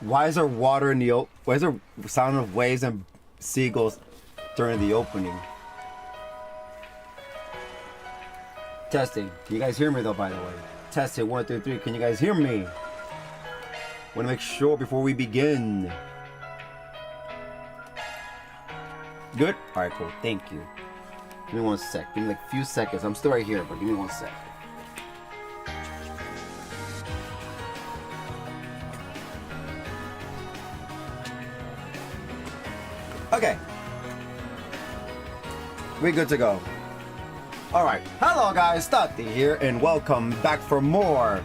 Why is there water in the why is there sound of waves and seagulls during the opening? Testing. Can you guys hear me though, by the way? Testing, 1, 2, 3. Can you guys hear me? Want to make sure before we begin. Good? Alright, cool. Thank you. Give me 1 sec. Give me like a few seconds. I'm still right here, but give me 1 sec. Okay. We're good to go. Alright. Hello guys, Taty here, and welcome back for more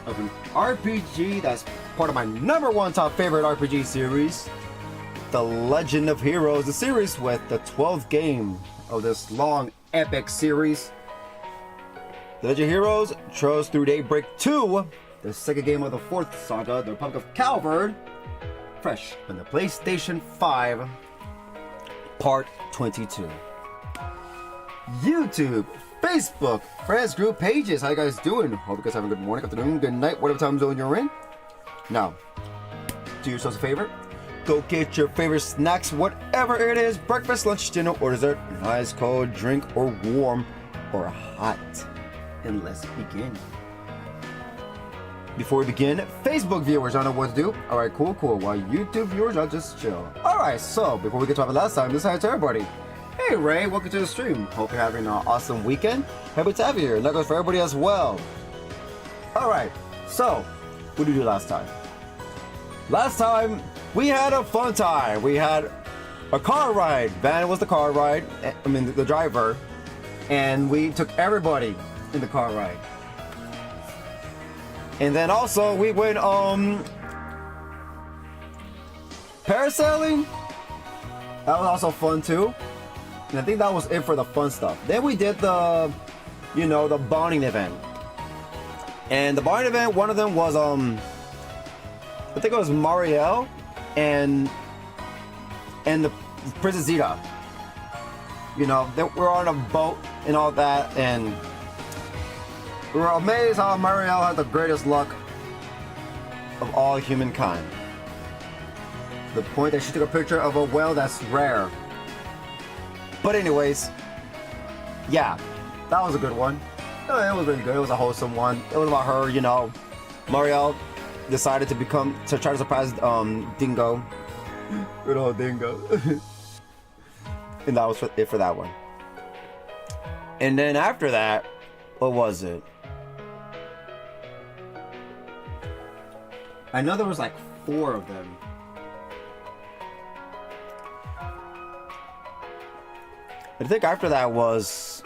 of an RPG that's part of my #1 top favorite RPG series, The Legend of Heroes, the series with the 12th game of this long, epic series. The Legend of Heroes Trails Through Daybreak 2, the second game of the 4th saga, the Republic of Calvard, fresh on the PlayStation 5, Part 22. YouTube, Facebook, friends group pages. How you guys doing? Hope you guys have a good morning, afternoon, good night, whatever time zone you're in. Now, do yourselves a favor. Go get your favorite snacks, whatever it is, breakfast, lunch, dinner, or dessert, nice cold drink, or warm, or hot. And let's begin. Before we begin, Facebook viewers, I don't know what to do. Alright, cool. While YouTube viewers, I'll just chill. Alright, so before we get to our last time, this is hi to everybody. Hey Ray, welcome to the stream. Hope you're having an awesome weekend. Happy to have you here. And that goes for everybody as well. Alright, so, what did we do last time? Last time, we had a fun time. We had a car ride. Van was the car ride, I mean the driver. And we took everybody in the car ride. And then also, we went, parasailing. That was also fun too. And I think that was it for the fun stuff. Then we did the, you know, the bonding event. And the bonding event, one of them was, I think it was Marielle and the Princess Zeta. You know, they were on a boat and all that, and we were amazed how Marielle had the greatest luck of all humankind. The point that she took a picture of a whale that's rare. But anyways, yeah, that was a good one. It was really good. It was a wholesome one. It was about her, you know. Marielle decided to try to surprise Dingo. Good old Dingo. And that was it for that one. And then after that, what was it? I know there was like 4 of them. I think after that was...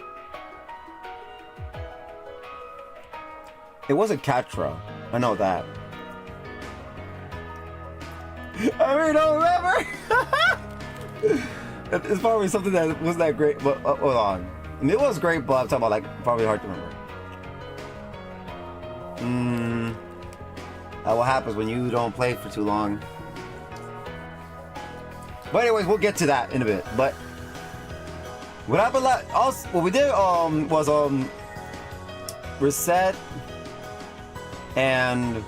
It wasn't Catra. I know that. I really don't remember! It's probably something that wasn't that great, but hold on. I mean, it was great, but I'm talking about like probably hard to remember. That what happens when you don't play for too long. But anyways, we'll get to that in a bit. But what happened also, what we did was Reset and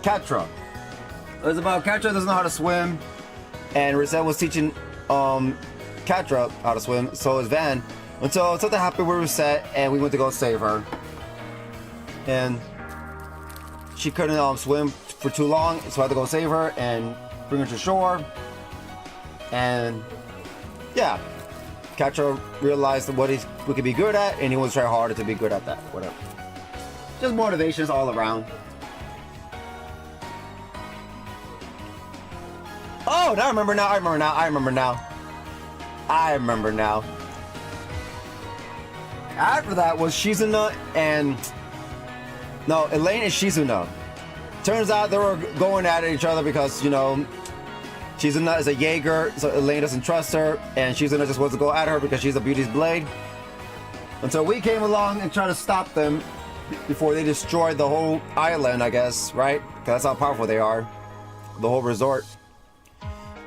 Catra. It was about Catra doesn't know how to swim, and Reset was teaching Catra how to swim. So was Van. Until something happened with Reset, and we went to go save her. And she couldn't swim for too long, so I had to go save her and bring her to shore. And yeah, Catra realized what we could be good at, and he was trying harder to be good at that. Whatever. Just motivations all around. Oh, now I remember now. After that was Shizuna and... No, Elaine and Shizuna. Turns out they were going at each other because, you know, Shizuna is a Jaeger, so Elaine doesn't trust her, and Shizuna just wants to go at her because she's a beauty's blade. Until we came along and tried to stop them before they destroyed the whole island, I guess, right? Because that's how powerful they are. The whole resort.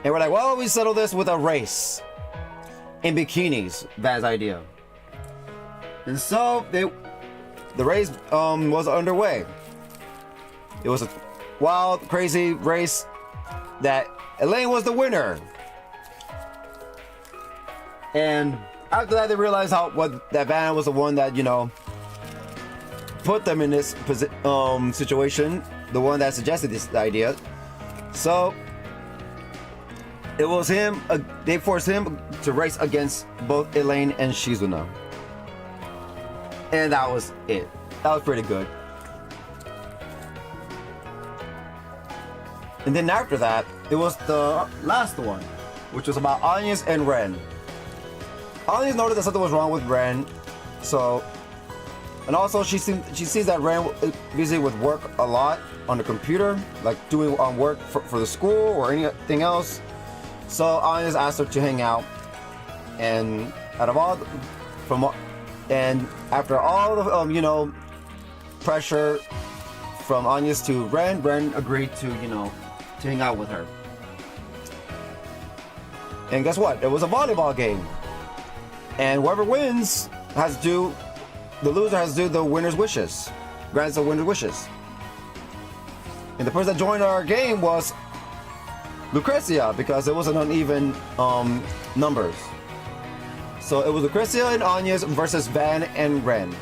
And we're like, well, we settle this with a race. In bikinis. Bad idea. And so, the race was underway. It was a wild, crazy race that Elaine was the winner. And after that, they realized that Vanna was the one that, you know, put them in this situation. The one that suggested this idea. So, it was him, they forced him to race against both Elaine and Shizuna. And that was it. That was pretty good. And then after that, it was the last one, which was about Agnes and Ren. Agnes noticed that something was wrong with Ren, so... And also, she sees that Ren is busy with work a lot on the computer, like doing work for the school or anything else. So Agnes asked her to hang out, and after all the you know, pressure from Agnes to Ren agreed to, you know, to hang out with her. And guess what? It was a volleyball game, and whoever wins the loser has to do the winner's wishes, grants the winner's wishes. And the person that joined our game was Lucrezia, because it was an uneven numbers. So it was Lucrezia and Agnes versus Van and Ren.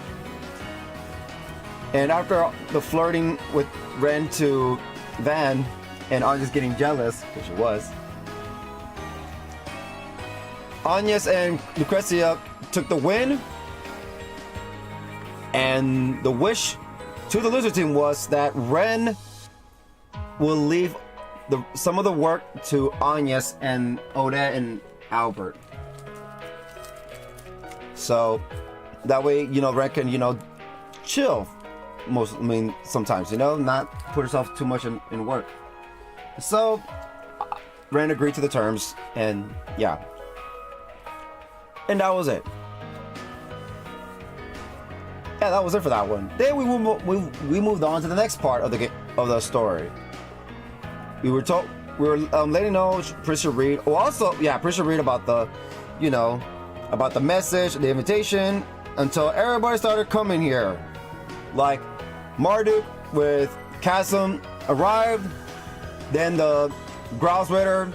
And after the flirting with Ren to Van, and Agnes getting jealous, which she was, Agnes and Lucrezia took the win, and the wish to the loser team was that Ren will leave some of the work to Agnes and Odette and Albert. So that way, Ren can, chill sometimes, not put herself too much in work. So Ren agreed to the terms, and yeah. And that was it. Yeah, that was it for that one. Then we moved on to the next part of the story. We were letting know Prince should read. Oh, also, yeah, Prince should read about the, about the message, the invitation, until everybody started coming here. Like Marduk with Chasm arrived, then the Grouse Raider,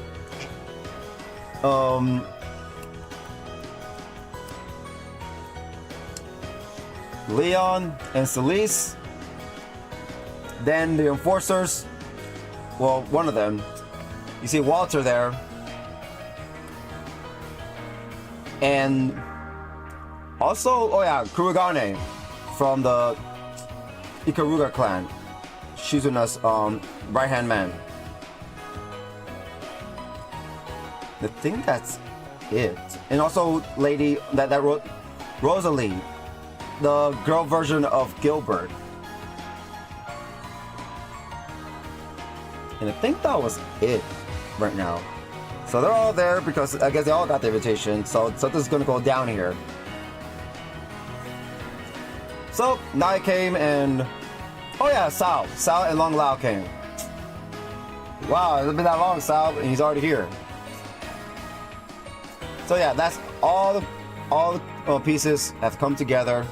Leon and Celise, then the Enforcers, well, one of them, you see Walter there, and also, oh yeah, Kurugane from the Ikaruga clan, Shizuna's right-hand man. I think that's it. And also lady that wrote Rosalie, the girl version of Gilbert. And I think that was it right now. So they're all there because I guess they all got the invitation. So something's gonna go down here. So Nai came and, oh yeah, Sal and Long Lao came. Wow, it's been that long, Sal, and he's already here. So yeah, that's all the pieces have come together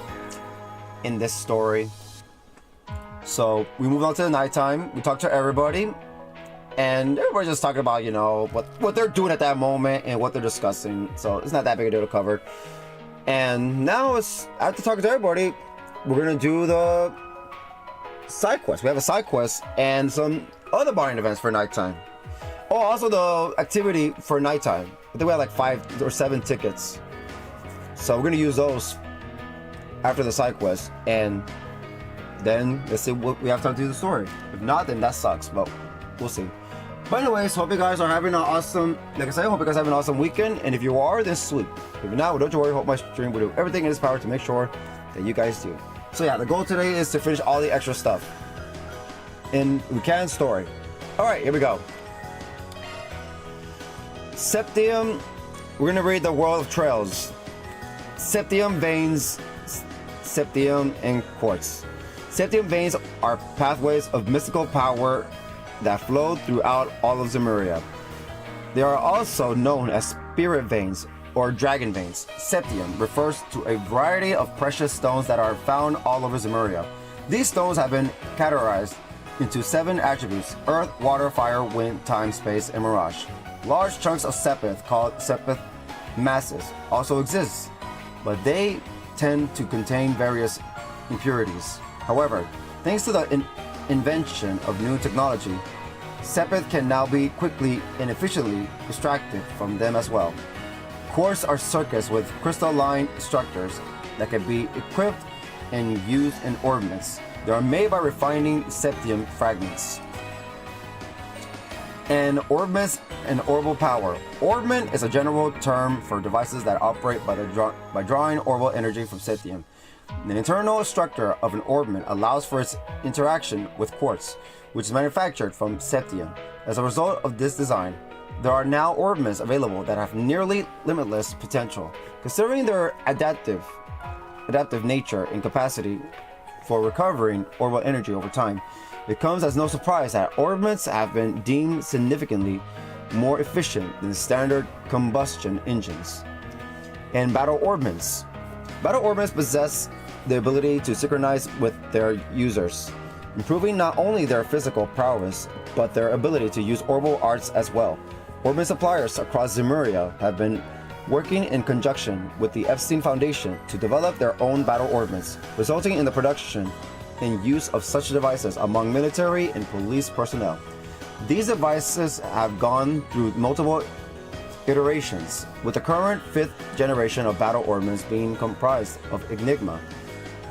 in this story. So we move on to the nighttime. We talk to everybody, and everybody's just talking about, what they're doing at that moment and what they're discussing. So it's not that big a deal to cover. And now after talking to everybody, we're gonna do the side quest. We have a side quest and some other bonding events for nighttime. Oh, also the activity for nighttime. I think we have like 5 or 7 tickets. So we're gonna use those after the side quest, and then let's see what we have time to do the story. If not, then that sucks, but we'll see. But anyways, hope you guys are having an awesome, like I said, hope you guys have an awesome weekend, and if you are, then sweet. If you're not, well, don't you worry, hope my stream will do everything in its power to make sure that you guys do. So yeah, the goal today is to finish all the extra stuff in we can story. Alright, here we go. Septium, we're gonna read the World of Trails. Septium veins, Septium and quartz. Septium veins are pathways of mystical power that flow throughout all of Zemuria. They are also known as spirit veins or dragon veins. Septium refers to a variety of precious stones that are found all over Zemuria. These stones have been categorized into 7 attributes: earth, water, fire, wind, time, space, and mirage. Large chunks of sepith, called sepith masses, also exist, but they tend to contain various impurities. However, thanks to the invention of new technology, sepith can now be quickly and efficiently extracted from them as well. Cores are circuits with crystalline structures that can be equipped and used in orbments. They are made by refining septium fragments. And orbments and orbal power. Orbment is a general term for devices that operate by drawing orbal energy from septium. The internal structure of an orbment allows for its interaction with quartz, which is manufactured from septium. As a result of this design, there are now orbments available that have nearly limitless potential. Considering their adaptive nature and capacity for recovering orbal energy over time, it comes as no surprise that orbments have been deemed significantly more efficient than standard combustion engines. And battle orbments. Battle orbments possess the ability to synchronize with their users, improving not only their physical prowess, but their ability to use orbal arts as well. Orbment suppliers across Zemuria have been working in conjunction with the Epstein Foundation to develop their own battle orbments, resulting in the production and use of such devices among military and police personnel. These devices have gone through multiple iterations, with the current 5th generation of battle ordnance being comprised of Enigma,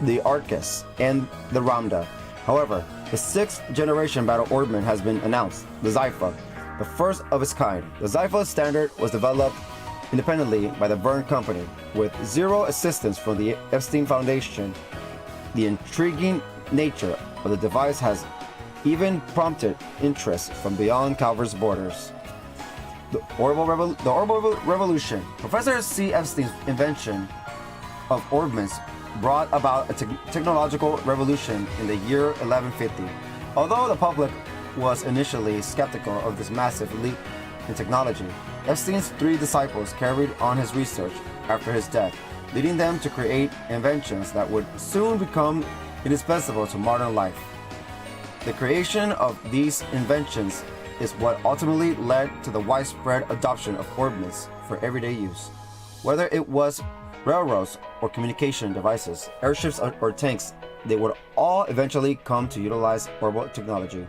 the Arcus, and the Ramda. However, the 6th generation battle ordnance has been announced, the Zypha, the first of its kind. The Zypha standard was developed independently by the Verne Company, with zero assistance from the Epstein Foundation. The intriguing nature of the device has even prompted interest from beyond Calvard's borders. The Orbital Revolution. Professor C. Epstein's invention of ordnance brought about a technological revolution in the year 1150. Although the public was initially skeptical of this massive leap in technology, Epstein's 3 disciples carried on his research after his death, leading them to create inventions that would soon become indispensable to modern life. The creation of these inventions is what ultimately led to the widespread adoption of ordnance for everyday use. Whether it was railroads or communication devices, airships or tanks, they would all eventually come to utilize orbital technology.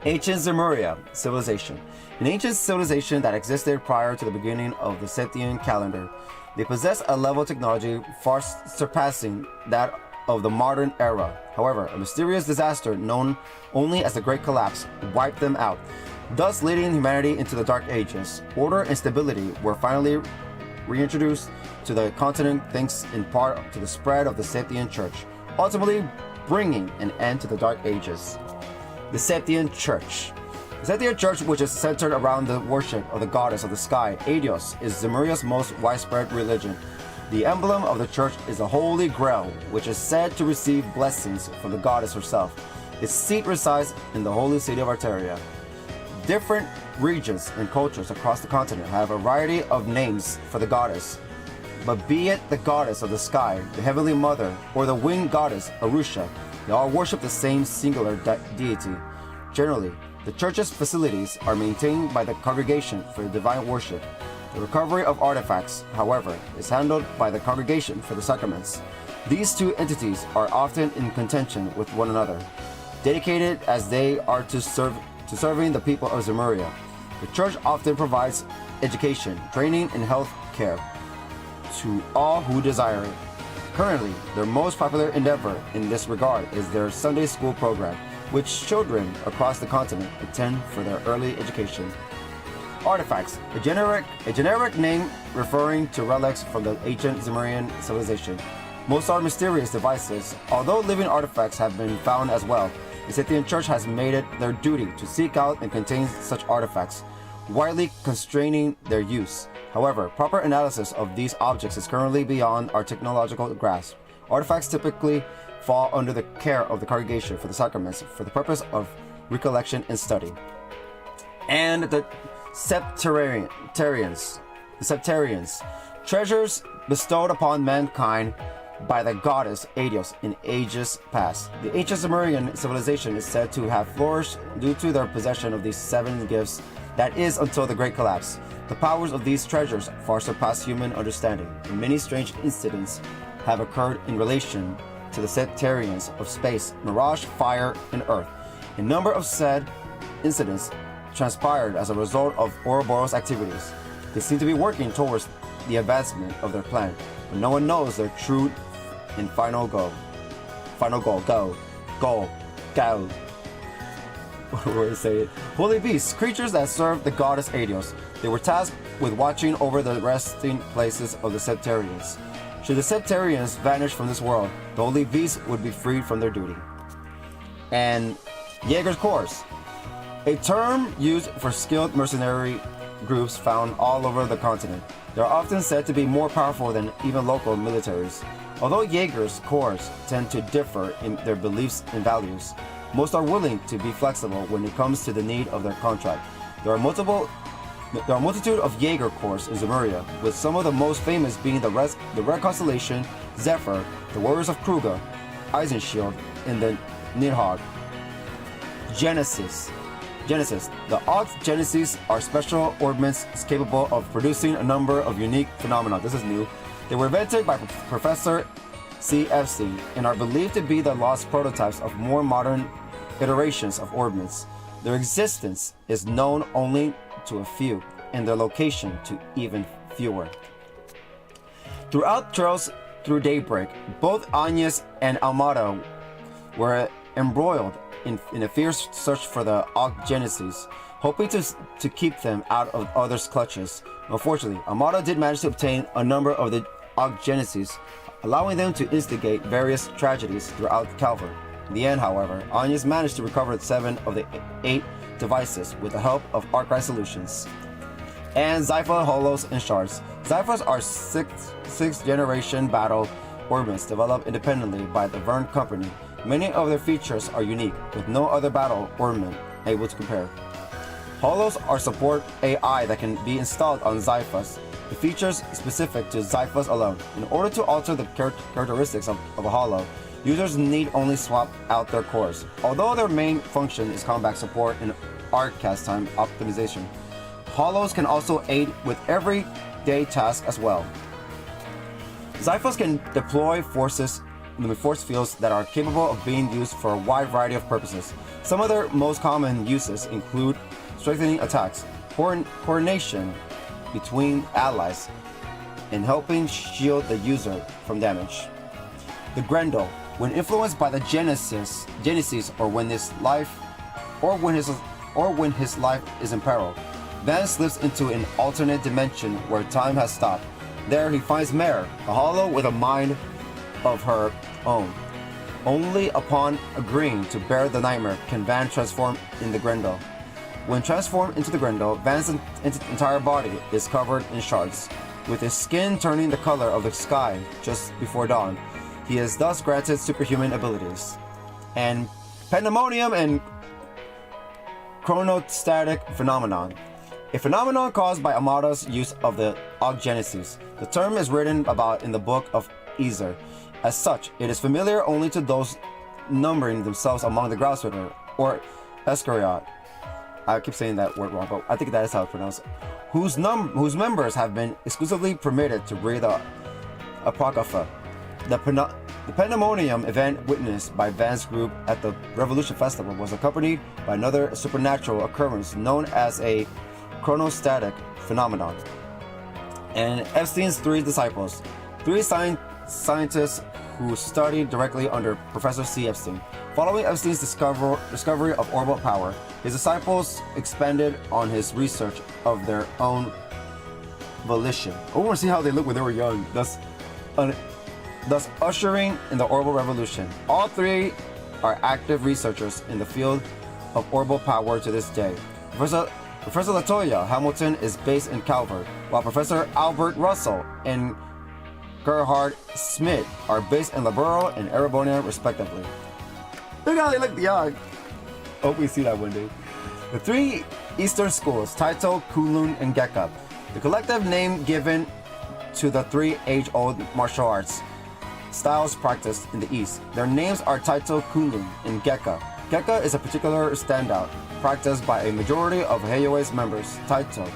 Ancient Zemuria civilization. An ancient civilization that existed prior to the beginning of the Scythian calendar. They possessed a level of technology far surpassing that of the modern era. However, a mysterious disaster known only as the Great Collapse wiped them out, thus leading humanity into the Dark Ages. Order and stability were finally reintroduced to the continent thanks in part to the spread of the Scythian Church, ultimately bringing an end to the Dark Ages. The Scythian Church. The Scythian Church, which is centered around the worship of the goddess of the sky, Aeos, is Zemuria's most widespread religion. The emblem of the church is the Holy Grail, which is said to receive blessings from the goddess herself. Its seat resides in the holy city of Arteria. Different regions and cultures across the continent have a variety of names for the goddess, but be it the goddess of the sky, the heavenly mother, or the winged goddess Arusha, they all worship the same singular deity. Generally, the church's facilities are maintained by the Congregation for Divine Worship. The recovery of artifacts, however, is handled by the Congregation for the Sacraments. These two entities are often in contention with one another, dedicated as they are to serving the people of Zemuria. The church often provides education, training, and health care to all who desire it. Currently, their most popular endeavor in this regard is their Sunday school program, which children across the continent attend for their early education. Artifacts, a generic name referring to relics from the ancient Zemurian civilization. Most are mysterious devices, although living artifacts have been found as well. The Scythian Church has made it their duty to seek out and contain such artifacts, widely constraining their use. However, proper analysis of these objects is currently beyond our technological grasp. Artifacts typically fall under the care of the Congregation for the Sacraments for the purpose of recollection and study. And the Septarians, treasures bestowed upon mankind by the goddess Aeos in ages past. The ancient Zemurian civilization is said to have flourished due to their possession of these 7 gifts, that is, until the Great Collapse. The powers of these treasures far surpass human understanding, and many strange incidents have occurred in relation to the Septarians of space, mirage, fire, and earth. A number of said incidents transpired as a result of Ouroboros activities. They seem to be working towards the advancement of their plan, but no one knows their true and final goal. Goal. What do I say it? Holy beasts, creatures that serve the goddess Aeos. They were tasked with watching over the resting places of the Septarians. Should the Septarians vanish from this world, the holy beasts would be freed from their duty. And Jaeger's Corps, a term used for skilled mercenary groups found all over the continent. They are often said to be more powerful than even local militaries. Although Jaeger's Corps tend to differ in their beliefs and values, most are willing to be flexible when it comes to the need of their contract. There are a multitude of Jaeger Corps in Zemuria, with some of the most famous being the Red Constellation, Zephyr, the Warriors of Kruga, Eisenshield, and the Nidhogg. Genesis. The Ox Genesis are special ordnance capable of producing a number of unique phenomena. This is new. They were invented by Professor C. Epstein and are believed to be the lost prototypes of more modern iterations of ordnance. Their existence is known only to a few, and their location to even fewer. Throughout Trails Through Daybreak, both Agnes and Amado were embroiled in a fierce search for the Genesis, hoping to keep them out of others' clutches. Unfortunately, Amado did manage to obtain a number of the Genesis, allowing them to instigate various tragedies throughout Calvard. In the end, however, Agnes managed to recover 7 of the 8 devices with the help of Arkwright Solutions and Zypha Hollows and Shards. Zyphas are 6th generation battle orbits developed independently by the Verne Company. Many of their features are unique, with no other battle ornament able to compare. Hollows are support AI that can be installed on Zyphas, the features specific to Zyphas alone. In order to alter the characteristics of a Hollow, users need only swap out their cores. Although their main function is combat support and arc cast time optimization, Hollows can also aid with everyday tasks as well. Zyphas can deploy force fields that are capable of being used for a wide variety of purposes. Some of their most common uses include strengthening attacks, coordination between allies, and helping shield the user from damage. The Grendel, when influenced by the Genesis, or when his life is in peril, Van slips into an alternate dimension where time has stopped. There he finds Mare, a Hollow with a mind of her own. Only upon agreeing to bear the nightmare can Van transform in the Grendel. When transformed into the Grendel, Van's entire body is covered in shards, with his skin turning the color of the sky just before dawn. He is thus granted superhuman abilities. And Pandemonium and Chronostatic Phenomenon. A phenomenon caused by Amado's use of the Genesis. The term is written about in the Book of Ezer. As such, it is familiar only to those numbering themselves among the Grousritter, or Escariot. I keep saying that word wrong, but I think that is how it's pronounced. Whose members have been exclusively permitted to breathe the Apocrypha. The Pandemonium event witnessed by Van's group at the Revolution Festival was accompanied by another supernatural occurrence known as a chronostatic phenomenon. And Epstein's 3 disciples, 3 scientists who studied directly under Professor C. Epstein. Following Epstein's discovery of orbital power, his disciples expanded on his research of their own volition. I want to see how they look when they were young, thus ushering in the orbital revolution. All 3 are active researchers in the field of orbital power to this day. Professor Latoya Hamilton is based in Calvard, while Professor Albert Russell and Gerhard Schmidt are based in Laburo and Erebonia, respectively. Look how they look young. Hope we see that one day. The 3 Eastern schools, Taito, Kunlun, and Gekka. The collective name given to the 3 age-old martial arts styles practiced in the East. Their names are Taito, Kunlun, and Gekka. Gekka is a particular standout, practiced by a majority of Heio's members. Taito,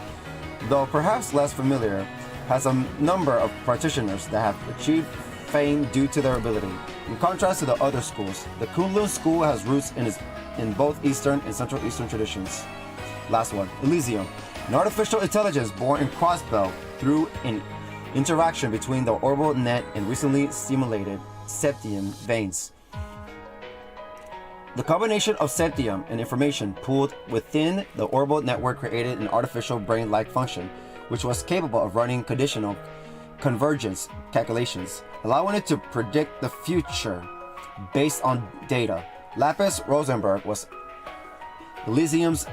though perhaps less familiar, has a number of practitioners that have achieved fame due to their ability. In contrast to the other schools, the Kunlun school has roots in both Eastern and Central Eastern traditions. Last one, Elysium, an artificial intelligence born in Crossbell through an interaction between the orbital net and recently stimulated septium veins. The combination of septium and information pooled within the orbital network created an artificial brain-like function, which was capable of running conditional convergence calculations, allowing it to predict the future based on data. Lapis Rosenberg was Elysium's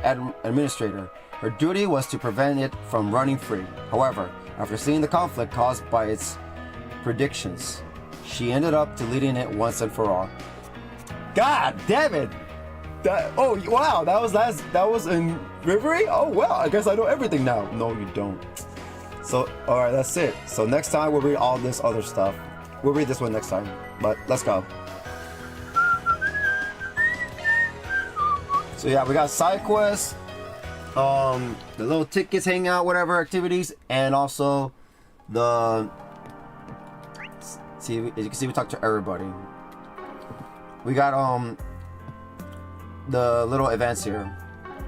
administrator. Her duty was to prevent it from running free. However, after seeing the conflict caused by its predictions, she ended up deleting it once and for all. God damn it! Oh wow, that was in February? Oh well, I guess I know everything now. No, you don't. So, alright, that's it. So next time we'll read all this other stuff. We'll read this one next time. But let's go. So yeah, we got side quests, the little tickets, hang out, whatever activities, and also the see, as you can see, we talked to everybody. We got the little events here.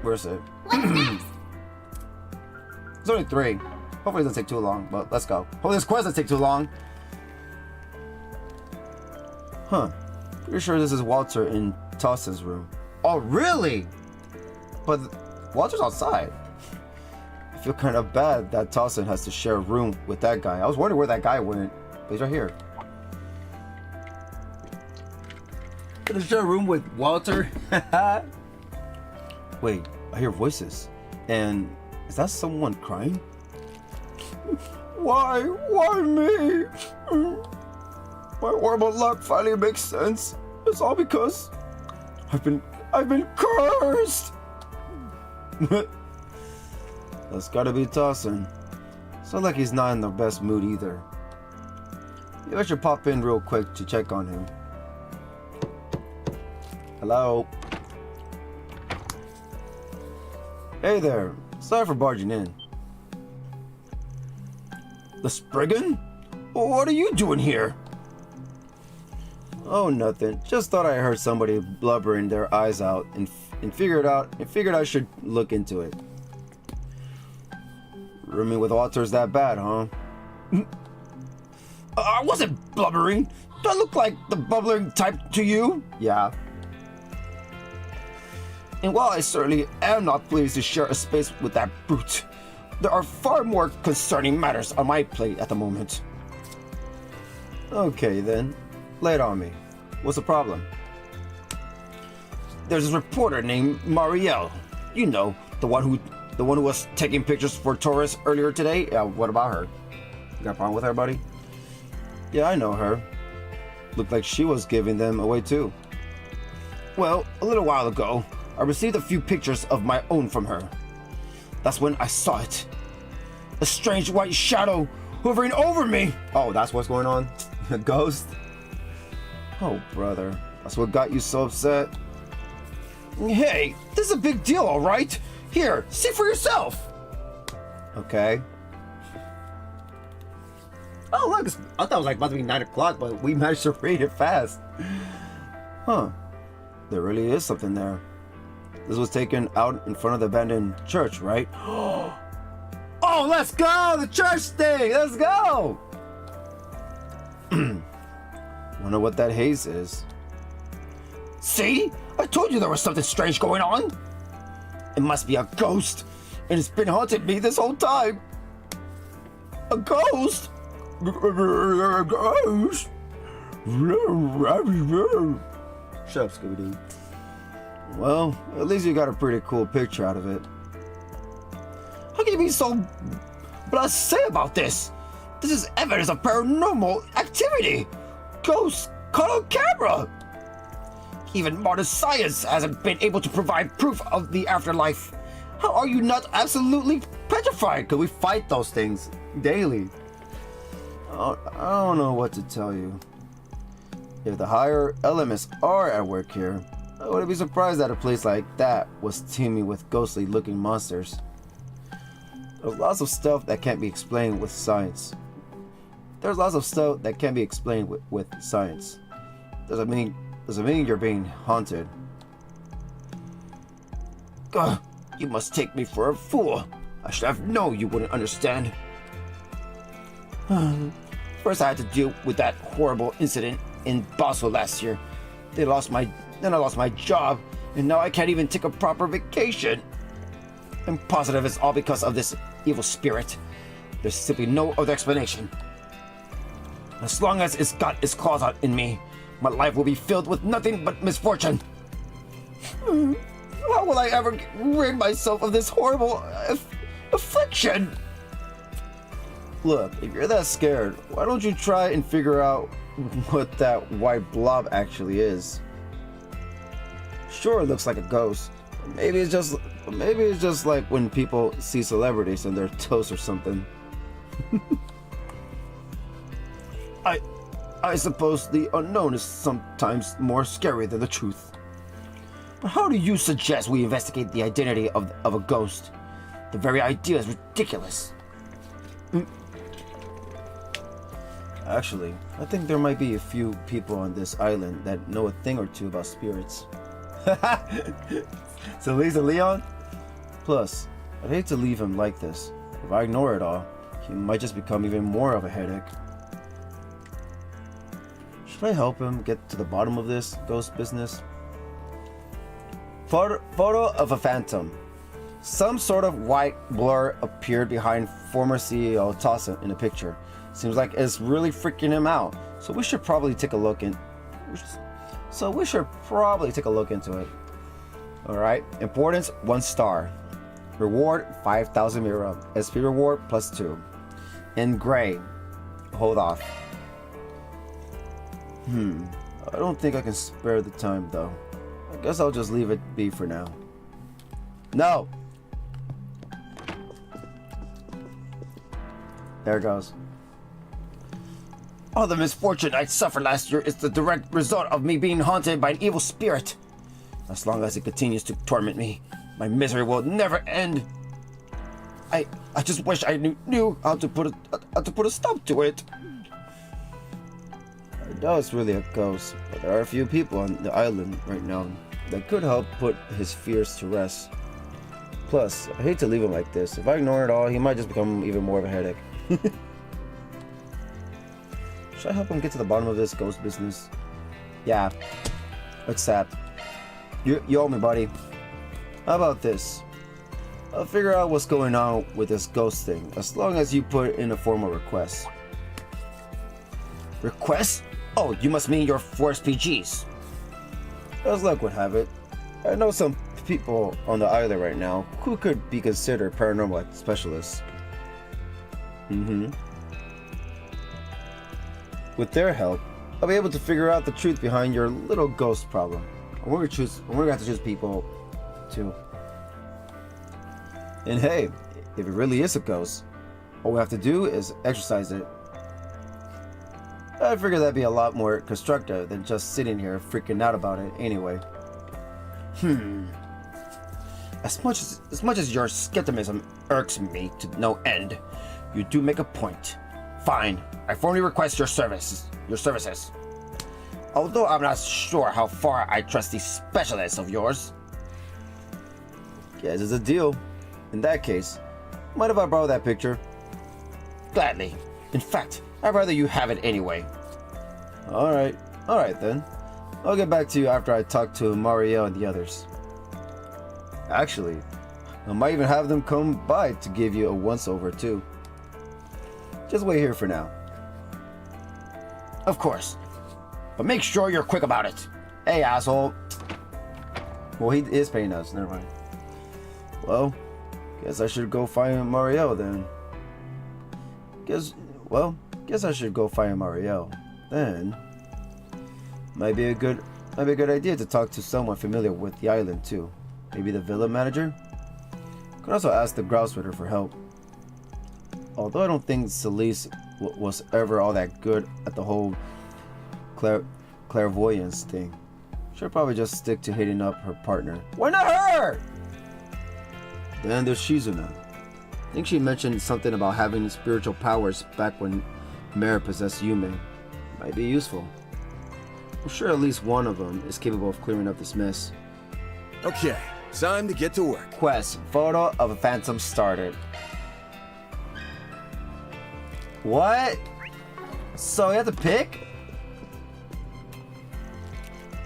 Where is it? What's next? It's only 3. Hopefully it doesn't take too long, but let's go. Hopefully this quest doesn't take too long. Huh. Pretty sure this is Walter in Tossen's room. Oh, really? But Walter's outside. I feel kind of bad that Tossen has to share a room with that guy. I was wondering where that guy went, but he's right here. To share a room with Walter? Wait, I hear voices. And is that someone crying? Why? Why me? My horrible luck finally makes sense. It's all because I've been cursed. That's gotta be Tossen. Sounds like he's not in the best mood either. Maybe I should pop in real quick to check on him. Hello? Hey there. Sorry for barging in. The Spriggan? What are you doing here? Oh, nothing. Just thought I heard somebody blubbering their eyes out and figured I should look into it. Rooming with Walter's that bad, huh? I wasn't blubbering. Do I look like the bubbling type to you? Yeah. And while I certainly am not pleased to share a space with that brute, there are far more concerning matters on my plate at the moment. Okay then, lay it on me. What's the problem? There's this reporter named Marielle. You know, the one who was taking pictures for tourists earlier today. What about her? You got a problem with her, buddy? Yeah, I know her. Looked like she was giving them away too. Well, a little while ago, I received a few pictures of my own from her. That's when I saw it. A strange white shadow hovering over me. Oh, that's what's going on? A ghost? Oh, brother. That's what got you so upset? Hey, this is a big deal, all right? Here, see for yourself. Okay. Oh, look. I thought it was like about to be 9 o'clock, but we managed to read it fast. Huh. There really is something there. This was taken out in front of the abandoned church, right? Oh, let's go! The church thing! Let's go! Wonder what that haze is. See? I told you there was something strange going on. It must be a ghost, and it's been haunting me this whole time. A ghost? A ghost? Shut up, Scooby-Doo. Well, at least you got a pretty cool picture out of it. How can you be so blasé about this? This is evidence of paranormal activity. Ghosts caught on camera. Even modern science hasn't been able to provide proof of the afterlife. How are you not absolutely petrified? Because we fight those things daily. I don't know what to tell you. If the higher elements are at work here, I wouldn't be surprised that a place like that was teeming with ghostly looking monsters. There's lots of stuff that can't be explained with science. Doesn't mean you're being haunted. Ugh, you must take me for a fool. I should have known you wouldn't understand. First I had to deal with that horrible incident in Basel last year. Then I lost my job, and now I can't even take a proper vacation. I'm positive it's all because of this evil spirit. There's simply no other explanation. As long as it's got its claws out in me, my life will be filled with nothing but misfortune. How will I ever rid myself of this horrible affliction? Look, if you're that scared, why don't you try and figure out what that white blob actually is? Sure, it looks like a ghost. Maybe it's just like when people see celebrities in their toast or something. I suppose the unknown is sometimes more scary than the truth. But how do you suggest we investigate the identity of a ghost? The very idea is ridiculous. Actually, I think there might be a few people on this island that know a thing or two about spirits. So Lisa Leon? Plus, I'd hate to leave him like this. If I ignore it all, he might just become even more of a headache. Should I help him get to the bottom of this ghost business? Photo of a phantom. Some sort of white blur appeared behind former CEO Taty in the picture. Seems like it's really freaking him out. So we should probably take a look into it. Alright. Importance 1 star. Reward 5,000 Mira. SP reward +2. In gray. Hold off. I don't think I can spare the time though. I guess I'll just leave it be for now. No! There it goes. All the misfortune I suffered last year is the direct result of me being haunted by an evil spirit. As long as it continues to torment me, my misery will never end. I just wish I knew how to put a stop to it. I doubt it's really a ghost, but there are a few people on the island right now that could help put his fears to rest. Plus, I hate to leave him like this. If I ignore it all, he might just become even more of a headache. Should I help him get to the bottom of this ghost business? Yeah. Accept. You owe me, buddy. How about this? I'll figure out what's going on with this ghost thing, as long as you put in a formal request. Request? Oh, you must mean your Force PGs. As luck would have it, I know some people on the island right now who could be considered paranormal specialists. With their help, I'll be able to figure out the truth behind your little ghost problem. And we're gonna have to choose people too. And hey, if it really is a ghost, all we have to do is exercise it. I figure that'd be a lot more constructive than just sitting here freaking out about it anyway. As much as your skepticism irks me to no end, you do make a point. Fine, I formally request your services. Although I'm not sure how far I trust these specialists of yours. Guess it's a deal. In that case, mind if I borrow that picture? Gladly. In fact, I'd rather you have it anyway. Alright then. I'll get back to you after I talk to Mario and the others. Actually, I might even have them come by to give you a once-over too. Just wait here for now. Of course. But make sure you're quick about it. Hey, asshole. Well, he is paying us. Never mind. Well, guess I should go find Mario then. Guess I should go find Mario. Then might be a good idea to talk to someone familiar with the island too. Maybe the villa manager? Could also ask the Grousewhitter for help. Although I don't think Celeste was ever all that good at the whole clairvoyance thing. She'll probably just stick to hitting up her partner. Why not her? Then there's Shizuna. I think she mentioned something about having spiritual powers back when Mare possessed Yume. Might be useful. I'm sure at least one of them is capable of clearing up this mess. Okay, time to get to work. Quest. Photo of a phantom started. What? So you have to pick?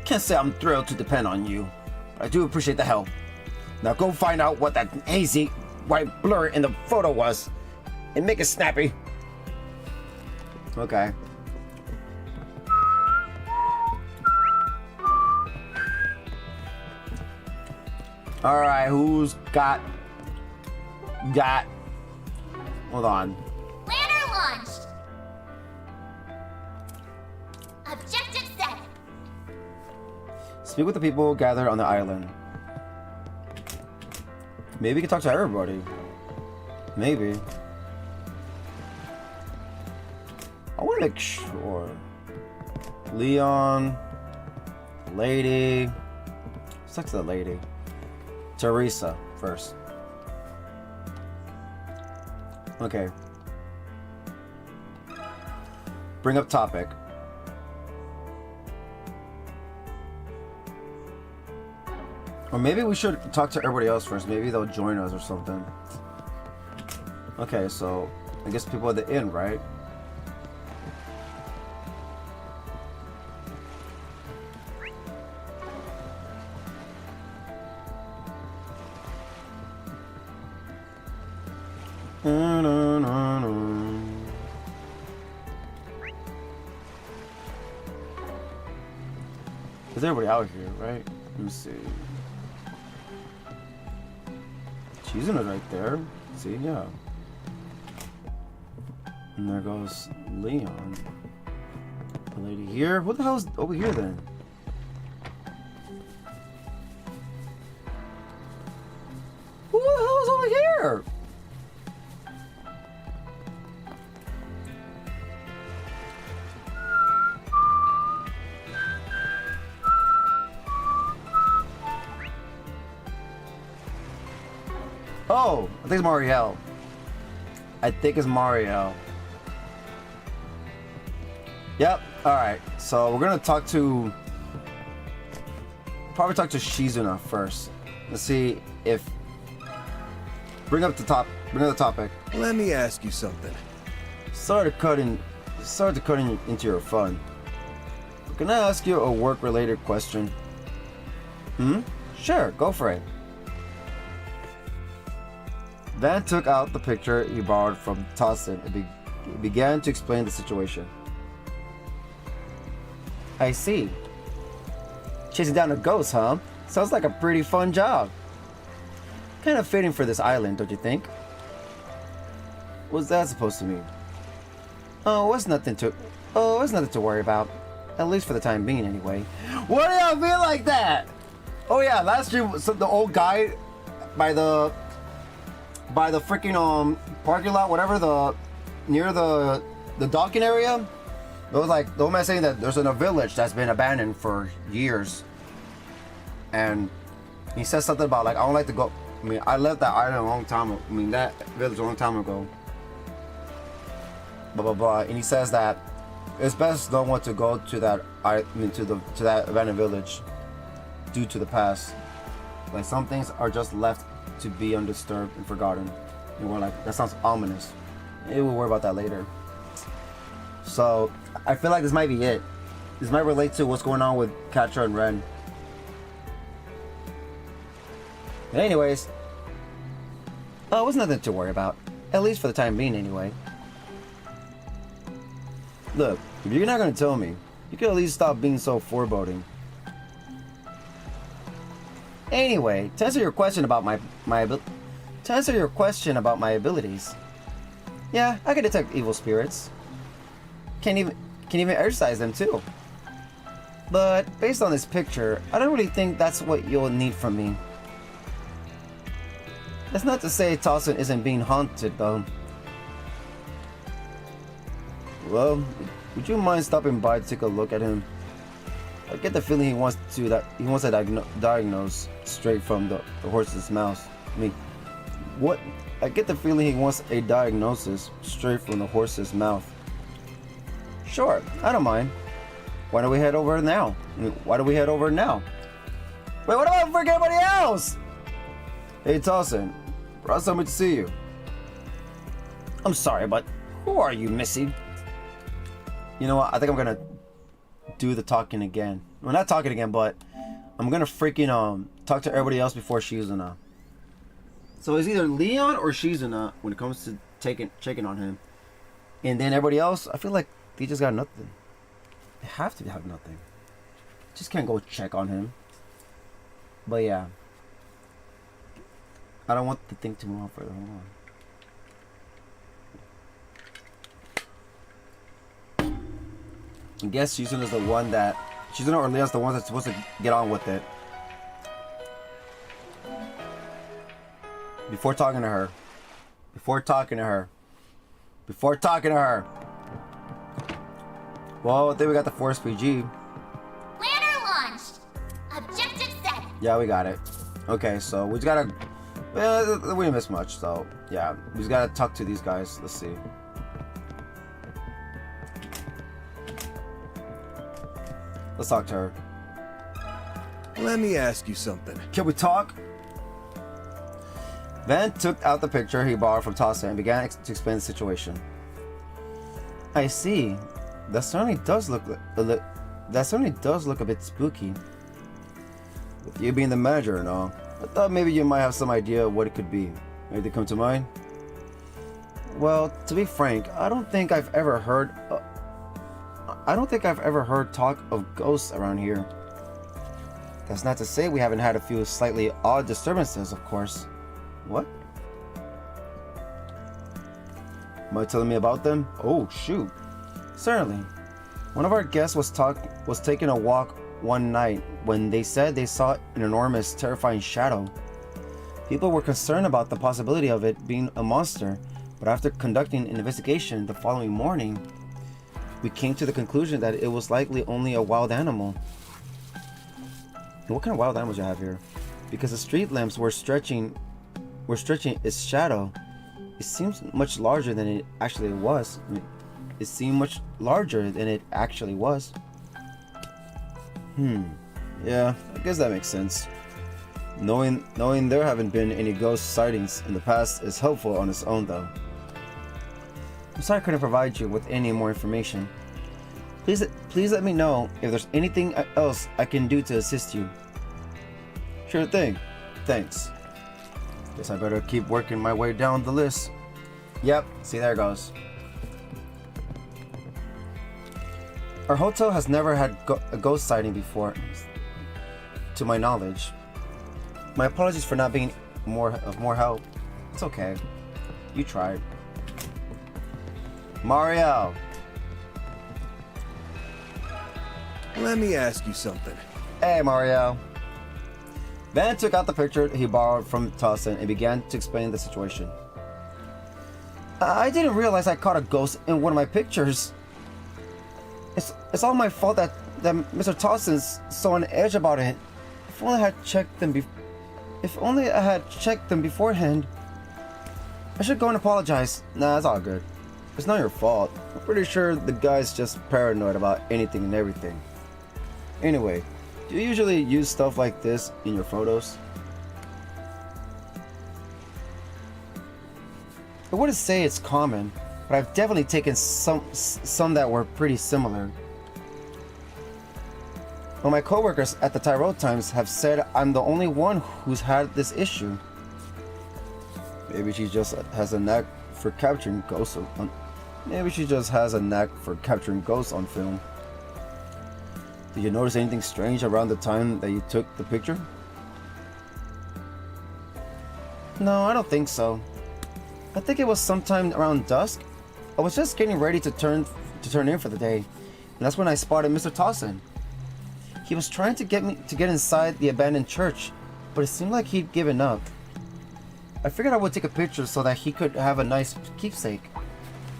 Can't say I'm thrilled to depend on you, but I do appreciate the help. Now go find out what that hazy white blur in the photo was and make it snappy. Okay. Alright, who's got... Hold on. Planner launched. Objective set. Speak with the people gathered on the island. Maybe we can talk to everybody. Maybe. I want to make sure. Leon. Lady. Let's talk to the lady. Teresa first. Okay. Bring up topic. Or maybe we should talk to everybody else first. Maybe they'll join us or something. Okay, so I guess people at the inn, right? Is everybody out here, right? Let me see. Chizuna's right there. See, yeah. And there goes Leon. The lady here. What the hell's over here then? Who the hell is over here? Oh, I think it's Marielle. I think it's Mario. Yep. All right. So we're gonna probably talk to Shizuna first. Let's see if bring up the topic. Let me ask you something. Sorry to cut into your fun. Can I ask you a work-related question? Sure. Go for it. Van took out the picture he borrowed from Tossin and began to explain the situation. I see. Chasing down a ghost, huh? Sounds like a pretty fun job. Kind of fitting for this island, don't you think? What's that supposed to mean? Oh, it's nothing to worry about. At least for the time being, anyway. What do y'all feel like that? Oh yeah, last year, the old guy by the freaking parking lot, whatever, near the docking area. It was like the old man saying that there's a village that's been abandoned for years, and he says something about like, I don't like to go. I mean, I left that island a long time. That village a long time ago. Blah blah blah. And he says that it's best no one to go to that. To that abandoned village due to the past. Like some things are just left to be undisturbed and forgotten. And we're like, that sounds ominous. Maybe we'll worry about that later. So I feel like this might be it. This might relate to what's going on with Katra and Ren. But anyways, it's nothing to worry about. At least for the time being, anyway. Look, if you're not gonna tell me, you could at least stop being so foreboding. Anyway, to answer your question about my abilities, yeah, I can detect evil spirits. Can even exorcise them too. But based on this picture, I don't really think that's what you'll need from me. That's not to say Tossin isn't being haunted, though. Well, would you mind stopping by to take a look at him? I get the feeling he wants to diagnose straight from the horse's mouth. I get the feeling he wants a diagnosis straight from the horse's mouth. Sure, I don't mind. Why don't we head over now? Wait, what about for everybody else? Hey, Tossin, brought somebody to see you. I'm sorry, but who are you, Missy? You know what? I think I'm gonna do the talking again. Well, not talking again, but I'm gonna freaking talk to everybody else before Shizuna. So it's either Leon or Shizuna when it comes to checking on him, and then everybody else. I feel like they just got nothing. They have to have nothing. Just can't go check on him. But yeah, I don't want the thing to move on further. Hold on. I guess Shizuna's the one that Shizuna or Leon's the one that's supposed to get on with it. Before talking to her. Well, I think we got the Force PG. Planner launched. Objective set. Yeah, we got it. Okay, so we just gotta... we didn't miss much, so... Yeah, we just gotta talk to these guys. Let's see. Let's talk to her. Let me ask you something. Can we talk? Van took out the picture he borrowed from Taty and began to explain the situation. I see. That certainly does look a bit spooky. With you being the manager and all, I thought maybe you might have some idea of what it could be. Anything come to mind? Well, to be frank, I don't think I've ever heard talk of ghosts around here. That's not to say we haven't had a few slightly odd disturbances, of course. What? Am I telling me about them? Oh, shoot. Certainly. One of our guests was taking a walk one night when they said they saw an enormous, terrifying shadow. People were concerned about the possibility of it being a monster, but after conducting an investigation the following morning, we came to the conclusion that it was likely only a wild animal. And what kind of wild animals do you have here? Because the street lamps were stretching its shadow. It seems much larger than it actually was. It seemed much larger than it actually was. Yeah, I guess that makes sense. Knowing there haven't been any ghost sightings in the past is helpful on its own, though. I'm sorry I couldn't provide you with any more information. Please let me know if there's anything else I can do to assist you. Sure thing. Thanks. Guess I better keep working my way down the list. Yep, see, there it goes. Our hotel has never had a ghost sighting before, to my knowledge. My apologies for not being of more help. It's okay. You tried. Mario! Let me ask you something. Hey, Mario. Van took out the picture he borrowed from Taty and began to explain the situation. I didn't realize I caught a ghost in one of my pictures. It's all my fault that Mr. Taty saw an edge about it. If only I had checked them beforehand. I should go and apologize. Nah, it's all good. It's not your fault. I'm pretty sure the guy's just paranoid about anything and everything. Anyway, do you usually use stuff like this in your photos? I wouldn't say it's common, but I've definitely taken some that were pretty similar. Well, my coworkers at the Tyrell Times have said I'm the only one who's had this issue. Maybe she just has a knack for capturing ghosts on. Maybe she just has a knack for capturing ghosts on film. Did you notice anything strange around the time that you took the picture? No, I don't think so. I think it was sometime around dusk. I was just getting ready to turn in for the day, and that's when I spotted Mr. Taty. He was trying to get me to get inside the abandoned church, but it seemed like he'd given up. I figured I would take a picture so that he could have a nice keepsake.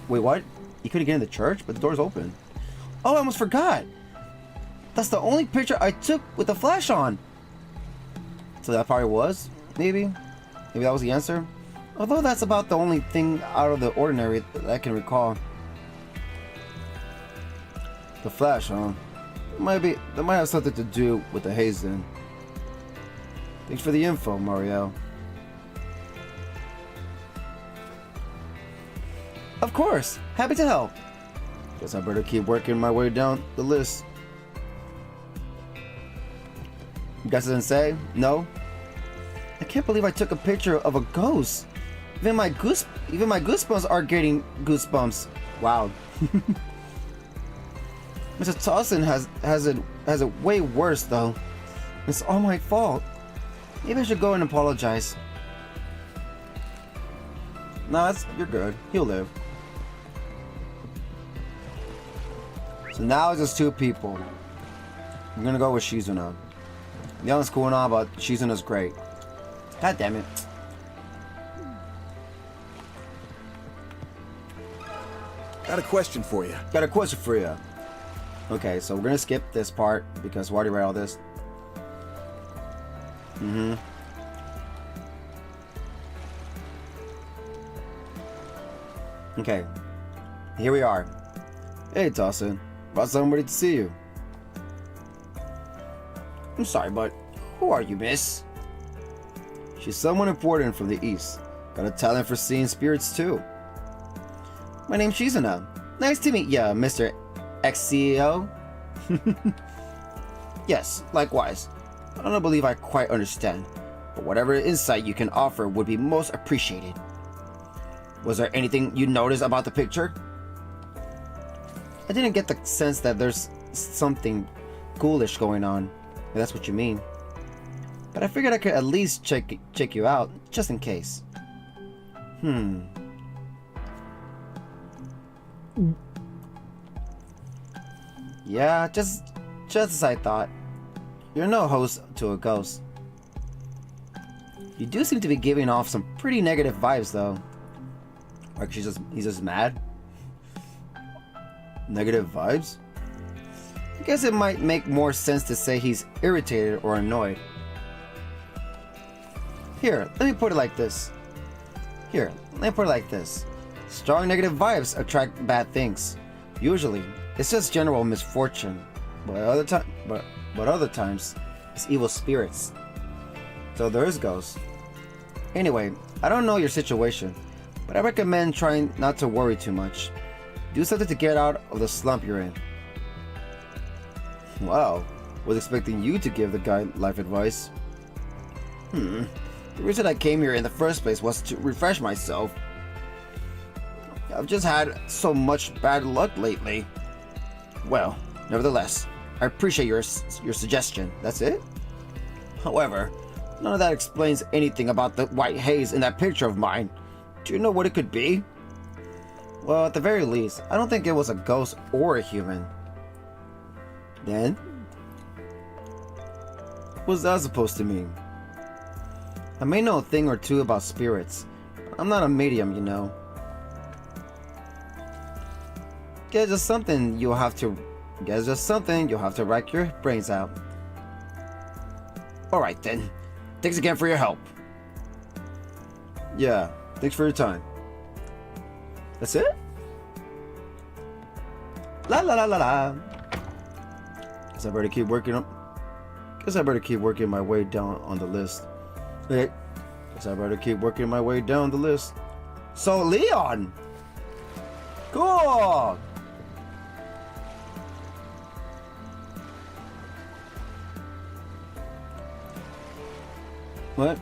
Wait, what? You couldn't get in the church, but the door's open. Oh, I almost forgot. That's the only picture I took with the flash on. So that probably was, maybe that was the answer. Although that's about the only thing out of the ordinary that I can recall. The flash, huh? That might have something to do with the haze then. Thanks for the info, Mario. Of course, happy to help. Guess I better keep working my way down the list. You guys didn't say? No? I can't believe I took a picture of a ghost. Even my goosebumps are getting goosebumps. Wow. Mr. Taty has it way worse though. It's all my fault. Maybe I should go and apologize. Nah, you're good. He'll live. So now it's just two people. I'm gonna go with Shizuna. Leon's cool and all, but Shizuna's great. God damn it. Got a question for you. Okay, so we're gonna skip this part because we already read all this. Okay, here we are. Hey, Taty, brought somebody to see you. I'm sorry, but who are you, miss? She's someone important from the East. Got a talent for seeing spirits too. My name's Shizuna. Nice to meet ya, Mr. Ex-CEO. Yes, likewise. I don't believe I quite understand, but whatever insight you can offer would be most appreciated. Was there anything you noticed about the picture? I didn't get the sense that there's something ghoulish going on, if that's what you mean. But I figured I could at least check you out, just in case. Yeah, just as I thought. You're no host to a ghost. You do seem to be giving off some pretty negative vibes, though. Like he's just mad? Negative vibes? I guess it might make more sense to say he's irritated or annoyed. Here, let me put it like this. Strong negative vibes attract bad things. Usually, it's just general misfortune. But other times, it's evil spirits. So there is ghosts. Anyway, I don't know your situation, but I recommend trying not to worry too much. Do something to get out of the slump you're in. Wow, was expecting you to give the guy life advice. The reason I came here in the first place was to refresh myself. I've just had so much bad luck lately. Well, nevertheless, I appreciate your suggestion. That's it? However, none of that explains anything about the white haze in that picture of mine. Do you know what it could be? Well, at the very least, I don't think it was a ghost or a human. Then? What's that supposed to mean? I may know a thing or two about spirits. I'm not a medium, you know. Guess just something you'll have to rack your brains out. Alright then. Thanks again for your help. Yeah, thanks for your time. That's it? La la la la la. Guess I better keep working my way down on the list. Okay. Guess I better keep working my way down the list. So Leon! Cool! What?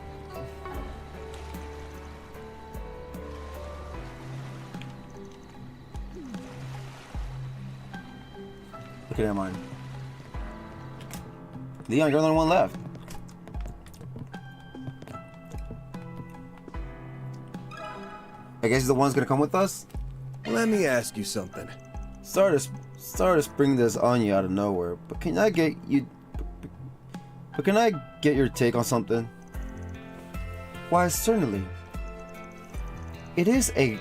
Look at that mine. Leon, you're the only one left. I guess he's the one's gonna come with us? Let me ask you something. Sorry to spring this on you out of nowhere, but can I get your take on something? Why, certainly. It is a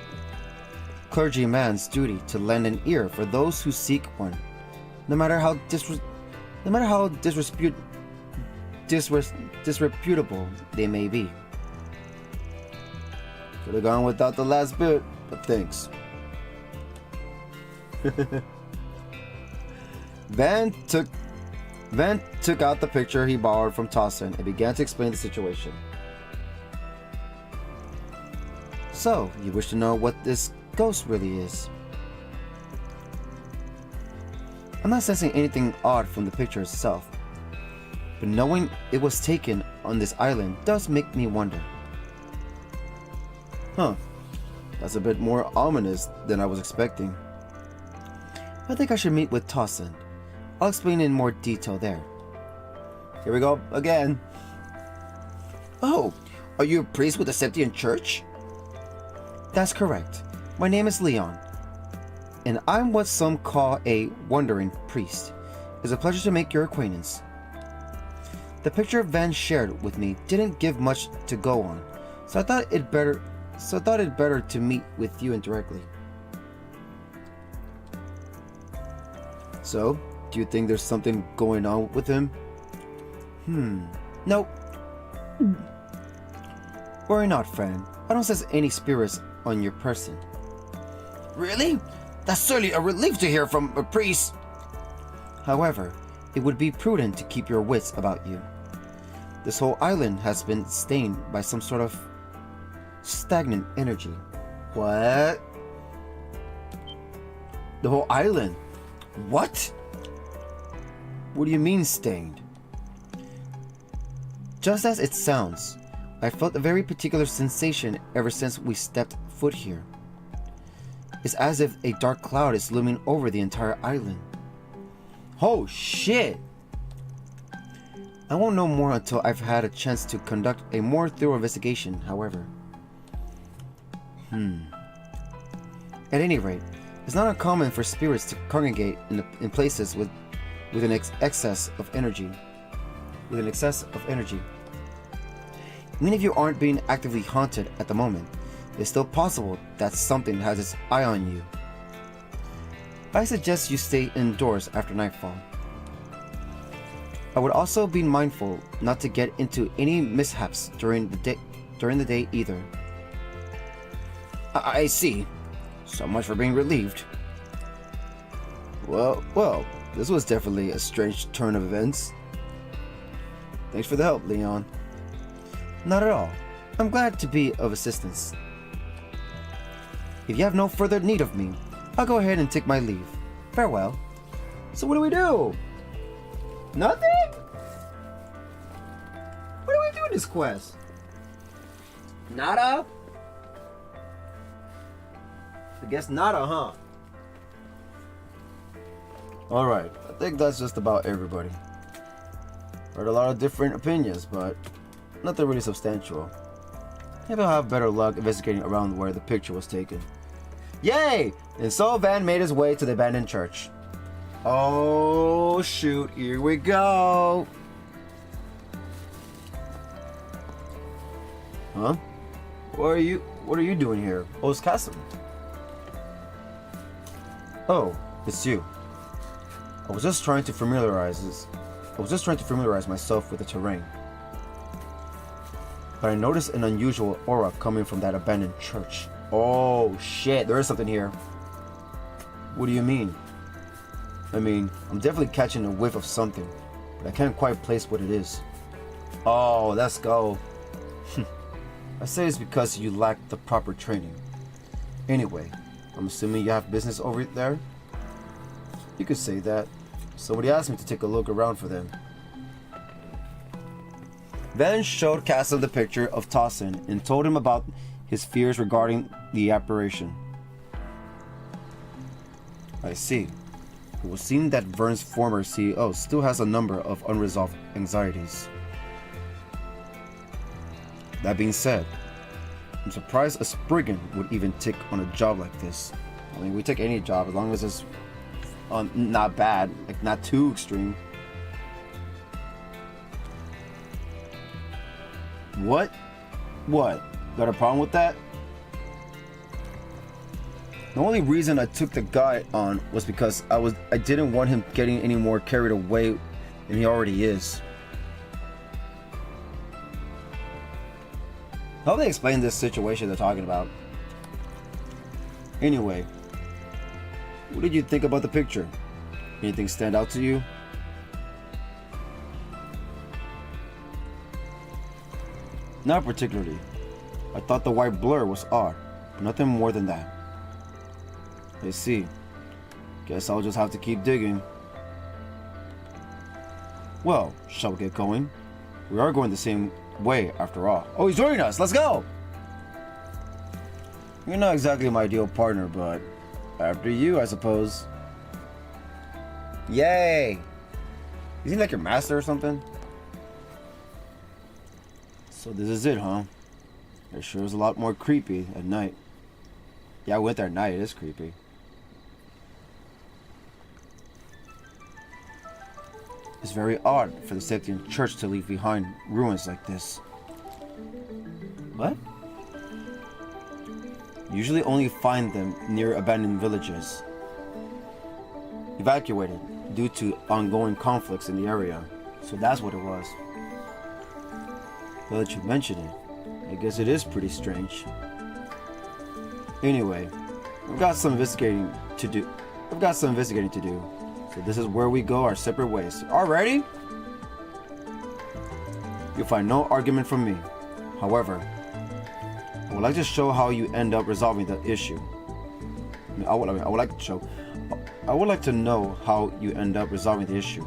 clergyman's duty to lend an ear for those who seek one, no matter how disreputable they may be. Could have gone without the last bit, but thanks. Van took out the picture he borrowed from Tossin and began to explain the situation. So, you wish to know what this ghost really is? I'm not sensing anything odd from the picture itself, but knowing it was taken on this island does make me wonder. Huh, that's a bit more ominous than I was expecting. I think I should meet with Tossin. I'll explain in more detail there. Here we go again. Oh, are you a priest with the Septian Church? That's correct. My name is Leon, and I'm what some call a wandering priest. It's a pleasure to make your acquaintance. The picture Van shared with me didn't give much to go on, so I thought it better to meet with you indirectly. So, do you think there's something going on with him? Nope. Worry not, friend. I don't sense any spirits on your person. Really? That's certainly a relief to hear from a priest. However, it would be prudent to keep your wits about you. This whole island has been stained by some sort of stagnant energy. What? The whole island? What? What do you mean stained? Just as it sounds, I felt a very particular sensation ever since we stepped foot here. It's as if a dark cloud is looming over the entire island. Oh shit! I won't know more until I've had a chance to conduct a more thorough investigation, however. At any rate, it's not uncommon for spirits to congregate in places with an excess of energy. Even if you aren't being actively haunted at the moment, it's still possible that something has its eye on you. I suggest you stay indoors after nightfall. I would also be mindful not to get into any mishaps during the day either. I see. So much for being relieved. Well, this was definitely a strange turn of events. Thanks for the help, Leon. Not at all. I'm glad to be of assistance. If you have no further need of me, I'll go ahead and take my leave. Farewell. So what do we do? Nothing? What do we do in this quest? Nada? I guess nada, huh? Alright, I think that's just about everybody. Heard a lot of different opinions, but nothing really substantial. Maybe I'll have better luck investigating around where the picture was taken. Yay! And so Van made his way to the abandoned church. Oh shoot, here we go! Huh? What are you doing here? Oh, it's Cassim. Oh, it's you. I was just trying to familiarize myself with the terrain. But I noticed an unusual aura coming from that abandoned church. Oh shit, there is something here. What do you mean? I mean, I'm definitely catching a whiff of something, but I can't quite place what it is. Oh, let's go. I say it's because you lack the proper training. Anyway, I'm assuming you have business over there? You could say that. Somebody asked me to take a look around for them. Van showed Cassim the picture of Tossin and told him about his fears regarding the apparition. I see. It would seem that Vern's former CEO still has a number of unresolved anxieties. That being said, I'm surprised a Spriggan would even take on a job like this. I mean, we take any job as long as it's not bad, like not too extreme. What? Got a problem with that? The only reason I took the guy on was because I didn't want him getting any more carried away than he already is. I hope they explain this situation they're talking about. Anyway, what did you think about the picture? Anything stand out to you? Not particularly. I thought the white blur was odd, but nothing more than that. I see. Guess I'll just have to keep digging. Well, shall we get going? We are going the same way after all. Oh, he's joining us! Let's go! You're not exactly my ideal partner, but after you, I suppose. Yay! Is he like your master or something? So this is it, huh? It sure is a lot more creepy at night. Yeah, I went there at night. It is creepy. It's very odd for the Septian Church to leave behind ruins like this. What? Usually only find them near abandoned villages. Evacuated due to ongoing conflicts in the area. So that's what it was. Well, that you mention it, I guess it is pretty strange. Anyway, I've got some investigating to do. So this is where we go our separate ways. Alrighty? You'll find no argument from me. However, I would like to show how you end up resolving the issue. I would like to know how you end up resolving the issue.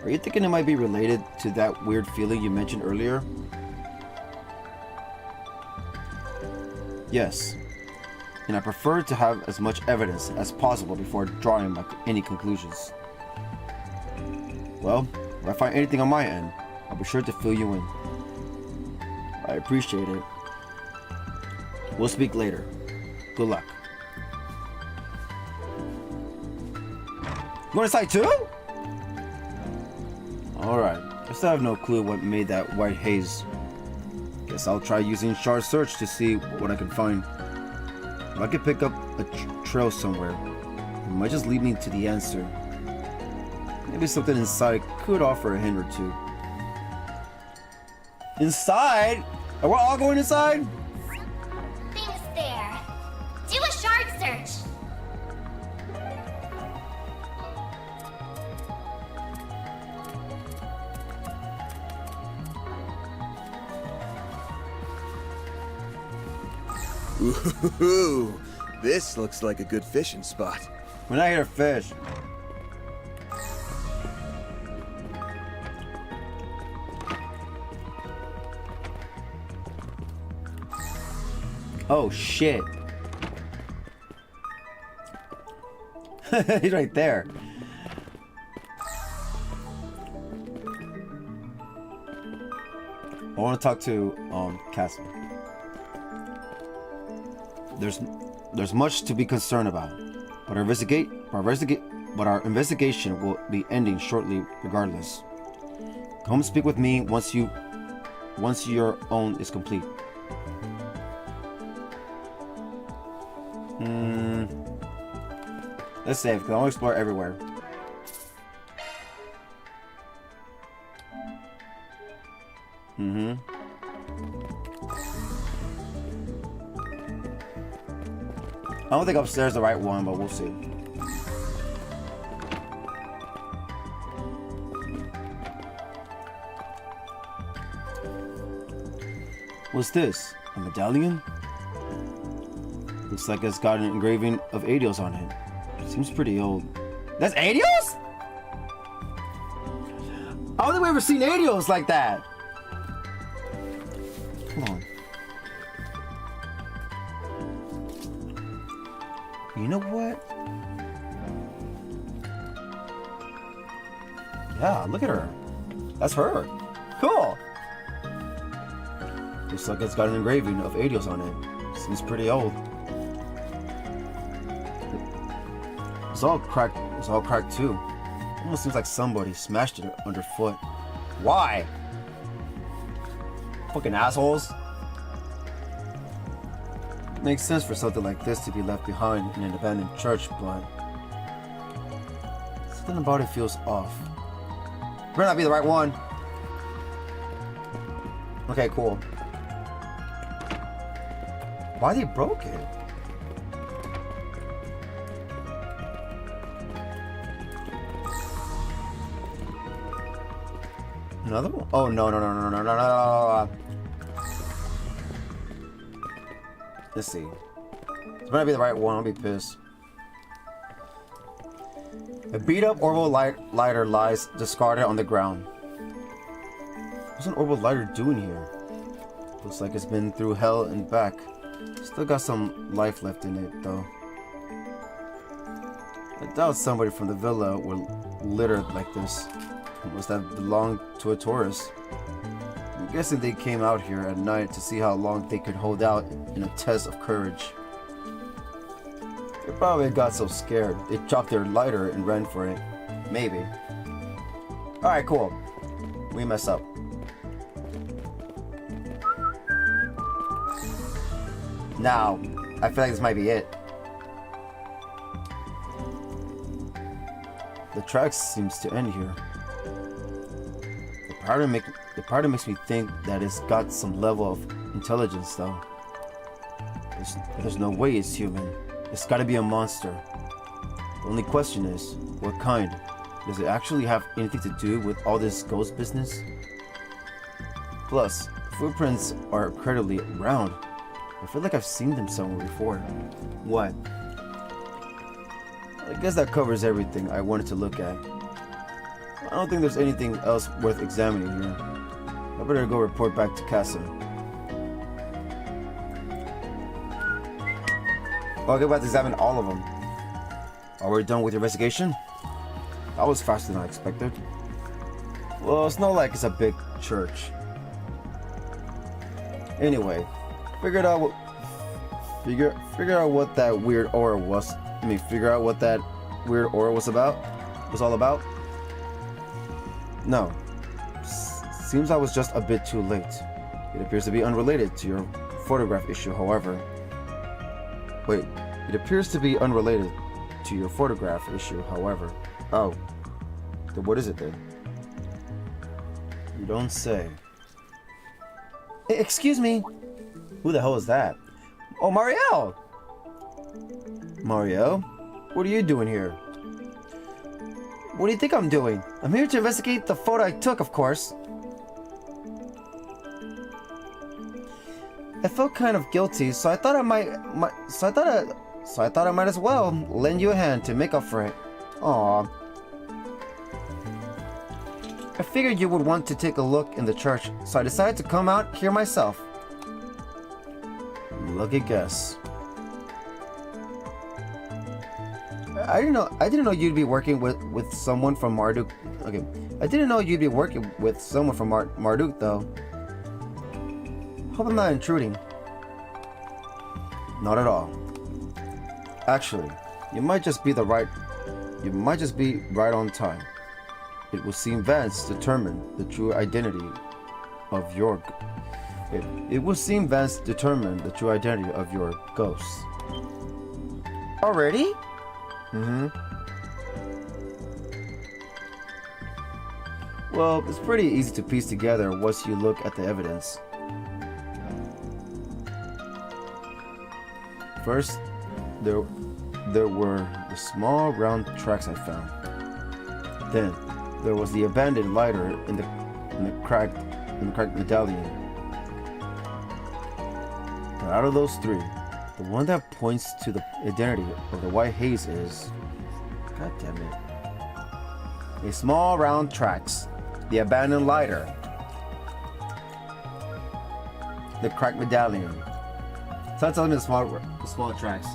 Are you thinking it might be related to that weird feeling you mentioned earlier? Yes. And I prefer to have as much evidence as possible before drawing any conclusions. Well, if I find anything on my end, I'll be sure to fill you in. I appreciate it. We'll speak later. Good luck. You want to site too? Alright. I still have no clue what made that white haze. Guess I'll try using shard search to see what I can find. If I could pick up a trail somewhere, it might just lead me to the answer. Maybe something inside could offer a hint or two. Inside? Are we all going inside? Things there. Do a shard search. Ooh, this looks like a good fishing spot. We're not here to fish. Oh shit. He's right there. I want to talk to Castle. There's much to be concerned about, but our investigation will be ending shortly regardless. Come speak with me once your own is complete. Let's save, because I want to explore everywhere. I don't think upstairs is the right one, but we'll see. What's this? A medallion? Looks like it's got an engraving of Adios on it. Seems pretty old. That's Adios? I don't think we've ever seen Adios like that. Hold on. You know what? Yeah, look at her. That's her. Cool. Looks like it's got an engraving of Adios on it. Seems pretty old. It's all cracked. It's all cracked too. Almost seems like somebody smashed it underfoot. Why? Fucking assholes. Makes sense for something like this to be left behind in an abandoned church, but something about it feels off. Better not be the right one. Okay, cool. Why they broke it? Another one? Oh no. Let's see. This might be the right one. I'll be pissed. A beat-up orbital lighter lies discarded on the ground. What's an orbital lighter doing here? Looks like it's been through hell and back. Still got some life left in it, though. I doubt somebody from the villa would litter like this. It must have belonged to a tourist. I'm guessing they came out here at night to see how long they could hold out in a test of courage. They probably got so scared, they dropped their lighter and ran for it. Maybe. Alright, cool. We mess up. Now, I feel like this might be it. The track seems to end here. The pattern makes me think that it's got some level of intelligence, though. There's no way it's human. It's gotta be a monster. The only question is, what kind? Does it actually have anything to do with all this ghost business? Plus, footprints are incredibly round. I feel like I've seen them somewhere before. What? I guess that covers everything I wanted to look at. I don't think there's anything else worth examining here. I better go report back to Casa. I'll get back to examine all of them. Are we done with your investigation? That was faster than I expected. Well, it's not like it's a big church. Anyway, figure out what that weird aura was. Figure out what that weird aura was all about. No. Seems I was just a bit too late. It appears to be unrelated to your photograph issue, however. Wait, it appears to be unrelated to your photograph issue, however. Oh. Then what is it then? You don't say. Excuse me. Who the hell is that? Oh, Marielle! Marielle? What are you doing here? What do you think I'm doing? I'm here to investigate the photo I took, of course. I felt kind of guilty, so I thought I might as well lend you a hand to make up for it. Aww. I figured you would want to take a look in the church, so I decided to come out here myself. Lucky guess. I didn't know you'd be working with someone from Marduk. Okay. I didn't know you'd be working with someone from Marduk though. Hope I'm not intruding. Not at all. Actually, you might just be right on time. It will seem Vance determined the true identity of your ghost. Already? Mm-hmm. Well, it's pretty easy to piece together once you look at the evidence. First, there were the small round tracks I found. Then there was the abandoned lighter in the cracked medallion. But out of those three, the one that points to the identity of the white haze is, god damn it, a small round tracks, the abandoned lighter, the cracked medallion. So telling me the small tracks.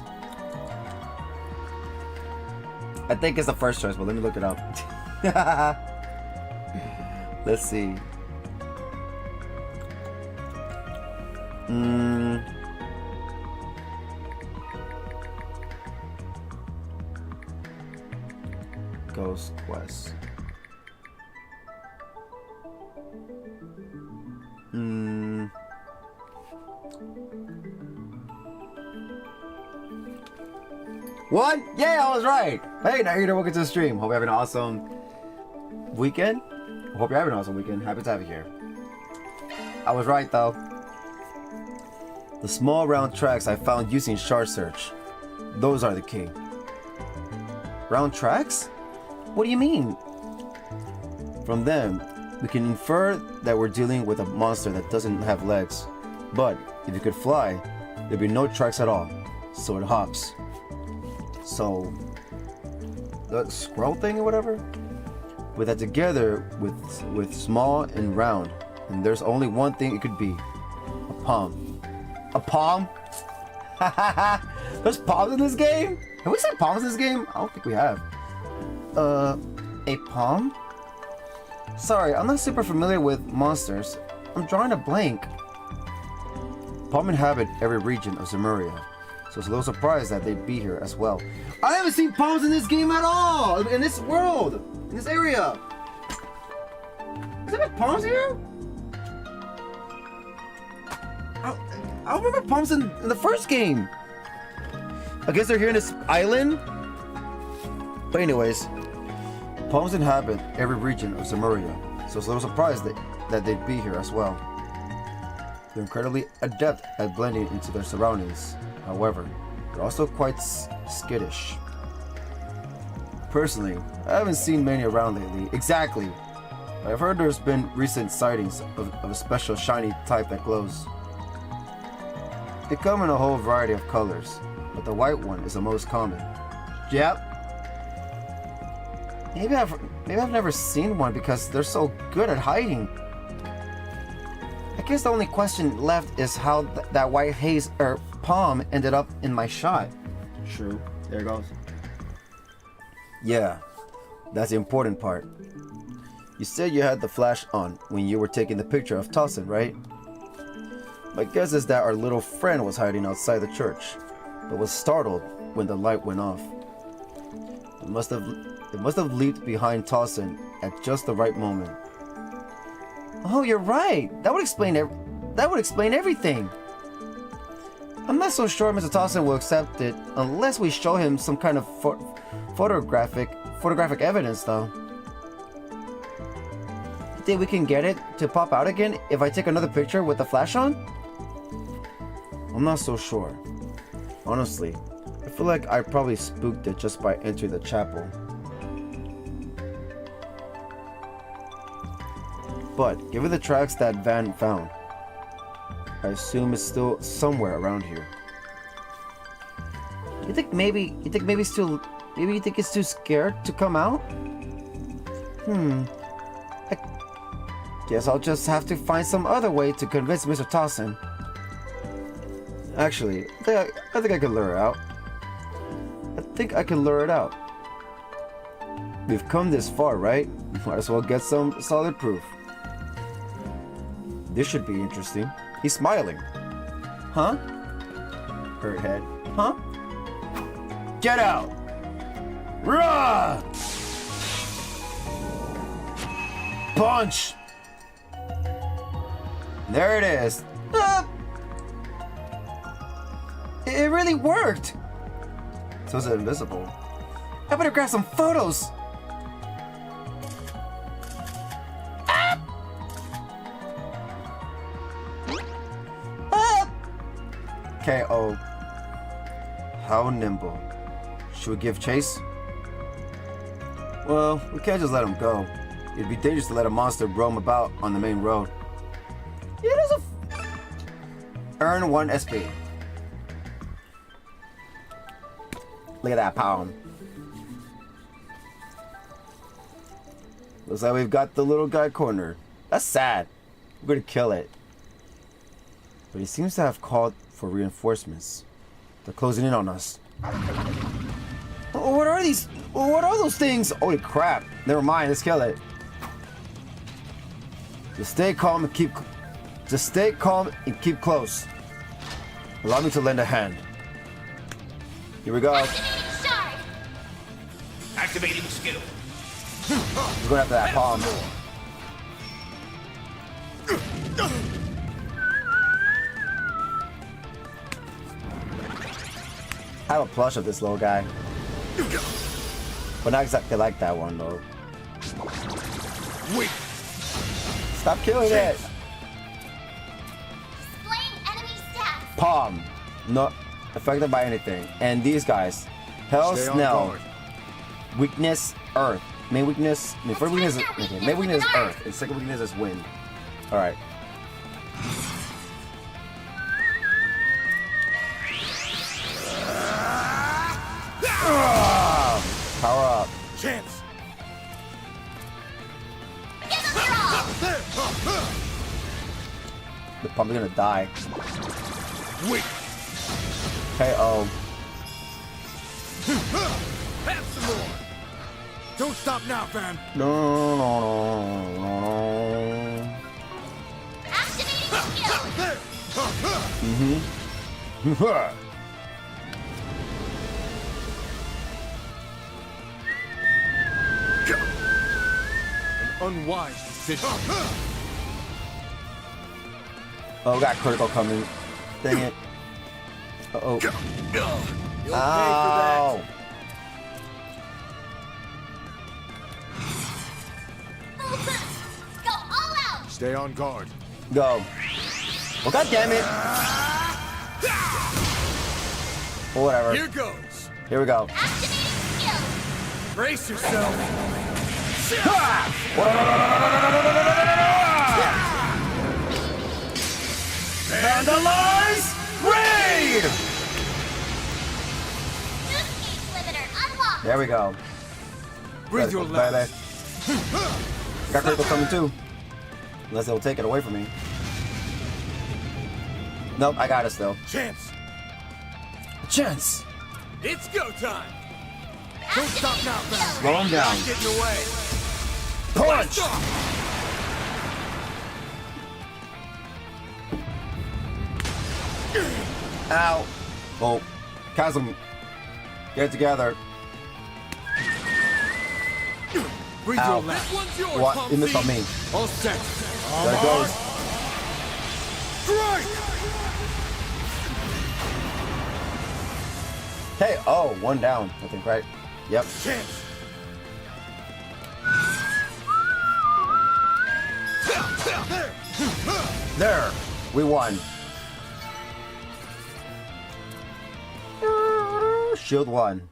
I think it's the first choice, but let me look it up. Let's see. Ghost Quest. One? Yeah, I was right. Hey, now you're welcome to the stream. Hope you're having an awesome weekend. Hope you're having an awesome weekend. Happy to have you here. I was right though. The small round tracks I found using shard search. Those are the key. Round tracks? What do you mean? From them, we can infer that we're dealing with a monster that doesn't have legs. But if it could fly, there'd be no tracks at all. So it hops. So that scroll thing or whatever? Put that together with small and round, and there's only one thing it could be. A palm. A palm? There's palms in this game? Have we said palms in this game? I don't think we have. A palm? Sorry, I'm not super familiar with monsters. I'm drawing a blank. Palm inhabit every region of Zemuria, so it's a little surprised that they'd be here as well. I haven't seen palms in this game at all! In this world! In this area! Is there palms here? I don't remember palms in the first game. I guess they're here in this island? But anyways, palms inhabit every region of Zemuria, so it's a little surprised that they'd be here as well. They're incredibly adept at blending into their surroundings. However, they're also quite skittish. Personally, I haven't seen many around lately. Exactly. I've heard there's been recent sightings of a special shiny type that glows. They come in a whole variety of colors, but the white one is the most common. Yep. Maybe I've never seen one because they're so good at hiding. I guess the only question left is how that white haze or palm ended up in my shot. True. There it goes. Yeah, that's the important part. You said you had the flash on when you were taking the picture of Tossin, right? My guess is that our little friend was hiding outside the church, but was startled when the light went off. It must have leaped behind Tossin at just the right moment. Oh, you're right. That would explain everything. I'm not so sure Mr. Tossin will accept it unless we show him some kind of photographic evidence, though. You think we can get it to pop out again if I take another picture with the flash on? I'm not so sure. Honestly, I feel like I probably spooked it just by entering the chapel. But given the tracks that Van found, I assume it's still somewhere around here. You think maybe it's too scared to come out? I guess I'll just have to find some other way to convince Mr. Tossin. Actually, I think I can lure it out. We've come this far, right? Might as well get some solid proof. This should be interesting. He's smiling. Huh? Hurt head. Huh? Get out! Rah! Punch! There it is. It really worked! So is it invisible? I better grab some photos! KO. How nimble. Should we give chase? Well, we can't just let him go. It'd be dangerous to let a monster roam about on the main road. It is Earn 1 SP. Look at that palm. Looks like we've got the little guy cornered. That's sad. We're gonna kill it. But he seems to have called for reinforcements. They're closing in on us. What are these? What are those things? Holy crap. Never mind, let's kill it. Just stay calm and keep close. Allow me to lend a hand. Here we go. Activating skill. We're going after that palm. I have a plush of this little guy. But not exactly like that one though. Wait. Stop killing it! Displaying enemy stats. Palm. Not affected by anything. And these guys. Hell Snell. Weakness, Earth. Main weakness. First weakness is okay. Main weakness is Earth. And second weakness is Wind. Alright. Power up. Chance. The pump is gonna die. Wait. KO. Have some more. Don't stop now, fam. No. Activating skill. Unwise decision. Oh, got critical coming. Dang it. Uh-oh. You'll Ow. Go all out. Stay on guard. Go. Well, god damn it. Well, whatever. Here goes. Here we go. Activating skill. Brace yourself. Vandalize! Raid! Escape limiter unlocked. There we go. Breathe your last. Got critical coming too. Unless they'll take it away from me. Nope, I got it still. Chance. A chance! It's go time. Don't stop now, man. Slow him down. Not getting away. Punch! Ow! Oh, Chasm, get it together. Breathe Ow. your last. This one's yours, What? He missed on Pumpy. me. All set. There it goes. Strike! Hey, oh, one down, I think, right? Yep. Chance. There, we won. Shield 1.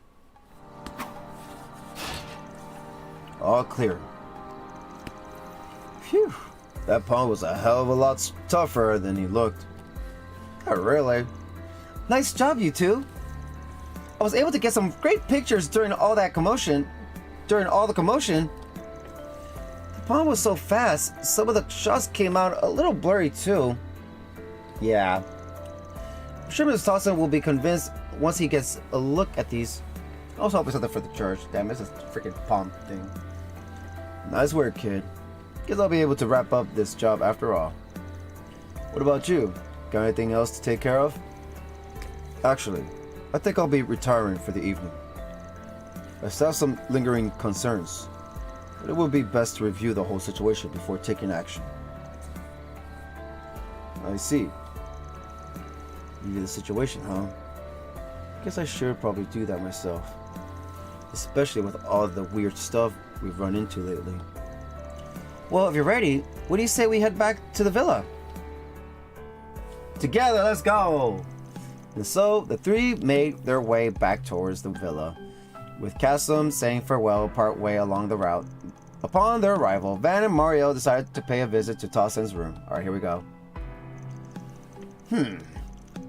All clear. Phew. That pawn was a hell of a lot tougher than he looked. Not really. Nice job, you two. I was able to get some great pictures during all the commotion. The pawn was so fast, some of the shots came out a little blurry too. Yeah. I'm sure Mr. Dawson will be convinced once he gets a look at these. I was hoping something for the church. Damn, this is a freaking pawn thing. Nice work, kid. Guess I'll be able to wrap up this job after all. What about you? Got anything else to take care of? Actually, I think I'll be retiring for the evening. I still have some lingering concerns, but it would be best to review the whole situation before taking action. I see. Review the situation, huh? Guess I should probably do that myself. Especially with all the weird stuff we've run into lately. Well, if you're ready, what do you say we head back to the villa? Together, let's go! And so, the three made their way back towards the villa, with Cassim saying farewell partway along the route. Upon their arrival, Van and Mario decided to pay a visit to Tossen's room. Alright, here we go.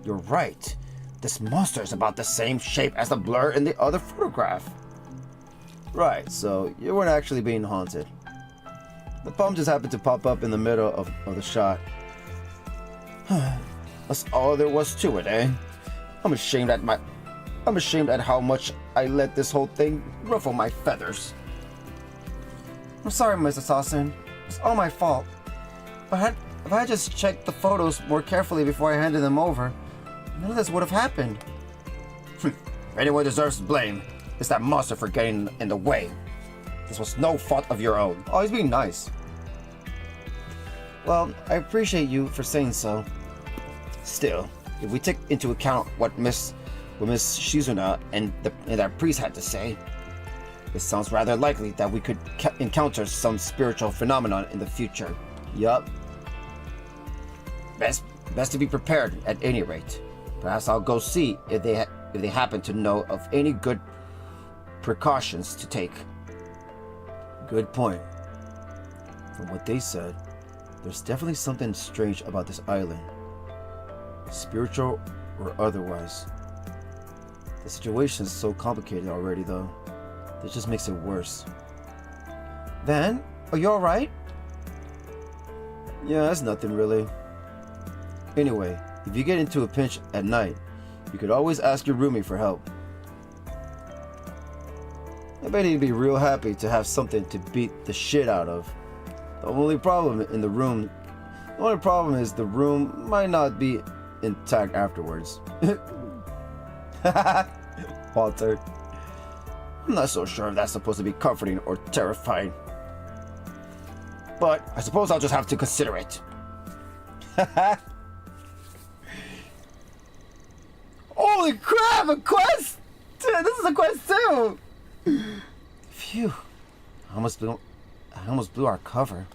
You're right. This monster is about the same shape as the blur in the other photograph. Right, so you weren't actually being haunted. The bum just happened to pop up in the middle of the shot. That's all there was to it, eh? I'm ashamed at how much I let this whole thing ruffle my feathers. I'm sorry, Mr. Tossin. It's all my fault. But if I had just checked the photos more carefully before I handed them over, none of this would have happened. If anyone deserves blame, it's that monster for getting in the way. This was no fault of your own. Oh, he's being nice. Well, I appreciate you for saying so. Still, if we take into account what Miss Shizuna and that priest had to say, it sounds rather likely that we could encounter some spiritual phenomenon in the future. Yup. Best to be prepared at any rate. Perhaps I'll go see if they happen to know of any good precautions to take. Good point. From what they said, there's definitely something strange about this island. Spiritual or otherwise. The situation is so complicated already though. That just makes it worse. Van, are you alright? Yeah, that's nothing really. Anyway, if you get into a pinch at night, you could always ask your roomie for help. I bet he'd be real happy to have something to beat the shit out of. The only problem is the room might not be intact afterwards. Walter. I'm not so sure if that's supposed to be comforting or terrifying. But I suppose I'll just have to consider it. Holy crap, a quest! Dude, this is a quest too! Phew. I almost blew our cover.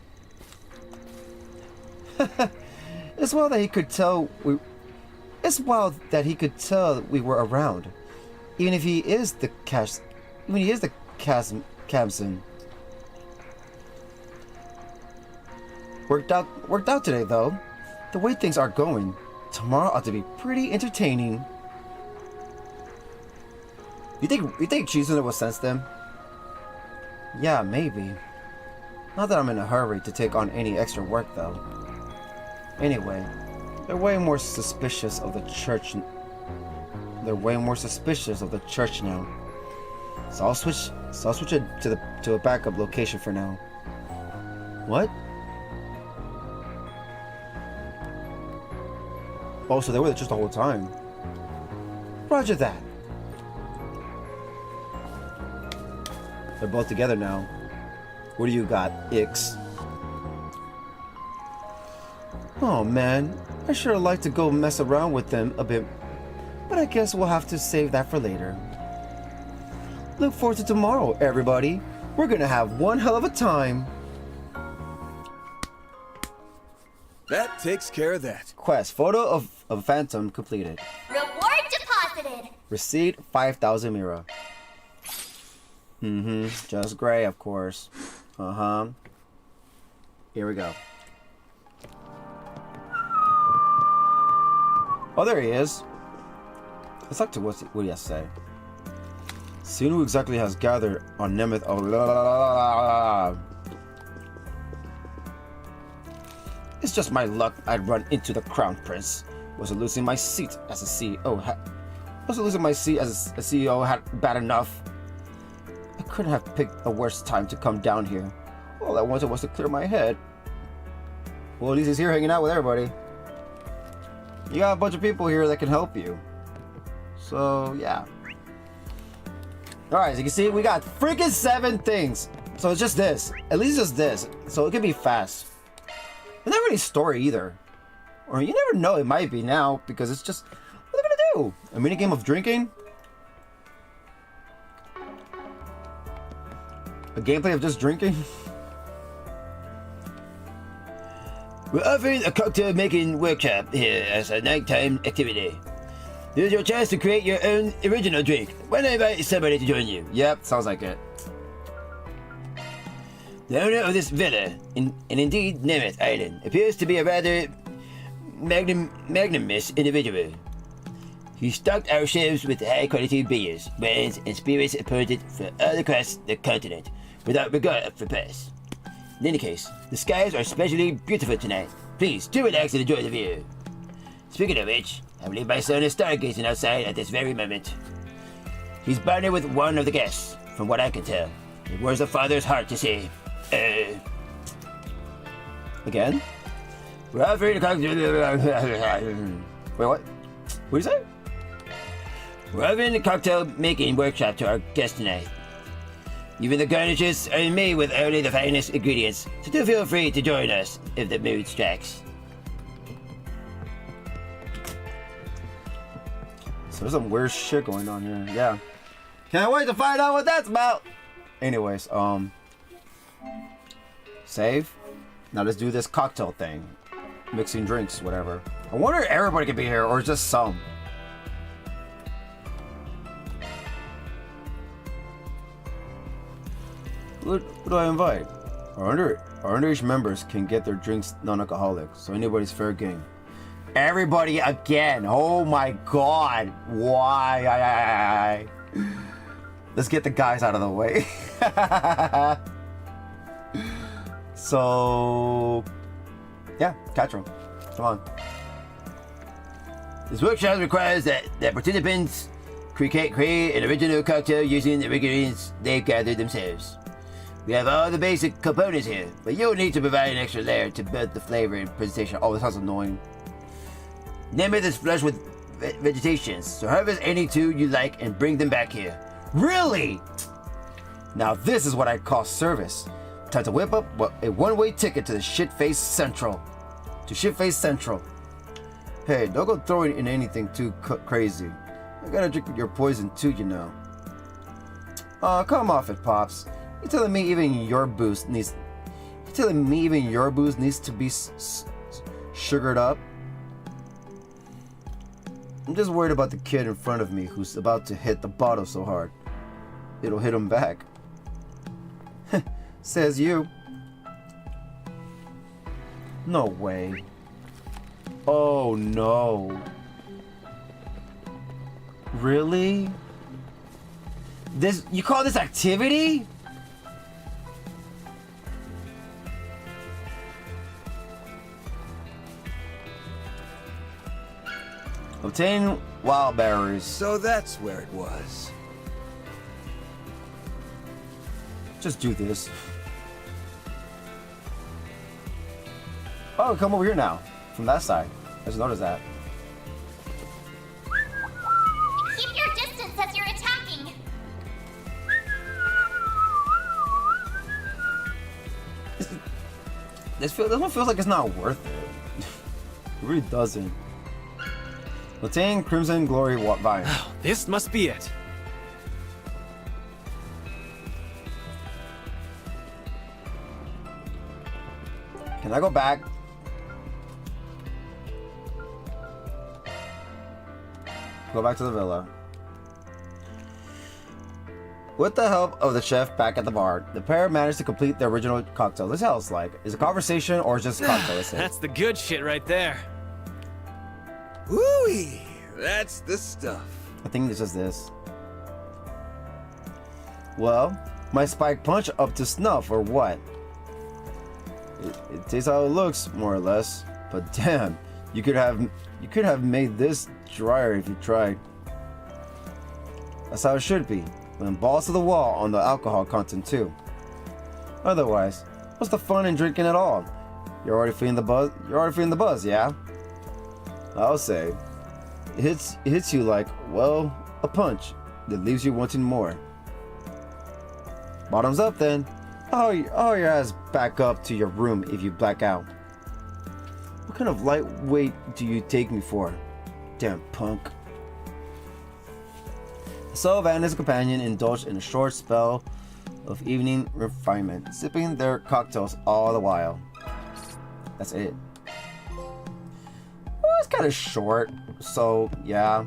It's wild that he could tell we were around. Even if he is the Camson. Worked out today, though. The way things are going, tomorrow ought to be pretty entertaining. You think Chizuna will sense them? Yeah, maybe. Not that I'm in a hurry to take on any extra work, though. Anyway, they're way more suspicious of the church. They're way more suspicious of the church now. So I'll switch it to a backup location for now. What? Oh, so they were just the whole time. Roger that. They're both together now. What do you got, Ix? Oh man, I sure like to go mess around with them a bit, but I guess we'll have to save that for later. Look forward to tomorrow, everybody. We're gonna have one hell of a time. That takes care of that. Quest, photo of Phantom completed. Reward deposited. Receipt 5,000 Mira. Just gray, of course. Here we go. Oh, there he is. Let's talk to what he has to say. Seeing who exactly has gathered on Nemeth. Oh, la, la, la, la, la. It's just my luck I'd run into the Crown Prince. Wasn't losing my seat as a CEO. Wasn't losing my seat as a CEO had bad enough. I couldn't have picked a worse time to come down here. All I wanted was to clear my head. Well, at least he's here hanging out with everybody. You got a bunch of people here that can help you. So, yeah. Alright, as you can see, we got freaking 7 things. So it's just this. At least just this. So it can be fast. It's not really story either. Or you never know, it might be now. Because it's just... What are they gonna do? A minigame of drinking? A gameplay of just drinking? We're offering a cocktail making workshop here as a nighttime activity. Here's your chance to create your own original drink. Why not invite somebody to join you? Yep, sounds like it. The owner of this villa, and indeed Nemeth Island, appears to be a rather magnanimous individual. He stocked our shelves with high-quality beers, wines, and spirits imported from all across the continent, without regard for price. In any case, the skies are especially beautiful tonight. Please, do relax and enjoy the view. Speaking of which, I believe my son is stargazing outside at this very moment. He's bonded with one of the guests, from what I can tell. It warms a father's heart to see. Again? We're offering a cocktail... Wait, what? What did you say? We're offering a cocktail making workshop to our guests tonight. Even the garnishes are made with only the finest ingredients, so do feel free to join us if the mood strikes. So there's some weird shit going on here. Yeah. Can't wait to find out what that's about. Anyways, save. Now let's do this cocktail thing. Mixing drinks, whatever. I wonder if everybody can be here or just some. Who do I invite? Our underage members can get their drinks non-alcoholic, so anybody's fair game. Everybody again! Oh my god! Why? Let's get the guys out of the way. So, yeah, catch them. Come on. This workshop requires that participants create an original cocktail using the ingredients they've gathered themselves. We have all the basic components here, but you'll need to provide an extra layer to build the flavor and presentation. Oh, this sounds annoying. Nemeth is flush with vegetations, so harvest any two you like and bring them back here. Really? Now this is what I call service. Time to whip up a one-way ticket to the Shitface Central. Hey, don't go throwing in anything too crazy. I gotta drink your poison too, you know. Aw, come off it, Pops. You're telling me even your booze needs to be sugared up? I'm just worried about the kid in front of me who's about to hit the bottle so hard. It'll hit him back. Says you. No way. Oh no. Really? This, you call this activity? Obtain wild berries. So that's where it was. Just do this. Oh, come over here now. From that side. I just noticed that. Keep your distance as you're attacking. This one feels like it's not worth it. It really doesn't. Obtain Crimson Glory Vine. This must be it. Can I go back? Go back to the villa. With the help of the chef back at the bar, the pair managed to complete the original cocktail. This is how it's like. Is it conversation or just a cocktail? That's the good shit right there. Woo-wee! That's the stuff. I think it's just this. Well, my spike punch up to snuff or what? It tastes how it looks, more or less. But damn, you could have made this drier if you tried. That's how it should be. And balls to the wall on the alcohol content too. Otherwise, what's the fun in drinking at all? You're already feeling the buzz. Yeah. I'll say, it hits you like, well, a punch that leaves you wanting more. Bottoms up then. Oh, your ass back up to your room if you black out. What kind of lightweight do you take me for? Damn punk. So Van and his companion indulged in a short spell of evening refinement, sipping their cocktails all the while. That's it. Well, it's kind of short, so yeah.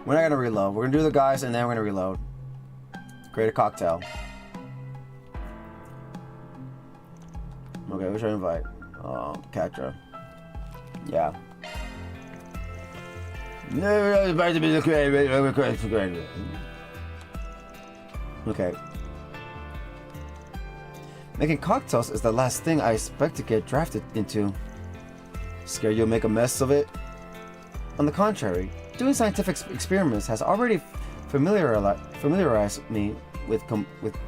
We're not gonna reload. We're gonna do the guys and then we're gonna reload. Create a cocktail. Okay, who should I invite? Katra. Yeah. Okay. Making cocktails is the last thing I expect to get drafted into. Scared you'll make a mess of it? On the contrary, doing scientific experiments has already familiarized me with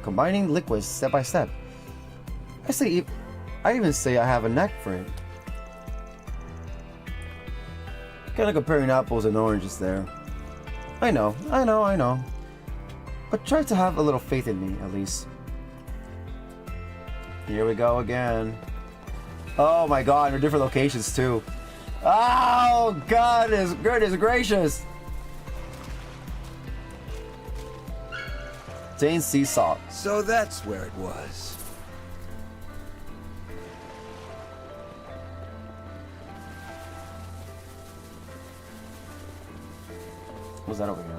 combining liquids step by step. I even say I have a knack for it. Kinda comparing apples and oranges there. I know. But try to have a little faith in me, at least. Here we go again. Oh my god, they're different locations too. Oh god, goodness gracious! Obtain sea salt. So that's where it was. What's that over here?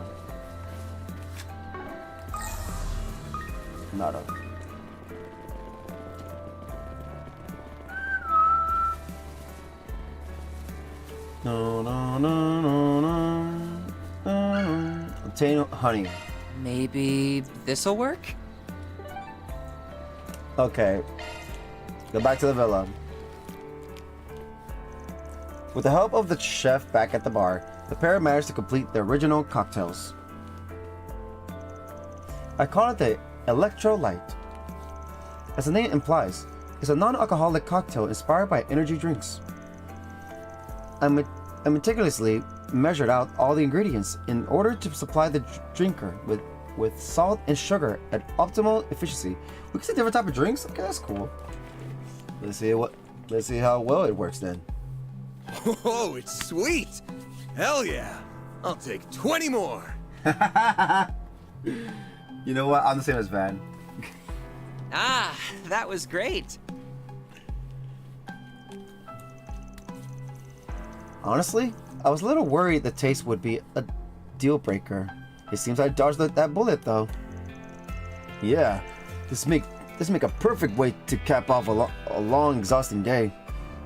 Nada. No. Obtain honey. Maybe this'll work? Okay. Go back to the villa. With the help of the chef back at the bar, the pair managed to complete the original cocktails. I call it the Electrolyte. As the name implies, it's a non-alcoholic cocktail inspired by energy drinks. I meticulously measured out all the ingredients in order to supply the drinker with salt and sugar at optimal efficiency. We can see different type of drinks. Okay, that's cool. Let's see how well it works then. Oh, it's sweet! Hell yeah! I'll take 20 more! You know what? I'm the same as Van. Ah, that was great. Honestly, I was a little worried the taste would be a deal breaker. It seems I dodged that bullet though. Yeah, this make a perfect way to cap off a a long, exhausting day.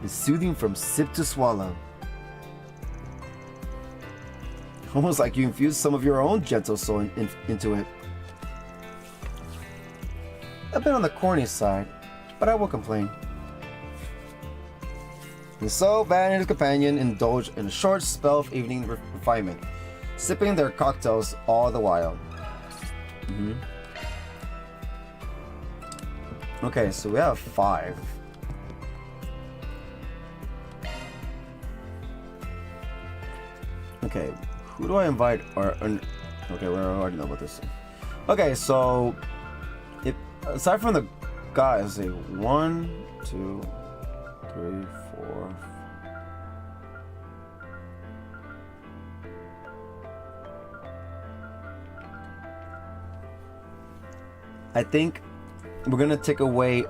It's soothing from sip to swallow. Almost like you infused some of your own gentle soul into it. A bit on the corny side, but I won't complain. And so Van and his companion indulged in a short spell of evening refinement, sipping their cocktails all the while. Okay, so we have 5. Okay, who do I invite? Okay, we already know about this. Okay, so aside from the guys, say 1, 2, 3, 4. I think we're gonna take away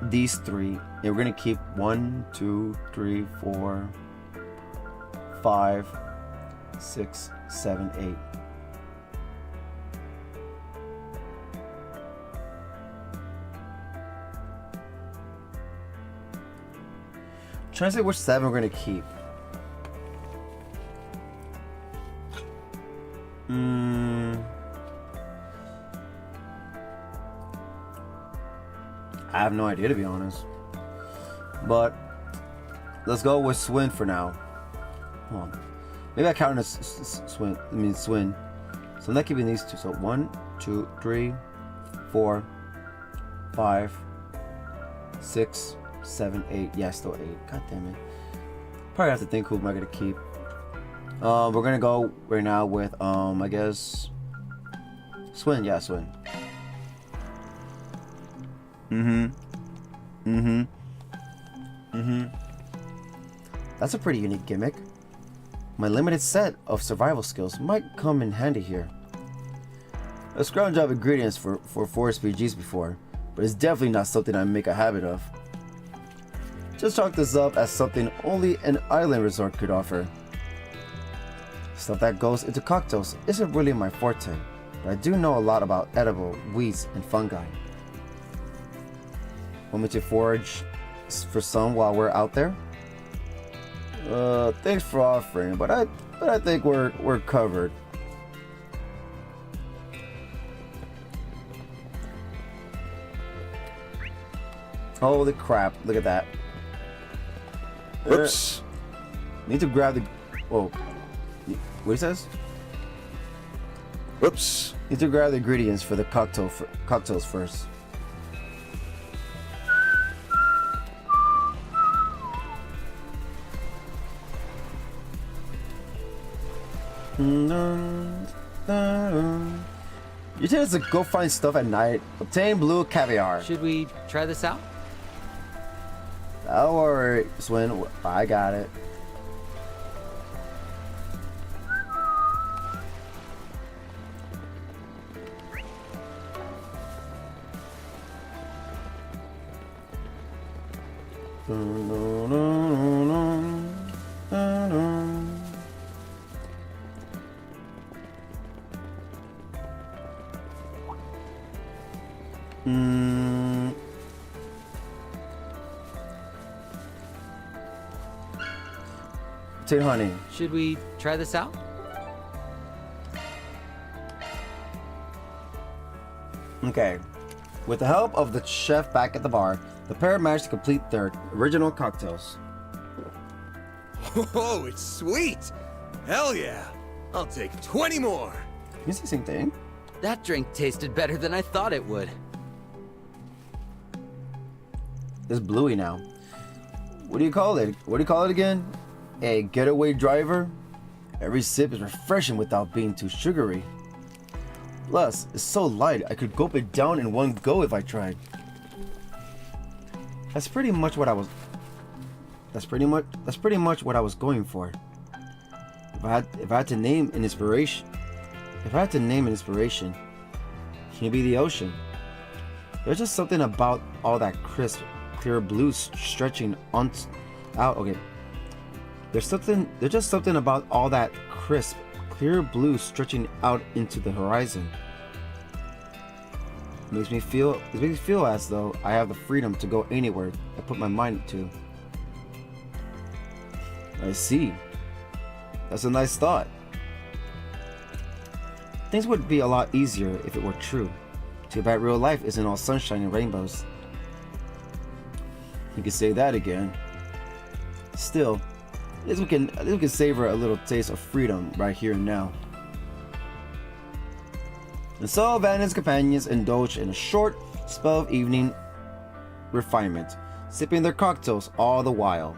these 3, and we're gonna keep 1, 2, 3, 4, 5, 6, 7, 8. I'm trying to say which 7 we're gonna keep. I have no idea, to be honest. But let's go with Swin for now. Hold on. Maybe I count as Swin. Swin. So I'm not keeping these 2. So 1, 2, 3, 4, 5, 6, 7, 8. Yeah, still 8. God damn it. Probably have to think who am I gonna keep. We're gonna go right now with I guess Swin. Yeah, Swin. That's a pretty unique gimmick. My limited set of survival skills might come in handy here. I've scrounged up ingredients for forest PGs before, but it's definitely not something I make a habit of. Just chalk this up as something only an island resort could offer. Stuff that goes into cocktails isn't really my forte, but I do know a lot about edible weeds and fungi. Want me to forage for some while we're out there? Thanks for offering, but I think we're covered. Holy crap! Look at that. Oops. Need to grab the. Whoa. What he says? Oops. Need to grab the ingredients for the cocktails first. You tell us to go find stuff at night. Obtain blue caviar. Should we try this out? Don't worry, Swin. I got it. Honey. Should we try this out? Okay. With the help of the chef back at the bar, the pair managed to complete their original cocktails. Oh, it's sweet! Hell yeah! I'll take 20 more! You see the same thing? That drink tasted better than I thought it would. It's bluey now. What do you call it? What do you call it again? A getaway driver? Every sip is refreshing without being too sugary. Plus, it's so light I could gulp it down in one go if I tried. That's pretty much what I was going for. If I had to name an inspiration, can it be the ocean? There's just something about all that crisp, clear blue stretching out. Okay. There's just something about all that crisp, clear blue stretching out into the horizon. It makes me feel as though I have the freedom to go anywhere I put my mind to. I see. That's a nice thought. Things would be a lot easier if it were true. Too bad real life isn't all sunshine and rainbows. You could say that again. Still, at least we can savor a little taste of freedom right here and now. And so Van and his companions indulged in a short spell of evening refinement, sipping their cocktails all the while.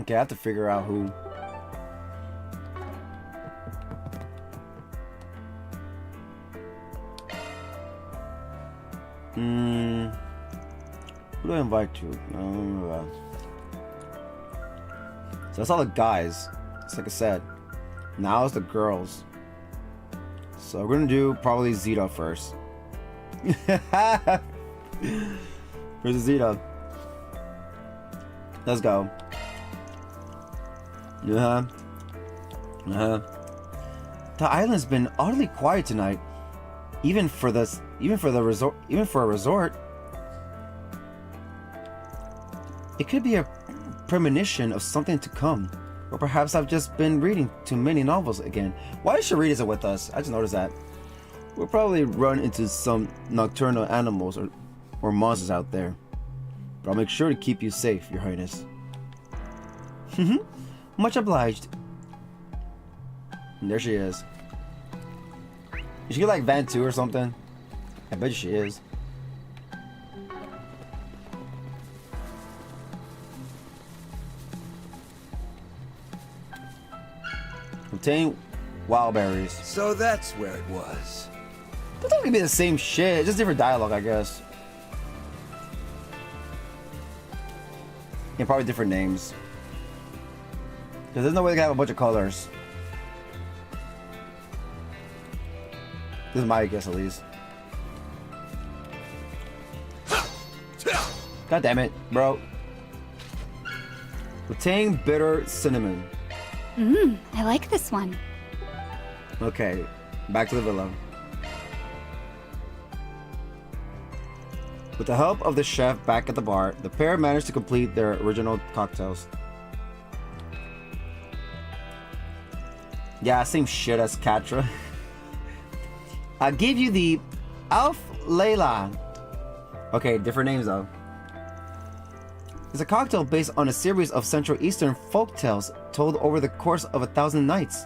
Okay, I have to figure out who. Who do I invite to? So that's all the guys. It's like I said. Now it's the girls. So we're gonna do probably Zeta first. Where's Zeta? Let's go. The island's been oddly quiet tonight. Even for a resort. It could be a premonition of something to come. Or perhaps I've just been reading too many novels again. Why is Sharita isn't with us? I just noticed that. We'll probably run into some nocturnal animals or monsters out there. But I'll make sure to keep you safe, Your Highness. Much obliged. And there she is. Is she like Van 2 or something? I bet she is. Obtain wild berries. So that's where it was. That's not gonna be the same shit. It's just different dialogue, I guess. And probably different names. Because there's no way they can have a bunch of colors. This is my guess, at least. God damn it, bro. Obtain bitter cinnamon. I like this one. Okay, back to the villa. With the help of the chef back at the bar, the pair managed to complete their original cocktails. Yeah, same shit as Katra. I gave you the Alf Layla. Okay, different names though. It's a cocktail based on a series of Central Eastern folk tales told over the course of 1,000 nights.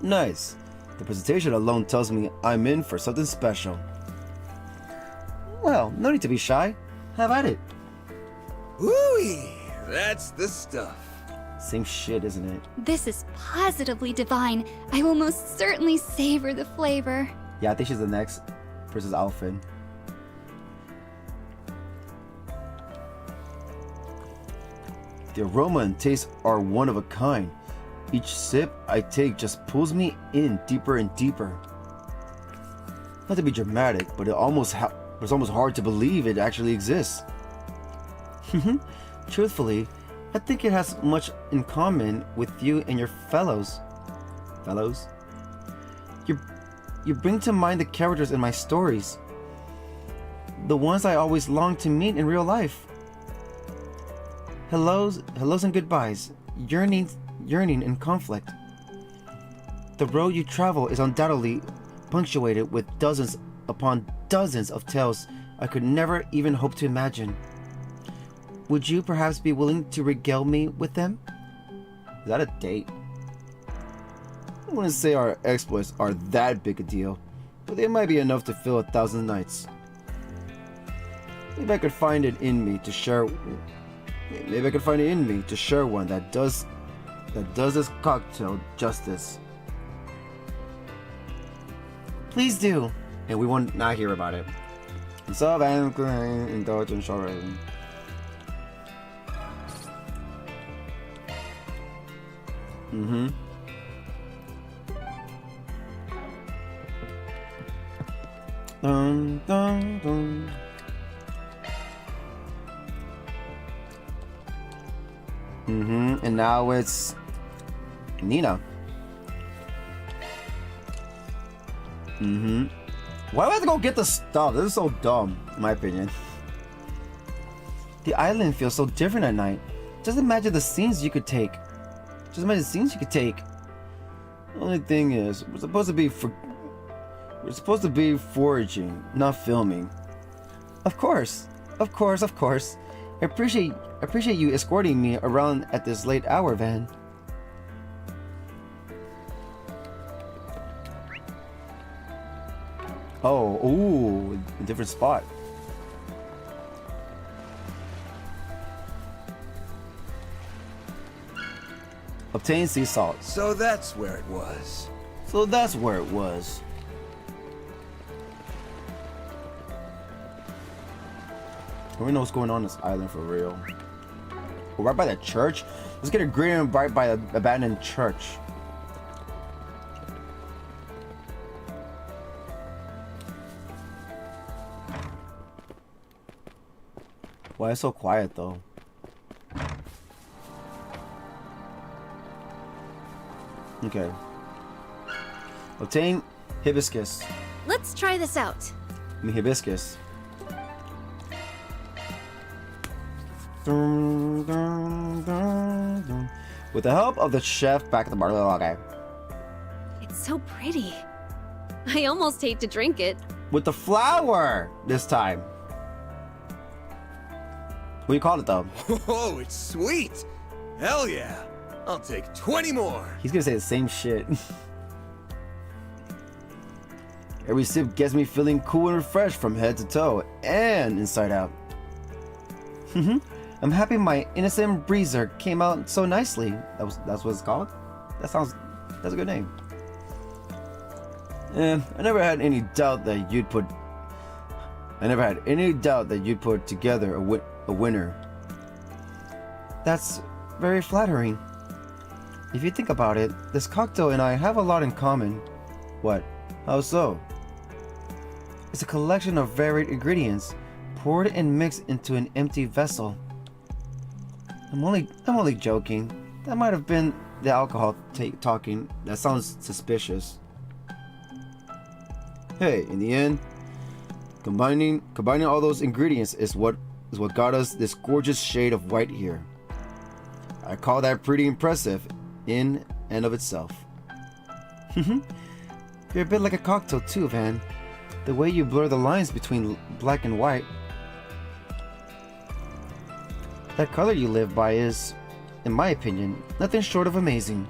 Nice. The presentation alone tells me I'm in for something special. Well, no need to be shy. Have at it. Ooh, that's the stuff. Same shit, isn't it? This is positively divine. I will most certainly savor the flavor. Yeah, I think she's the next versus Alfin. The aroma and taste are one of a kind. Each sip I take just pulls me in deeper and deeper. Not to be dramatic, but it's almost hard to believe it actually exists. Truthfully, I think it has much in common with you and your fellows. Fellows? You bring to mind the characters in my stories. The ones I always longed to meet in real life. Hellos and goodbyes, yearning and conflict. The road you travel is undoubtedly punctuated with dozens upon dozens of tales I could never even hope to imagine. Would you perhaps be willing to regale me with them? Is that a date? I wouldn't say our exploits are that big a deal, but they might be enough to fill 1,000 nights. Maybe I could find it in me to share. Maybe I could find it in me to share one that does this cocktail justice. Please do. And we want not hear about it. And so Van indulge in short rating. Dun, dun, dun. And now it's Nina. Why do I have to go get the stuff? This is so dumb, in my opinion. The island feels so different at night. Just imagine the scenes you could take. The only thing is, we're supposed to be foraging, not filming. Of course. I appreciate you escorting me around at this late hour, Van. Oh, ooh, a different spot. Obtain sea salt. So that's where it was. We know what's going on this island for real. Oh, right by the church? Let's get a green right by the abandoned church. Why it's so quiet though? Okay. Obtain hibiscus. Let's try this out. Hibiscus. With the help of the chef back at the bar. Okay. It's so pretty. I almost hate to drink it. With the flower this time. What do you call it though? Oh, it's sweet. Hell yeah. I'll take 20 more. He's gonna say the same shit. Every sip gets me feeling cool and refreshed from head to toe and inside out. I'm happy my innocent breezer came out so nicely. That's what it's called? That's a good name. I never had any doubt that you'd put together a winner. That's very flattering. If you think about it, this cocktail and I have a lot in common. What? How so? It's a collection of varied ingredients, poured and mixed into an empty vessel. I'm only joking. That might have been the alcohol talking. That sounds suspicious. Hey, in the end, combining all those ingredients is what got us this gorgeous shade of white here. I call that pretty impressive in and of itself. You're a bit like a cocktail too, Van. The way you blur the lines between black and white. That color you live by is, in my opinion, nothing short of amazing.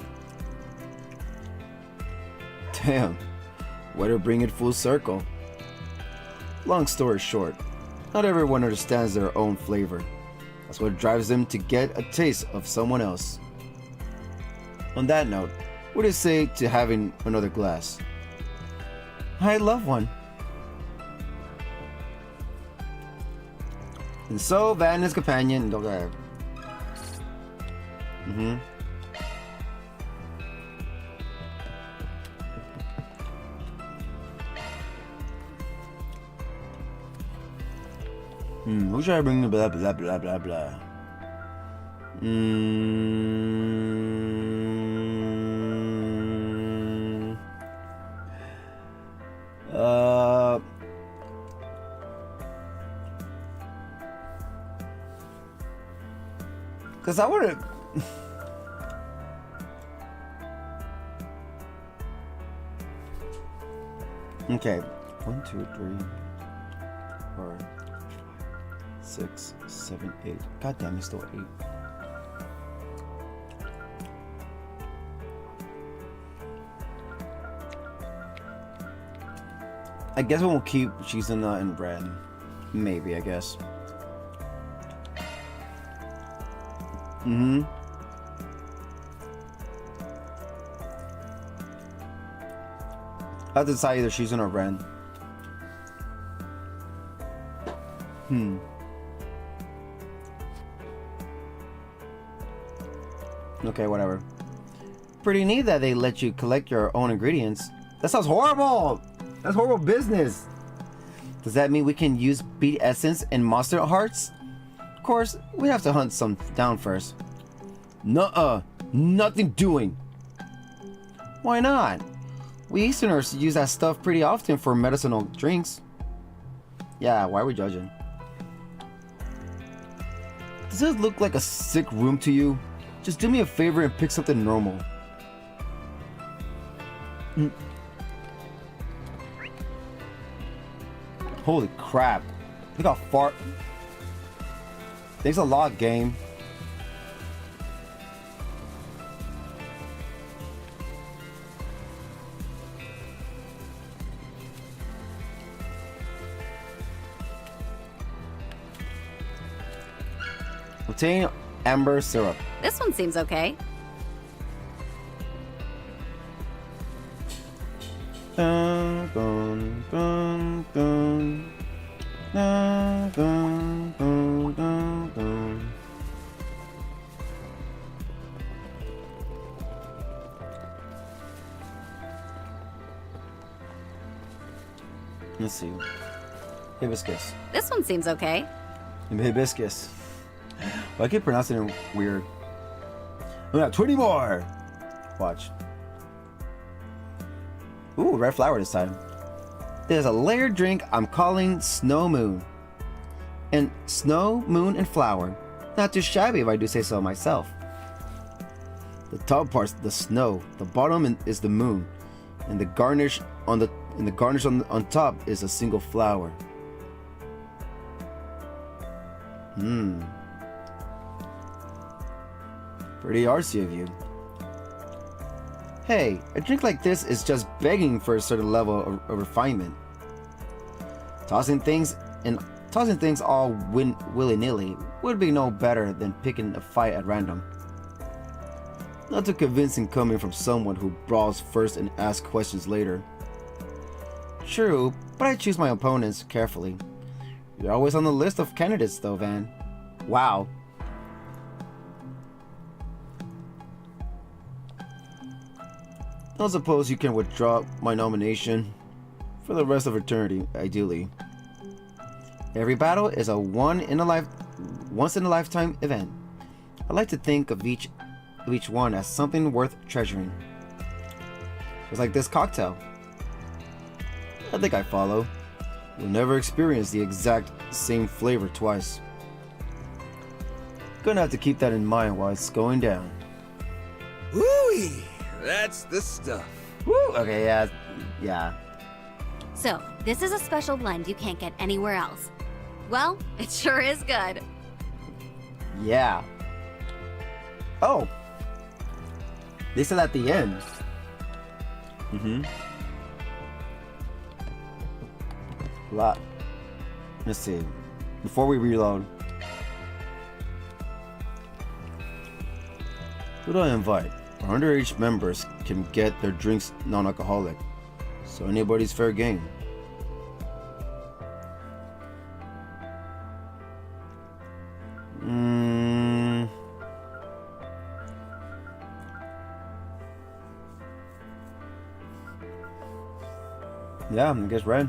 Damn, way to bring it full circle. Long story short, not everyone understands their own flavor. That's what drives them to get a taste of someone else. On that note, what do you say to having another glass? I'd love one. And so Van and his companion go there. Who should I bring the blah blah blah blah blah? Cause I wanna Okay. 1, 2, 3, 4, 6, 7, 8. God damn, it's still 8. I guess we won't keep cheese and nut and bread. Maybe, I guess. I have to decide either cheese or bread. Okay, whatever. Pretty neat that they let you collect your own ingredients. That sounds horrible! That's horrible business! Does that mean we can use beet essence and monster hearts? Of course, we have to hunt some down first. Nuh-uh. Nothing doing. Why not? We Easterners use that stuff pretty often for medicinal drinks. Yeah, why are we judging? Does it look like a sick room to you? Just do me a favor and pick something normal. Holy crap. Look how far... Thanks a lot, game. Obtain amber syrup. This one seems okay. Dun, dun, dun, dun. Dun, dun, dun, dun, dun. Let's see. Hibiscus. This one seems okay. Hibiscus. Well, I keep pronouncing it weird. We got 20 more. Watch. Ooh, red flower this time. There's a layered drink I'm calling Snow Moon. And snow, moon, and flower. Not too shabby if I do say so myself. The top part's the snow. The bottom is the moon. And the garnish on on top is a single flower. Pretty artsy of you. Hey, a drink like this is just begging for a certain level of refinement. Tossing things all willy-nilly would be no better than picking a fight at random. Not too convincing coming from someone who brawls first and asks questions later. True, but I choose my opponents carefully. You're always on the list of candidates though, Van. Wow. I suppose you can withdraw my nomination for the rest of eternity, ideally. Every battle is a once in a lifetime event. I like to think of each one as something worth treasuring. Just like this cocktail. I think I follow. You'll never experience the exact same flavor twice. Gonna have to keep that in mind while it's going down. Woo-wee! That's the stuff. Woo! Okay, yeah. So, this is a special blend you can't get anywhere else. Well, it sure is good. Yeah. Oh! They said at the end. Let's see. Before we reload. Who do I invite? Our underage members can get their drinks non-alcoholic. So anybody's fair game. Yeah, I guess red.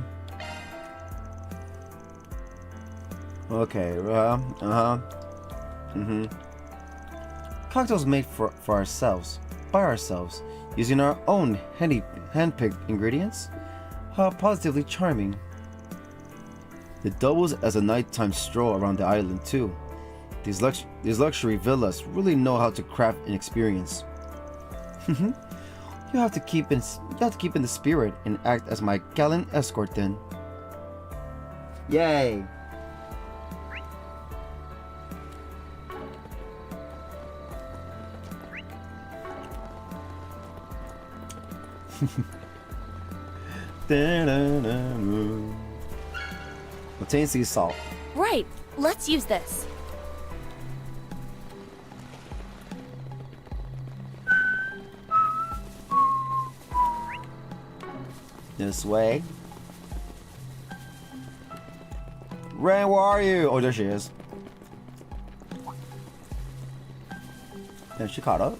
Okay, Cocktails made for ourselves, by ourselves, using our own hand-picked ingredients. How positively charming. It doubles as a nighttime stroll around the island too. These luxury villas really know how to craft an experience. You have to keep in the spirit and act as my gallant escort then. Yay! Obtain sea salt. Right, let's use this. This way. Ren, where are you? Oh, there she is. And she caught up.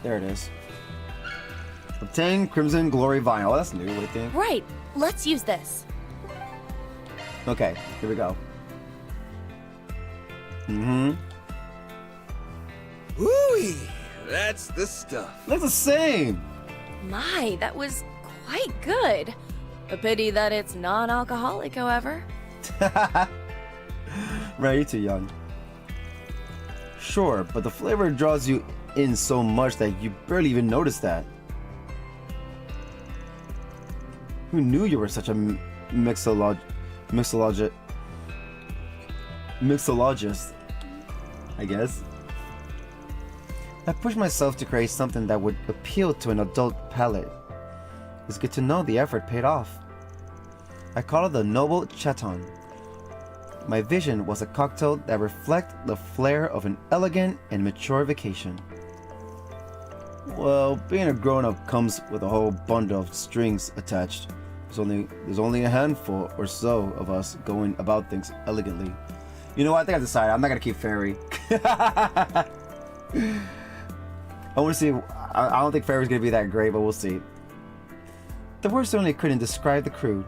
There it is. Obtain Crimson Glory Vinyl. Oh, that's new, I think. Right, let's use this. Okay, here we go. Mm-hmm. Woo-wee! That's the stuff. Looks the same. My, that was quite good. A pity that it's non-alcoholic, however. Right, you're too young. Sure, but the flavor draws you in so much that you barely even notice that. Who knew you were such a mixologist, I guess. I pushed myself to create something that would appeal to an adult palate. It's good to know the effort paid off. I call it the Noble Chaton. My vision was a cocktail that reflected the flair of an elegant and mature vacation. Well, being a grown-up comes with a whole bundle of strings attached. There's only a handful or so of us going about things elegantly. You know what? I think I decided I'm not gonna keep Fairy. I want to see. I don't think Fairy's gonna be that great, but we'll see. The words certainly couldn't describe the crude,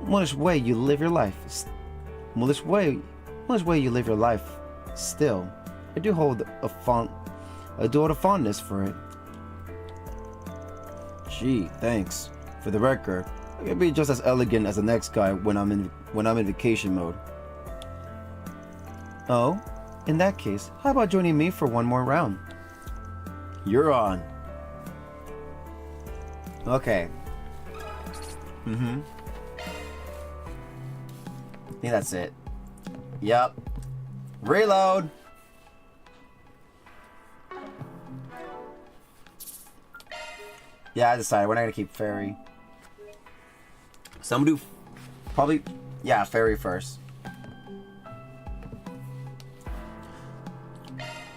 mulish way you live your life. Mulish way you live your life. Still, I do hold a fondness for it. Gee, thanks. For the record, I can be just as elegant as the next guy when I'm in vacation mode. Oh, in that case, how about joining me for one more round? You're on. Okay. Mm-hmm. I think that's it. Yep. Reload! Yeah, I decided we're not gonna keep Fairy. So I'm gonna do probably, yeah, Fairy first.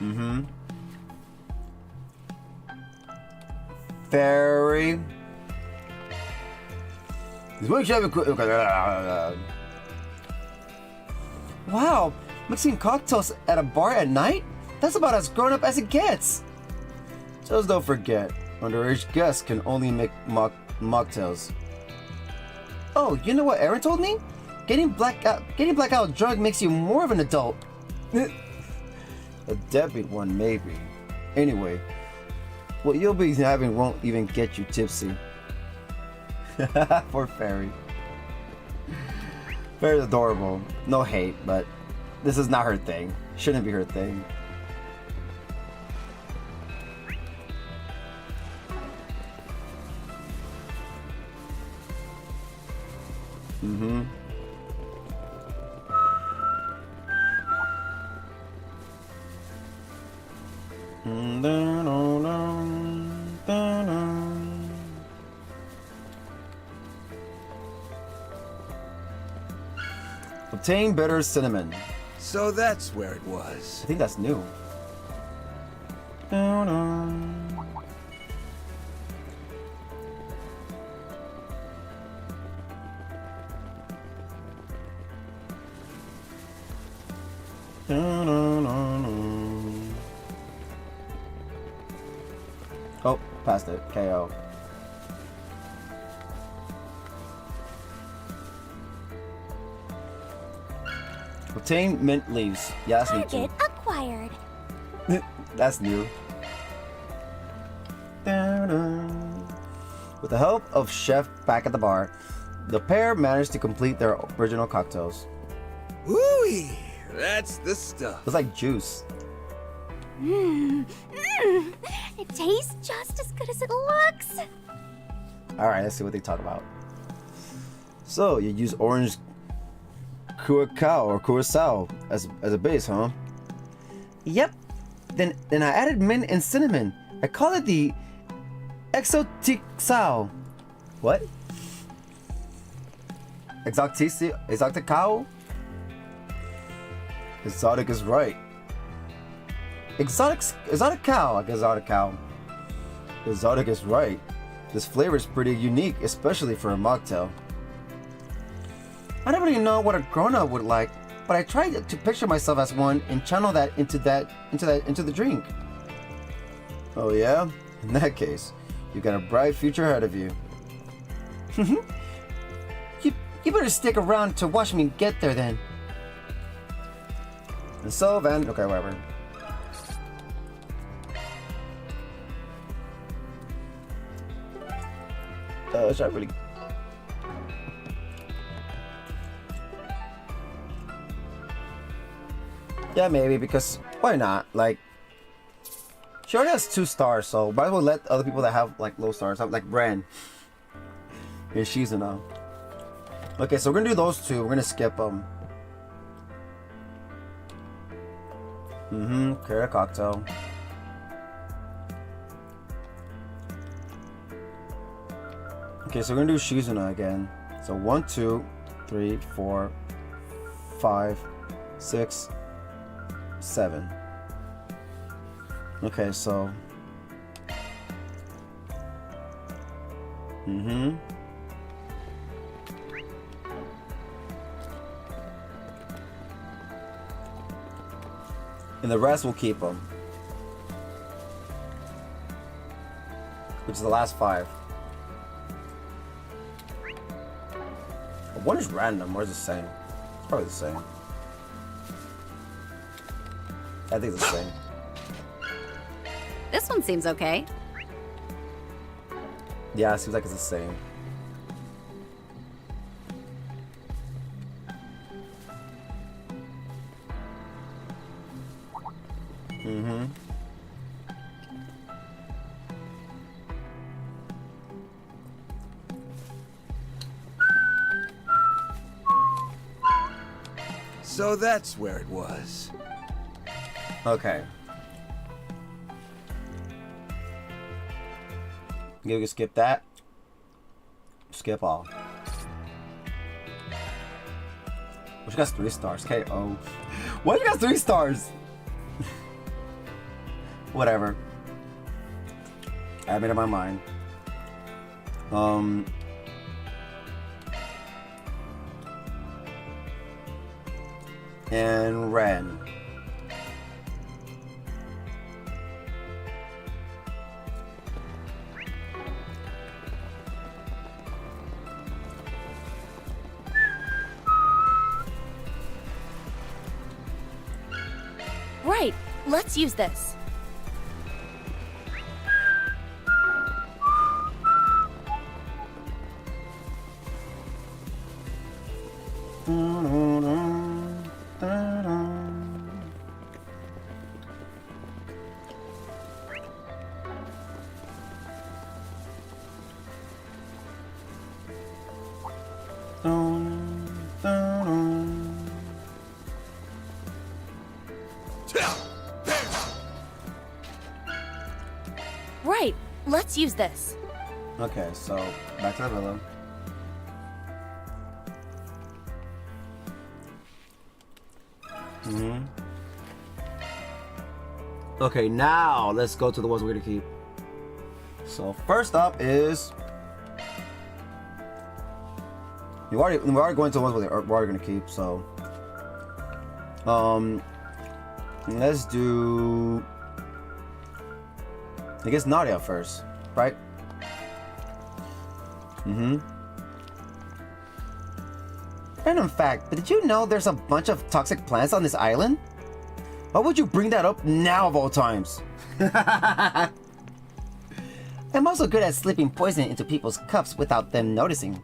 Mm-hmm. Fairy. Wow, mixing cocktails at a bar at night? That's about as grown up as it gets. Just don't forget, underage guests can only make mocktails. Oh, you know what Aaron told me? Getting blackout drunk makes you more of an adult. A deadbeat one, maybe. Anyway, what you'll be having won't even get you tipsy. Poor Fairy. Fairy's adorable. No hate, but this is not her thing. Shouldn't be her thing. Mm-hmm. Obtain bitter cinnamon. So that's where it was. I think that's new. Oh, passed it. KO. Obtain mint leaves. Yeah, that's Target new acquired. too. That's new. With the help of Chef back at the bar, the pair managed to complete their original cocktails. Woo-wee! That's the stuff. It's like juice. It tastes just as good as it looks. Alright, let's see what they talk about. So, you use orange curacao as a base, huh? Yep. Then I added mint and cinnamon. I call it the exoticao. What? Exoticao? Exotic is right. Exotic cow. Exotic is right. This flavor is pretty unique, especially for a mocktail. I don't really know what a grown-up would like, but I tried to picture myself as one and channel that into the drink. Oh yeah? In that case, you got a bright future ahead of you. You You better stick around to watch me get there then. And so then, okay, whatever. Should I really? Yeah, maybe, because why not? Like, she already has 2 stars, so might as well let other people that have like low stars have, like Bran. And she's enough. Okay, so we're gonna do those 2. We're gonna skip them. Create a cocktail. Okay, so we're gonna do Shizuna again. So 1, 2, 3, 4, 5, 6, 7. Okay, so. And the rest we'll keep them. Which is the last 5. One is random, or is it the same? It's probably the same. I think it's the same. This one seems okay. Yeah, it seems like it's the same. So that's where it was. Okay. You can skip that. Skip all. Well, she got 3 stars. KO. Why you got 3 stars? Whatever. I made up my mind. And Ren. Right, let's use this. Right, let's use this. Okay, so back to the villa. Okay, now let's go to the ones we're gonna keep. So first up is we're already going to the ones we're already gonna keep. So let's do, I guess, Nadia first, right? Random fact, but did you know there's a bunch of toxic plants on this island? Why would you bring that up now of all times? I'm also good at slipping poison into people's cups without them noticing.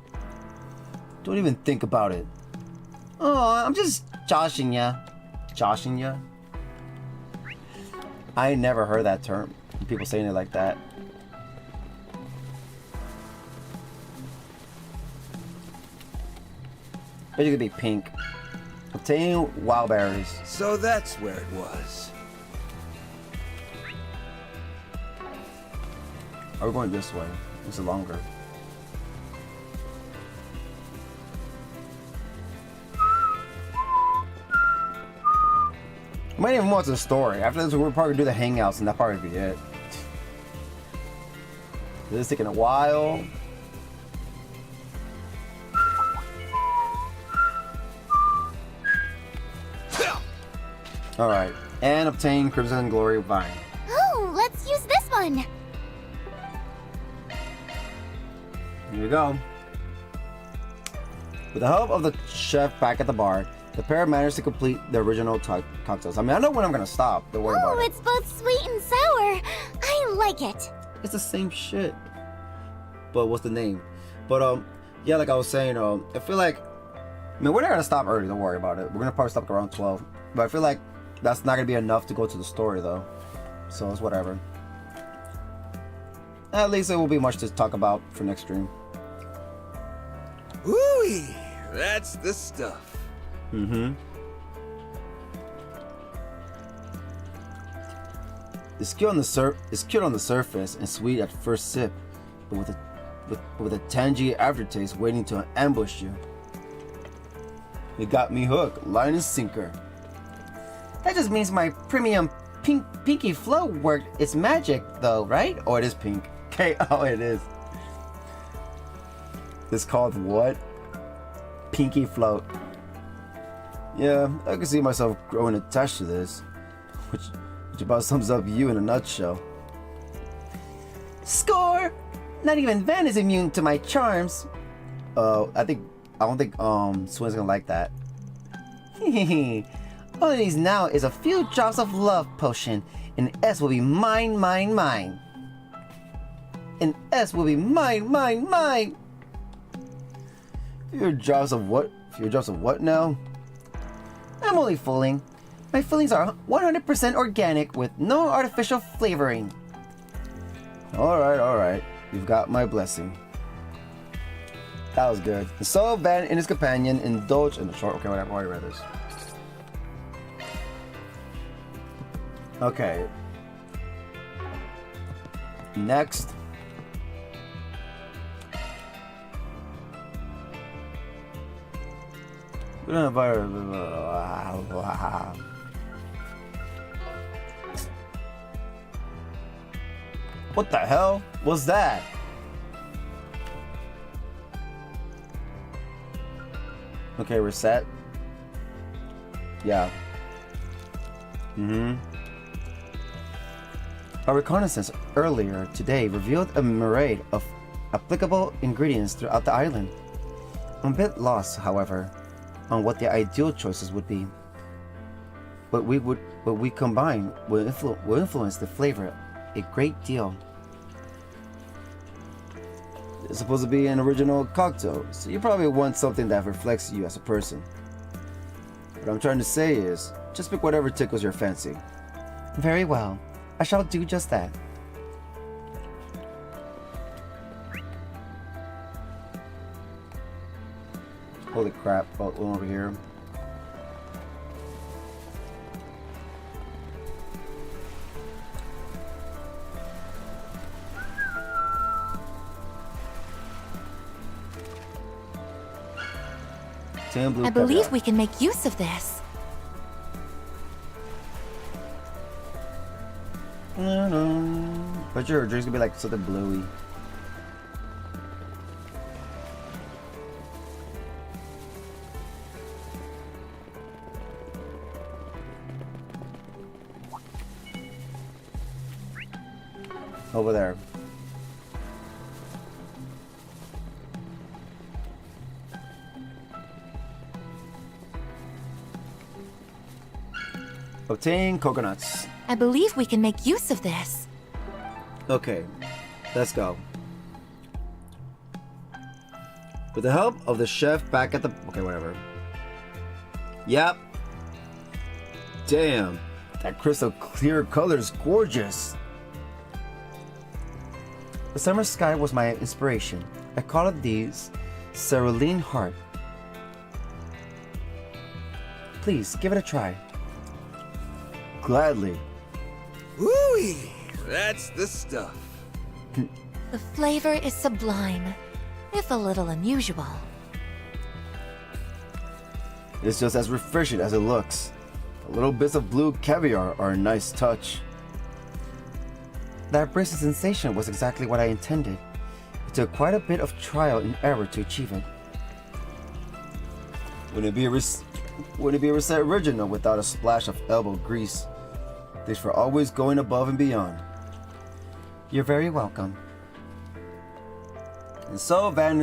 Don't even think about it. Oh, I'm just joshing ya. Joshing ya? I never heard that term. People saying it like that. But you could be pink. Obtain wild berries. So that's where it was. Are we going this way? This is longer. We might even watch the story. After this, we're probably gonna do the hangouts, and that'll probably be it. This is taking a while. Alright, and obtain Crimson Glory Vine. Oh, let's use this one. Here we go. With the help of the chef back at the bar, the pair managed to complete the original cocktails. I mean, I know when I'm gonna stop. Don't worry about Oh, it. it's both sweet and sour. I like it. It's the same shit. But what's the name? But yeah, like I was saying, I feel like, I mean, we're not gonna stop early. Don't worry about it. We're gonna probably stop around 12. But I feel like that's not gonna be enough to go to the story though. So it's whatever. At least it will be much to talk about for next stream. Ooh, that's the stuff. Mm-hmm. It's cute on the surface and sweet at first sip, but with a tangy aftertaste waiting to ambush you. It got me hooked, line and sinker. That just means my premium pinky flow worked its magic, though, right? Oh, it is pink. Okay, oh, it is. It's called what? Pinky float. Yeah, I can see myself growing attached to this, which about sums up you in a nutshell. Score! Not even Van is immune to my charms. I don't think Swin's gonna like that. All it needs now is a few drops of love potion, and S will be mine, mine, mine. And S will be mine, mine, mine. Few drops of what? Few drops of what now? I'm only fooling. My fillings are 100% organic with no artificial flavoring. Alright. You've got my blessing. That was good. And so Van and his companion indulge in the short. Okay, whatever. I already read this. Okay. Next. What the hell was that? Okay, reset. Yeah. Our reconnaissance earlier today revealed a myriad of applicable ingredients throughout the island. I'm a bit lost, however, on what the ideal choices would be. What we combine will influence the flavor a great deal. It's supposed to be an original cocktail, so you probably want something that reflects you as a person. What I'm trying to say is, just pick whatever tickles your fancy. Very well. I shall do just that. Holy crap, one over here. I believe we can make use of this. But your drink's gonna be like something bluey. Over there. Obtain coconuts. I believe we can make use of this. Okay, let's go. With the help of the chef back at the... Okay, whatever. Yep. Damn, that crystal clear color is gorgeous. The summer sky was my inspiration. I call it the cerulean heart. Please, give it a try. Gladly. Ooh, that's the stuff. The flavor is sublime, if a little unusual. It's just as refreshing as it looks. The little bits of blue caviar are a nice touch. That bracing sensation was exactly what I intended. It took quite a bit of trial and error to achieve it. Wouldn't it be a reset original without a splash of elbow grease? Thanks for always going above and beyond. You're very welcome. And so Van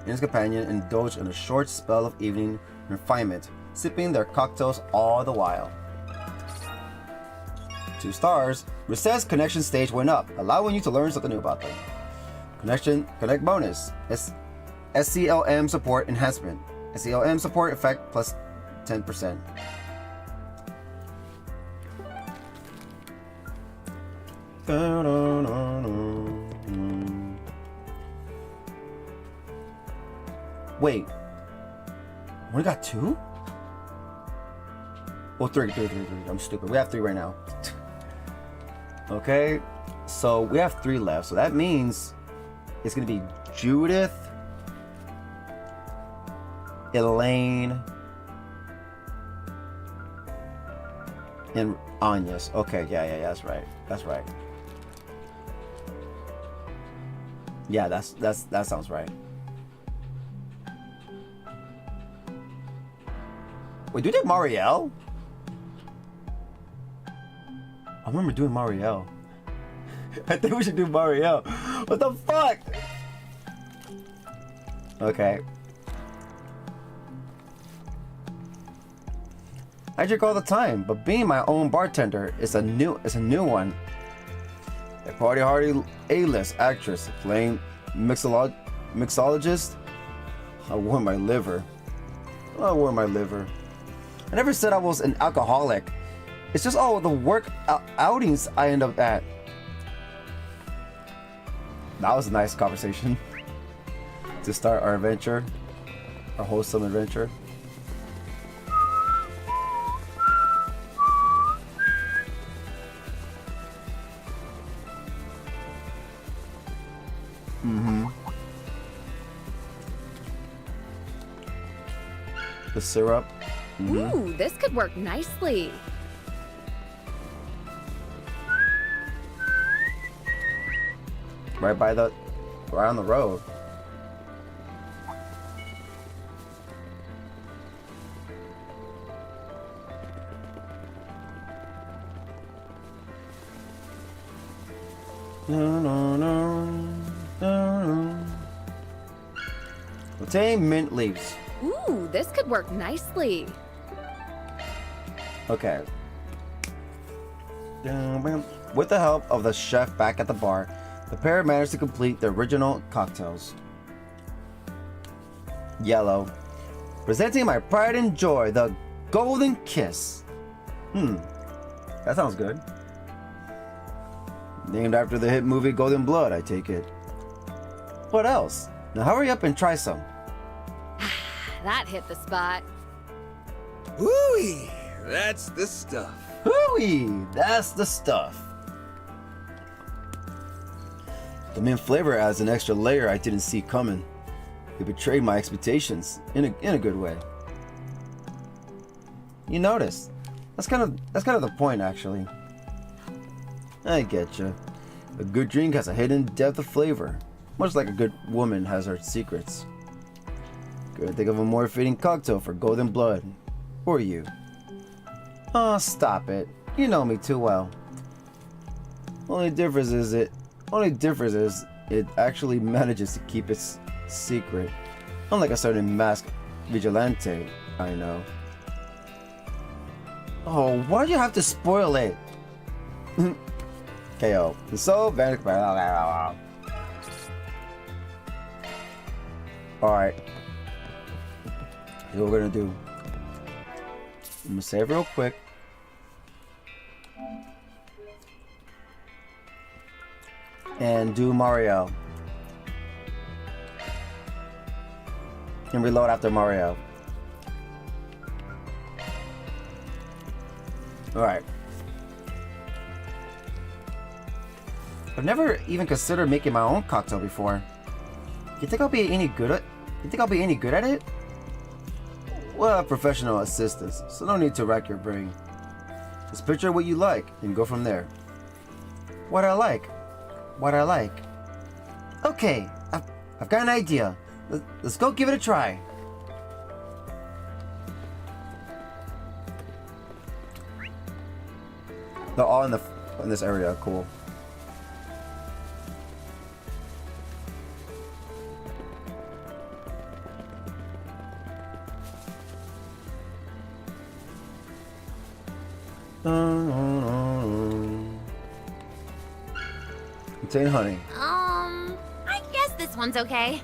and his companion indulge in a short spell of evening refinement, sipping their cocktails all the while. 2 stars. Recess connection stage went up, allowing you to learn something new about them. Connect bonus. SCLM support enhancement. SCLM support effect plus 10%. Wait. We got 2? Well, 3. I'm stupid. We have 3 right now. Okay. So we have 3 left. So that means it's going to be Judith, Elaine, and Anya's. Okay, yeah, that's right. Yeah, that sounds right. Wait, do we do Marielle? I remember doing Marielle. I think we should do Marielle. What the fuck? Okay. I drink all the time, but being my own bartender is a new one. A party hardy A-list actress playing mixologist. I wore my liver. I never said I was an alcoholic. It's just all the work outings I end up at. That was a nice conversation to start our adventure, our wholesome adventure. The syrup. Ooh, this could work nicely. Right on the road. No. Obtain mint leaves. Ooh, this could work nicely. Okay. With the help of the chef back at the bar, the pair managed to complete the original cocktails. Yellow. Presenting my pride and joy, the Golden Kiss. That sounds good. Named after the hit movie Golden Blood, I take it. What else? Now hurry up and try some. That hit the spot. Whoo-wee! That's the stuff. Hooey! That's the stuff. The mint flavor adds an extra layer I didn't see coming. It betrayed my expectations in a good way. You notice? That's kind of the point, actually. I get you. A good drink has a hidden depth of flavor, much like a good woman has her secrets. Couldn't think of a more fitting cocktail for Golden Blood. Or you. Oh, stop it. You know me too well. Only difference is it actually manages to keep its secret. Unlike a certain masked vigilante I know. Oh, why'd you have to spoil it? KO. So, alright. Here's what we're gonna do. I'm gonna save real quick. And do Mario. And reload after Mario. Alright. I've never even considered making my own cocktail before. You think I'll be any good at it? Well, professional assistance, so no need to rack your brain. Just picture what you like and go from there. What I like. Okay, I've got an idea. Let's go give it a try. They're all in this area. Cool. Obtain honey. I guess this one's okay.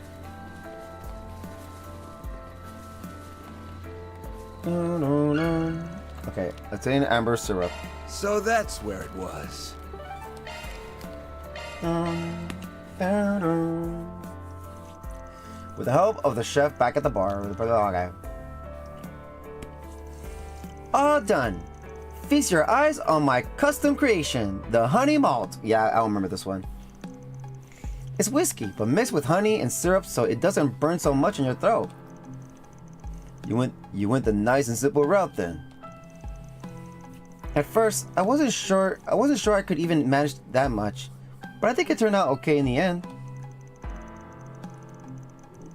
Okay, obtain amber syrup. So that's where it was. With the help of the chef back at the bar, okay. All done. Feast your eyes on my custom creation, the honey malt. Yeah, I remember this one. It's whiskey, but mixed with honey and syrup so it doesn't burn so much in your throat. You went the nice and simple route then. At first, I wasn't sure I could even manage that much, but I think it turned out okay in the end.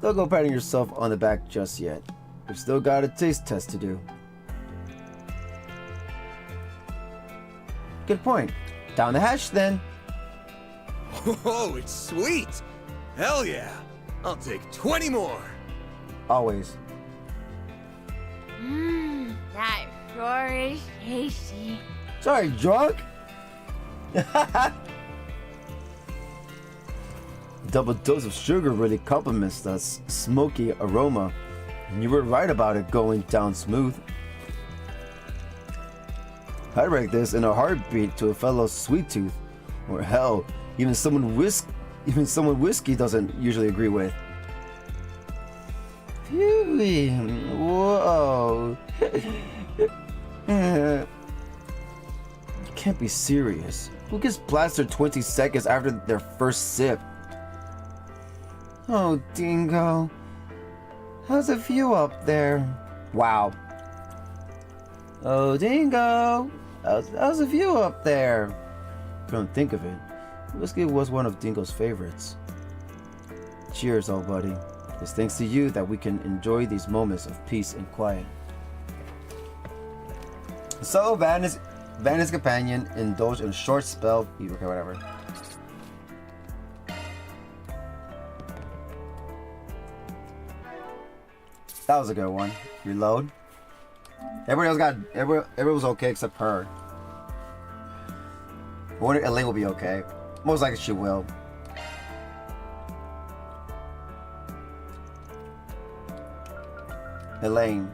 Don't go patting yourself on the back just yet. We've still got a taste test to do. Good point. Down the hatch then. Oh, it's sweet! Hell yeah! I'll take 20 more! Always. That sure is tasty. Sorry, drunk? Double dose of sugar really complements that smoky aroma. And you were right about it going down smooth. I'd rate this in a heartbeat to a fellow sweet tooth. Or hell, even someone whiskey doesn't usually agree with. Phew, whoa. You can't be serious. Who gets plastered 20 seconds after their first sip? Oh, Dingo. How's the view up there? Wow. Oh, Dingo. How's the view up there? Don't think of it. Whiskey was one of Dingo's favorites. Cheers, old buddy. It's thanks to you that we can enjoy these moments of peace and quiet. So, Van and his companion indulged in a short spell. Okay, whatever. That was a good one. Reload. Everybody was okay except her. I wonder if Elaine will be okay. Most likely she will. Elaine.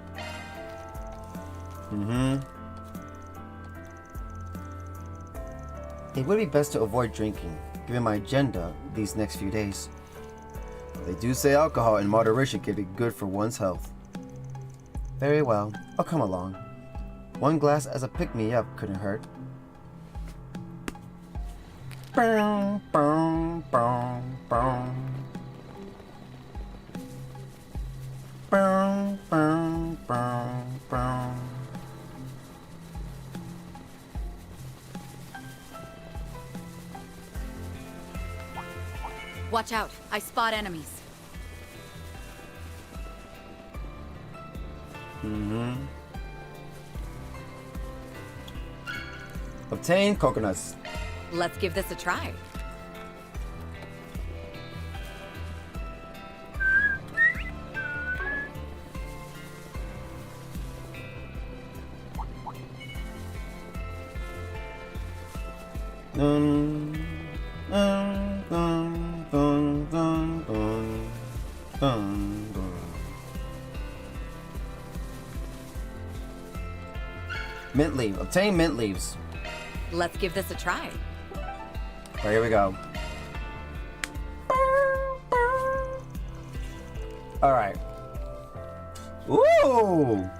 It would be best to avoid drinking, given my agenda these next few days. They do say alcohol in moderation can be good for one's health. Very well, I'll come along. One glass as a pick-me-up couldn't hurt. Boom, boom, boom, boom. Boom, boom, boom, boom. Watch out, I spot enemies. Obtain coconuts. Let's give this a try. Mint leaf. Obtain mint leaves. Let's give this a try. Alright, here we go. Alright. Ooh!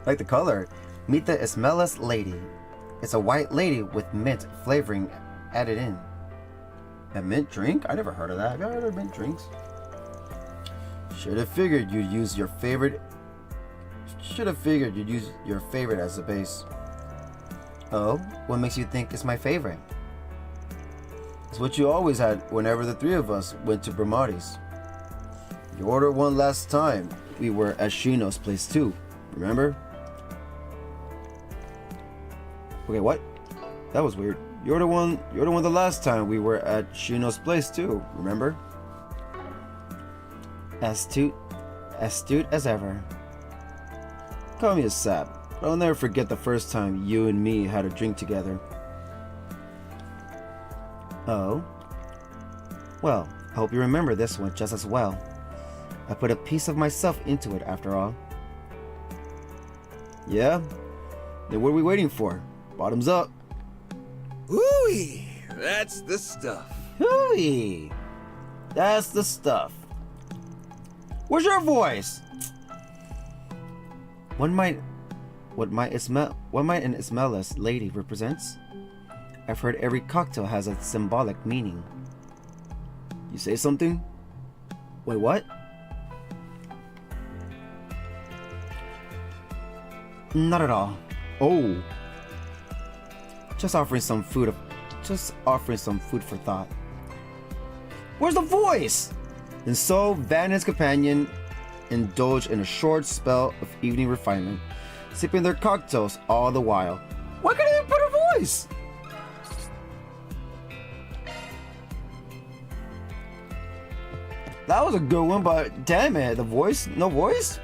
Like the color. Meet the Ismelas lady. It's a white lady with mint flavoring added in. A mint drink? I never heard of that. Have you ever heard of mint drinks? Should have figured you'd use your favorite as a base. Oh, what makes you think it's my favorite? It's what you always had whenever the three of us went to Bramati's. You ordered one last time we were at Shino's place too, remember? Okay, what? That was weird. You ordered one the last time we were at Shino's place too, remember? Astute as ever. Call me a sap. I'll never forget the first time you and me had a drink together. Oh? Well, I hope you remember this one just as well. I put a piece of myself into it after all. Yeah? Then what are we waiting for? Bottoms up. Ooh, that's the stuff. Hooey! That's the stuff. Where's your voice? What might an Ismailist lady represents? I've heard every cocktail has a symbolic meaning. You say something? Wait, what? Not at all. Oh. Just offering some food for thought. Where's the voice? And so Van and his companion indulged in a short spell of evening refinement, sipping their cocktails all the while. Why can't I even put her voice? That was a good one, but damn it, the voice? No voice?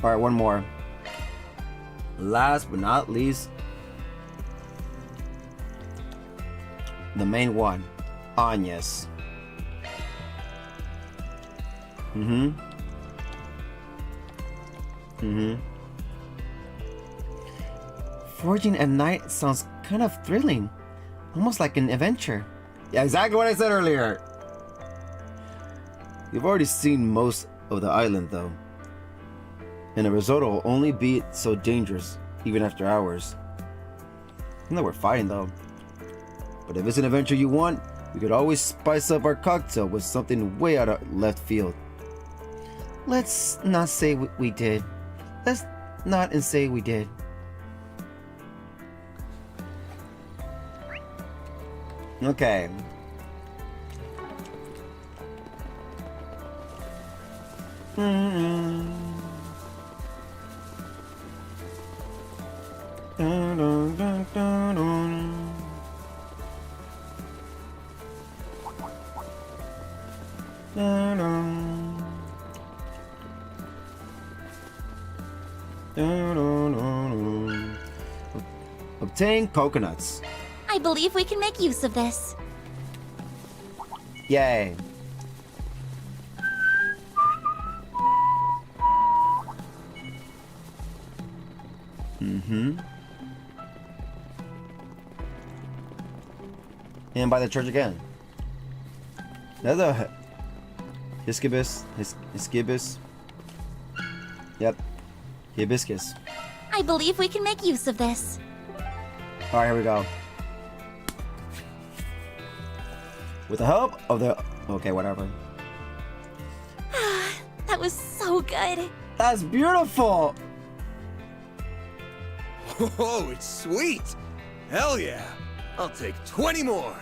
Alright, one more. Last but not least, the main one, Anya's. Forging at night sounds kind of thrilling. Almost like an adventure. Yeah, exactly what I said earlier. You've already seen most of the island, though. And the risotto will only be so dangerous, even after hours. I know we're fine, though. But if it's an adventure you want, we could always spice up our cocktail with something way out of left field. Let's not say we did. Let's not and say we did. Okay. Obtain coconuts. I believe we can make use of this. Yay. And by the church again. Another Hibiscus. Yep. Hibiscus. I believe we can make use of this. Alright, here we go. With the help of the... Okay, whatever. That was so good. That's beautiful! Oh, it's sweet. Hell yeah. I'll take 20 more.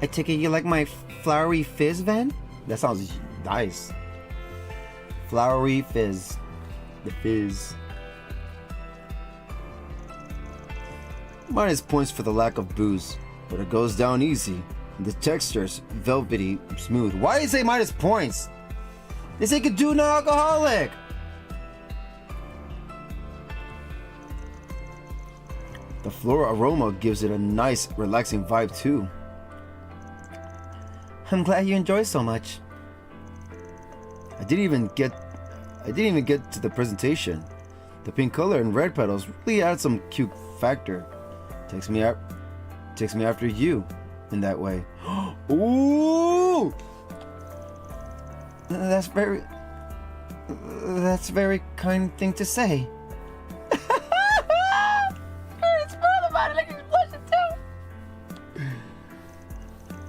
I take it you like my flowery fizz, Van? That sounds nice. Flowery fizz. The fizz. Minus points for the lack of booze, but it goes down easy. And the texture's velvety smooth. Why do you say minus points? They say could do non-alcoholic. The floral aroma gives it a nice, relaxing vibe too. I'm glad you enjoy so much. I didn't even get to the presentation. The pink color and red petals really add some cute factor. Takes me after you in that way. Ooh! That's very kind thing to say.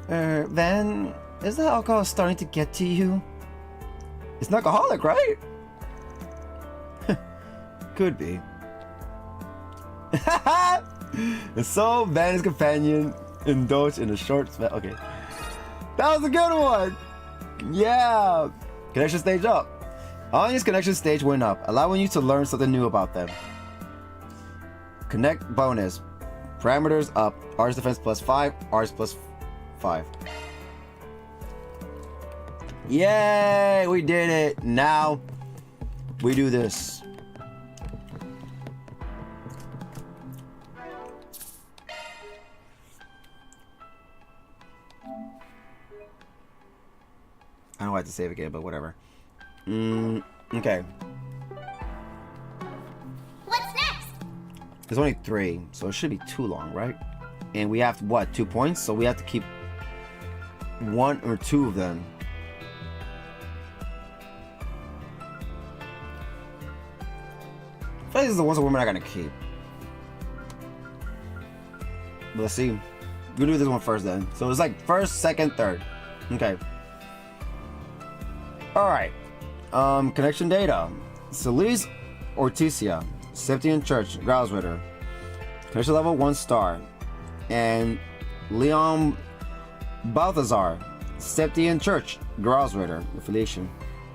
Van, is the alcohol starting to get to you? It's not alcoholic, right? Could be. And so Van and his companion indulged in a short spell. Okay. That was a good one! Yeah! Connection stage up. Anya's connection stage went up, allowing you to learn something new about them. Connect bonus. Parameters up. Art's defense plus 5. Art's plus 5. Yay! We did it! Now, we do this. I don't like to save again, but whatever. Okay. What's next? There's only 3, so it should be too long, right? And we have, what, 2 points? So we have to keep 1 or 2 of them. I feel like these are the ones that we're not gonna keep. But let's see. We'll do this one first then. So it's like first, second, third. Okay. Alright. Connection data. Celise Orticia, Septian Church, Growlsritter. Connection level 1 star. And Leon Balthazar, Septian Church, Growlsritter, affiliation.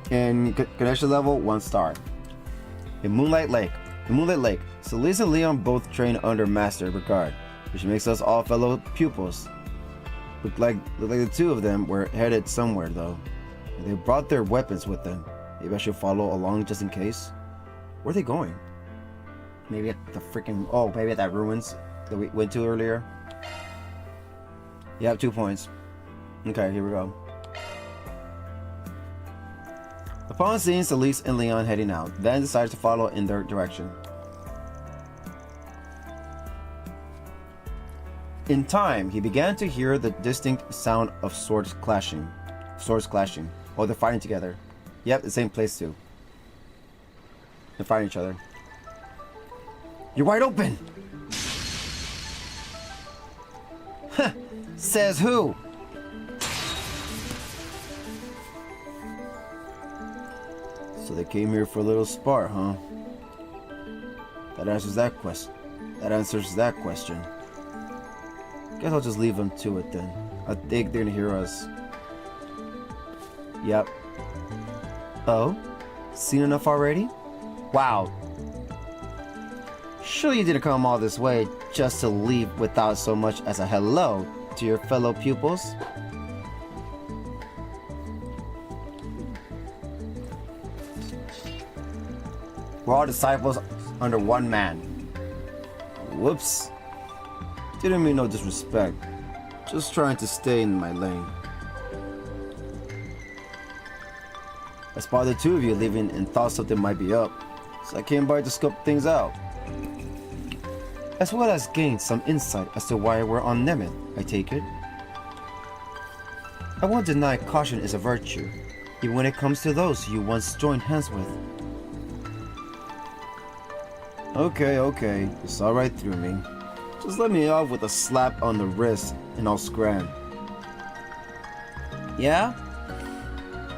And connection level 1 star. In Moonlight Lake, Celise and Leon both train under Master Regard, which makes us all fellow pupils. Look like the 2 of them were headed somewhere though. And they brought their weapons with them. Maybe I should follow along just in case. Where are they going? Maybe at the freaking... Oh, maybe at that ruins that we went to earlier. You have 2 points. Okay, here we go. Upon seeing Celise and Leon heading out, Van decides to follow in their direction. In time, he began to hear the distinct sound of swords clashing. Oh, they're fighting together. Yep, the same place too. They're fighting each other. You're wide open! Says who? So they came here for a little spar, huh? That answers that question. Guess I'll just leave them to it then. I think they're gonna hear us. Yep. Oh? Seen enough already? Wow. Sure you didn't come all this way just to leave without so much as a hello to your fellow pupils? We're all disciples under one man. Whoops. Didn't mean no disrespect. Just trying to stay in my lane. I spotted the 2 of you leaving and thought something might be up, so I came by to scope things out. As well as gain some insight as to why we're on Nemeth, I take it. I won't deny caution is a virtue, even when it comes to those you once joined hands with. Okay, you saw right through me. Just let me off with a slap on the wrist and I'll scram. Yeah?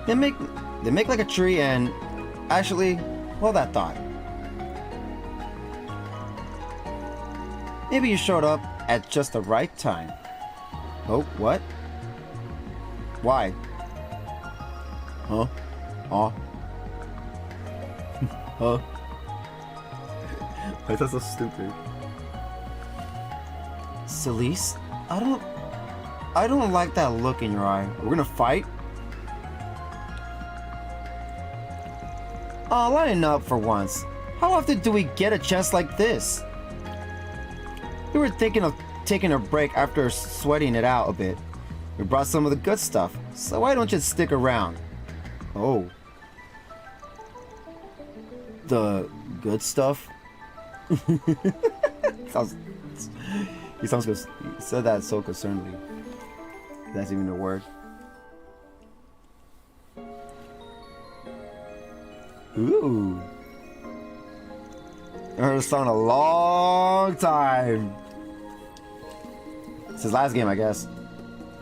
They make like a tree and... Actually, hold that thought. Maybe you showed up at just the right time. Oh, what? Why? Huh? Aw. Huh? Why is that so stupid? Celise? I don't like that look in your eye. We're gonna fight? Oh, line up for once. How often do we get a chance like this? We were thinking of taking a break after sweating it out a bit. We brought some of the good stuff, so why don't you stick around? Oh. The good stuff? He said that so concernedly. That's even a word. Ooh. I heard a song a long time. It's his last game, I guess.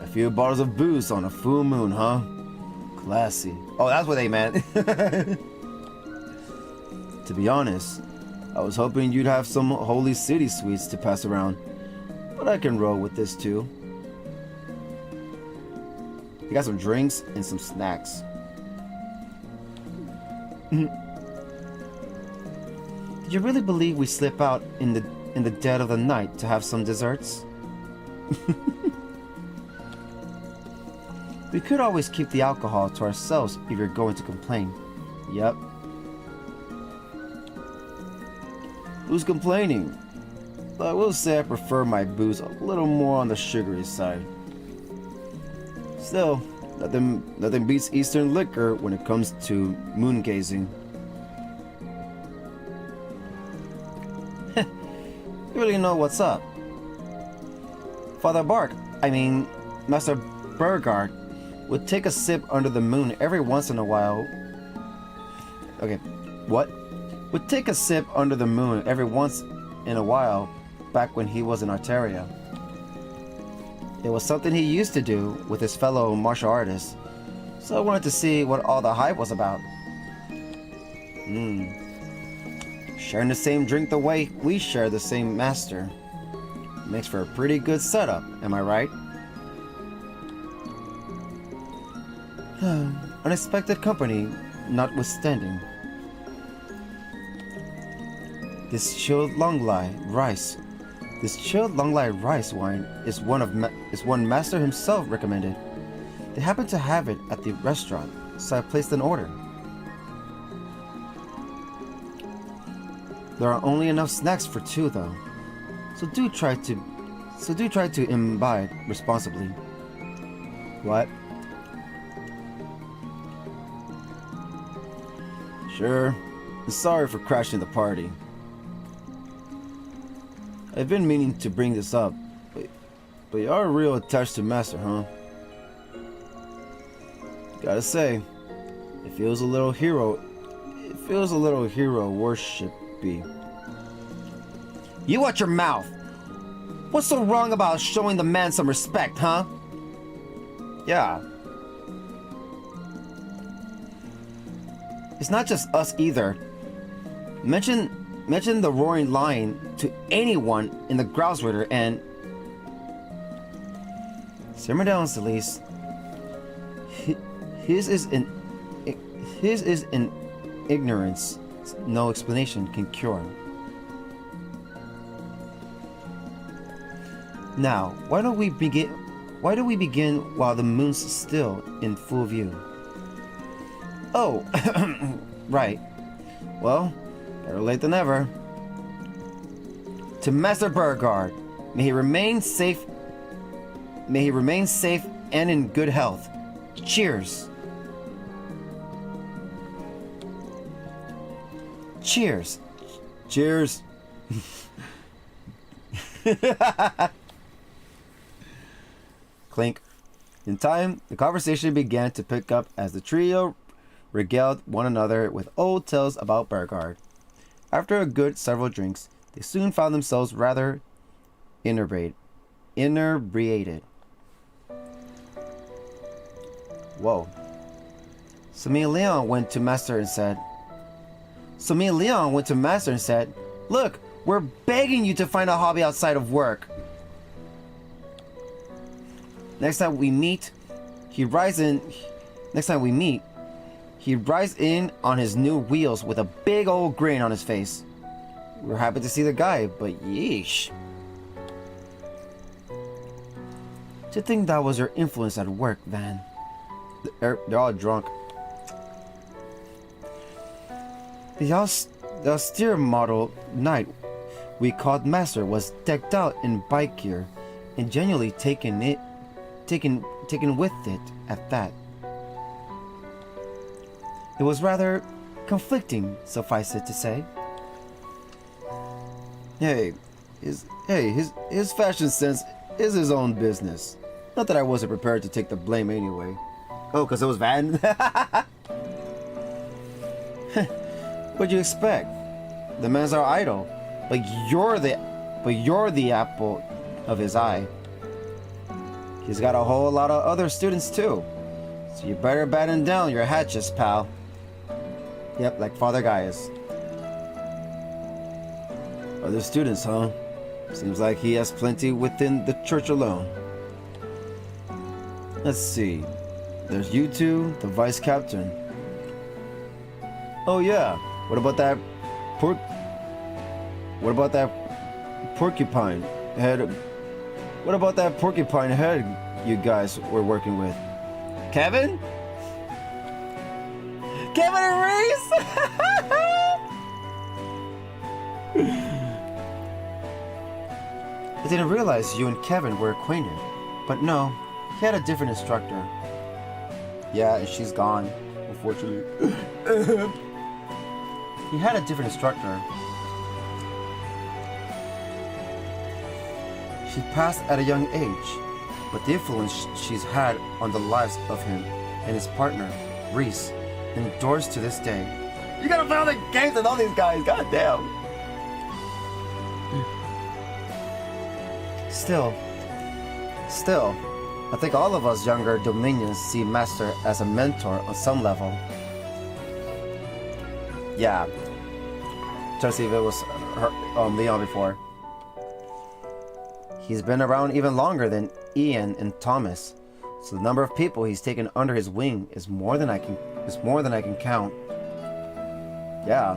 A few bottles of booze on a full moon, huh? Classy. Oh, that's what they meant. To be honest, I was hoping you'd have some Holy City sweets to pass around. But I can roll with this too. You got some drinks and some snacks. Did you really believe we slip out in the dead of the night to have some desserts? We could always keep the alcohol to ourselves if you're going to complain. Yep. Who's complaining? I will say I prefer my booze a little more on the sugary side. Still, nothing beats Eastern liquor when it comes to moon gazing. You really know what's up. Father Master Burgard would take a sip under the moon every once in a while. Okay, what? Would take a sip under the moon every once in a while back when he was in Arteria. It was something he used to do with his fellow martial artists, so I wanted to see what all the hype was about. Sharing the same drink the way we share the same master. Makes for a pretty good setup, am I right? Unexpected company notwithstanding. This chilled longlai rice wine is one master himself recommended. They happened to have it at the restaurant, so I placed an order. There are only enough snacks for 2 though, so do try to imbibe responsibly. What? Sure. Sorry for crashing the party. I've been meaning to bring this up, but you are real attached to Master, huh? Gotta say, it feels a little hero worshipy. You watch your mouth! What's so wrong about showing the man some respect, huh? Yeah. It's not just us either. Mention the roaring lion to anyone in the Grousritter and... Simmer down, Celeste. His is an ignorance no explanation can cure. Now, why do we begin while the moon's still in full view? Oh, right. Well, better late than never. To Master Burgard, may he remain safe and in good health. Cheers. Cheers. Cheers. Clink. In time, the conversation began to pick up as the trio regaled one another with old tales about Burgard. After a good several drinks, they soon found themselves rather inebriated. Whoa. Samir Leon went to Master and said, "Look, we're begging you to find a hobby outside of work. Next time we meet, he rides in on his new wheels with a big old grin on his face. We're happy to see the guy, but yeesh. To think that was your influence at work, Van." They're all drunk. The austere model knight we called Master was decked out in bike gear and genuinely taken with it at that. It was rather conflicting, suffice it to say. His fashion sense is his own business. Not that I wasn't prepared to take the blame anyway. Oh, because it was Van? What'd you expect? The man's our idol, but you're the apple of his eye. He's got a whole lot of other students too, so you better batten down your hatches, pal. Yep, like Father Gaius. Other students, huh? Seems like he has plenty within the church alone. Let's see. There's you two, the vice captain. Oh yeah. What about that porcupine head? What about that porcupine head you guys were working with? Kevin? Kevin and Reese? I didn't realize you and Kevin were acquainted. But no, he had a different instructor. Yeah, and she's gone, unfortunately. He had a different instructor. She passed at a young age, but the influence she's had on the lives of him and his partner, Reese, endures to this day. You gotta play all the games with all these guys, goddamn. Still, I think all of us younger Dominions see Master as a mentor on some level. Yeah. Try to see if it was Leon before. He's been around even longer than Ian and Thomas, so the number of people he's taken under his wing is more than I can count. Yeah.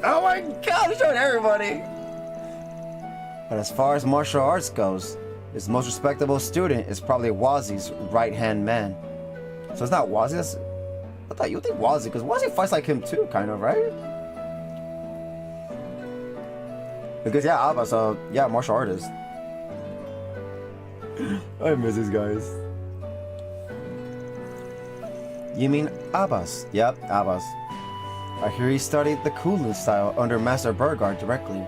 Oh my god, it's showing everybody! But as far as martial arts goes, his most respectable student is probably Wazzy's right-hand man. So it's not Wazzy, I thought you would think Wazzy, because Wazzy fights like him too, kind of, right? Because yeah, Abba, so yeah, martial artist. I miss these guys. You mean Abbas? Yep, Abbas. I hear he studied the Kulu style under Master Burgard directly.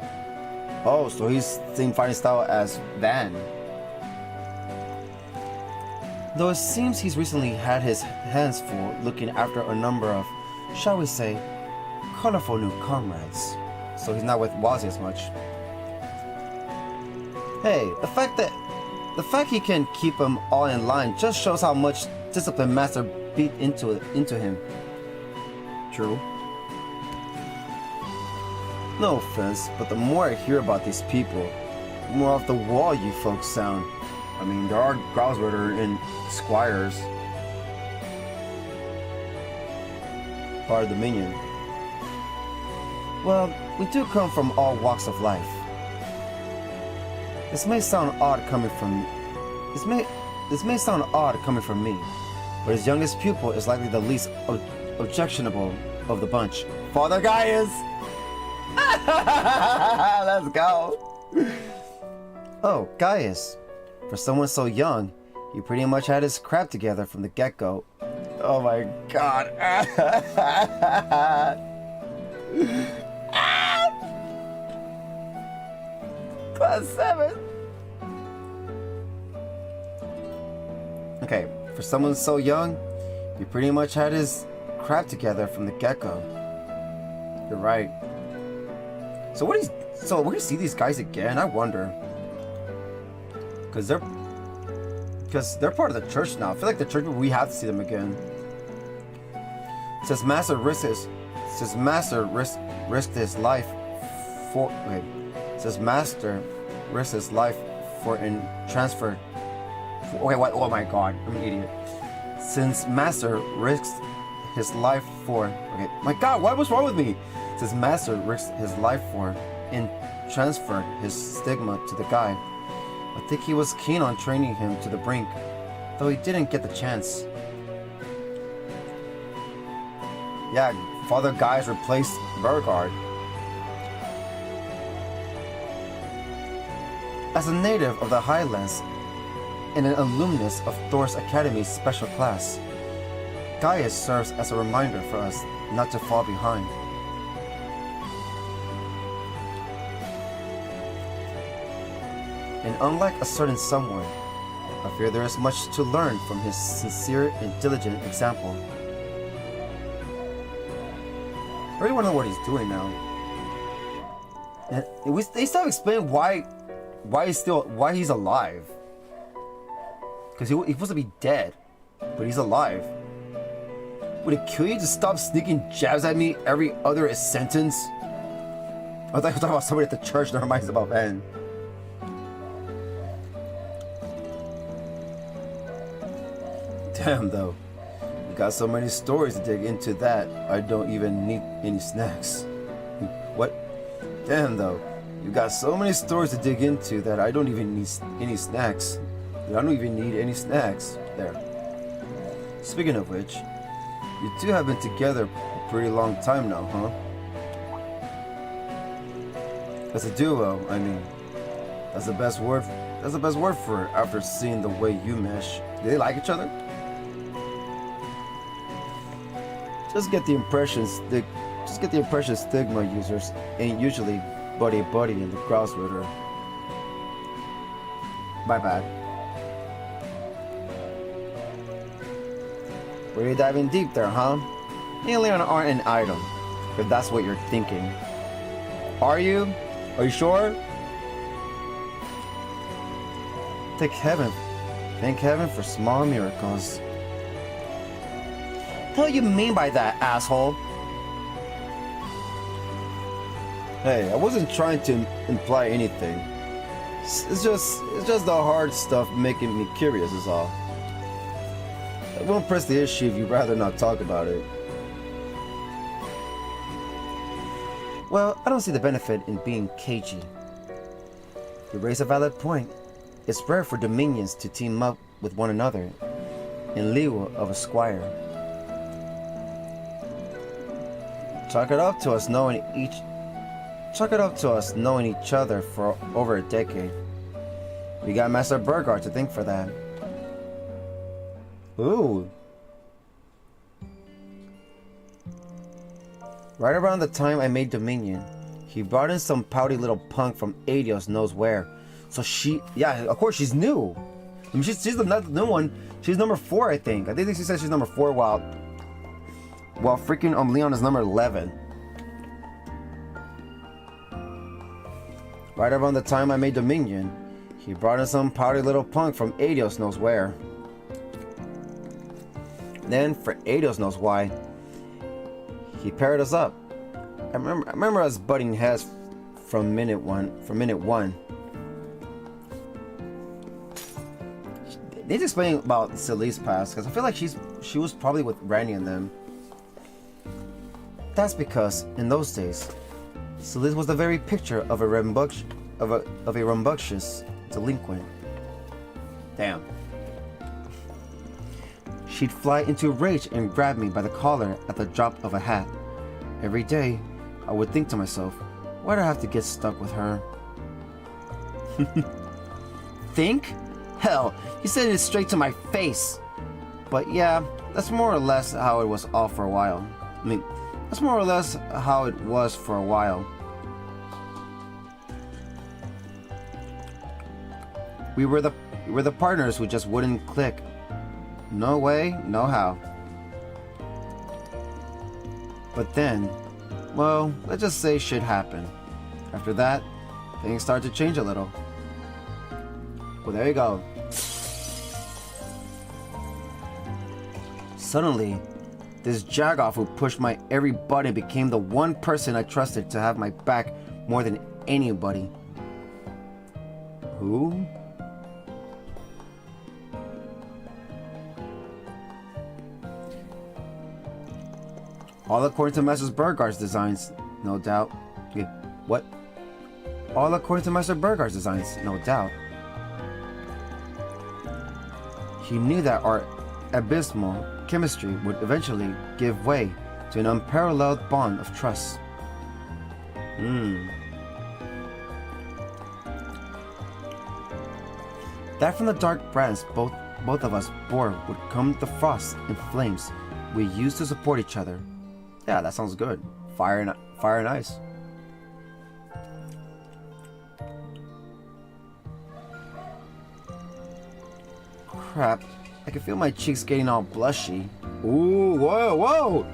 Oh, so he's same fighting style as Van. Though it seems he's recently had his hands full looking after a number of, shall we say, colorful new comrades. So he's not with Wazzy as much. Hey, the fact he can keep them all in line just shows how much discipline Master beat into him. True. No offense, but the more I hear about these people, the more off the wall you folks sound. I mean, there are Growlsritter and Squires. Part of the Minion. Well, we do come from all walks of life. This may sound odd coming from me, but his youngest pupil is likely the least objectionable of the bunch. Father Gaius! Let's go! Oh, Gaius. For someone so young, he pretty much had his crap together from the get-go. Oh my god. Class 7. Okay, for someone so young, he pretty much had his crap together from the get-go. You're right. So we're gonna see these guys again? I wonder. Because they're part of the church now. I feel like the church, we have to see them again. It says Master risked his life for. Wait. It says Master risked his life for in transfer. Okay, what? Oh my god, I'm an idiot. Since Master risked his life for. Okay, my god, what was wrong with me? It says Master risked his life for and transferred his stigma to the guy. I think he was keen on training him to the brink, though he didn't get the chance. Yeah, Father Gaius replaced Burgard. As a native of the Highlands and an alumnus of Thor's Academy's special class, Gaius serves as a reminder for us not to fall behind. And unlike a certain someone, I fear there is much to learn from his sincere and diligent example. I really want to know what he's doing now. And they still explain why he's alive. Because he's supposed to be dead, but he's alive. Would it kill you to stop sneaking jabs at me every other sentence? I thought you were talking about somebody at the church. Never mind, it's about Ben. Damn, though. You got so many stories to dig into that I don't even need any snacks. What? Damn, though. You got so many stories to dig into that I don't even need any snacks. I don't even need any snacks. There. Speaking of which, you two have been together a pretty long time now, huh? As a duo, I mean. That's the best word for it after seeing the way you mesh. Do they like each other? Just get the impression Stigma users ain't usually buddy-buddy in the grouse ritter. My bad. Really diving deep there, huh? Alien aren't an item, if that's what you're thinking. Are you? Are you sure? Thank heaven for small miracles. What do you mean by that, asshole? Hey, I wasn't trying to imply anything. It's just the hard stuff making me curious is all. I won't press the issue if you'd rather not talk about it. Well, I don't see the benefit in being cagey. You raise a valid point. It's rare for Dominions to team up with one another in lieu of a squire. Chalk it up to us knowing each other for over a decade. We got Master Burgard to thank for that. Ooh. Right around the time I made Dominion, he brought in some pouty little punk from Adios knows where. So yeah, of course she's new. I mean, she's the new one. She's number 4, I think. I think she said she's number 4 while freaking Leon is number 11. Right around the time I made Dominion, he brought in some pouty little punk from Adios knows where. Then, for Adios knows why, he paired us up. I remember us butting heads from minute one. Need to explain about Celise's past, because I feel like she was probably with Randy and them. That's because in those days, Celise was the very picture of a rambunctious delinquent. Damn. She'd fly into a rage and grab me by the collar at the drop of a hat. Every day, I would think to myself, why'd I have to get stuck with her? Think? Hell, he said it straight to my face. But yeah, that's more or less how it was all for a while. That's more or less how it was for a while. We were the partners who just wouldn't click. No way, no how. But then, well, let's just say shit happened. After that, things started to change a little. Well, there you go. Suddenly, this jagoff who pushed my every button became the one person I trusted to have my back more than anybody. Who? All according to Master Burgard's designs, no doubt. What? All according to Master Burgard's designs, no doubt. He knew that our abysmal chemistry would eventually give way to an unparalleled bond of trust. That from the dark brands both of us bore would come the frost and flames we used to support each other. Yeah, that sounds good. Fire and ice. Crap, I can feel my cheeks getting all blushy. Ooh, whoa!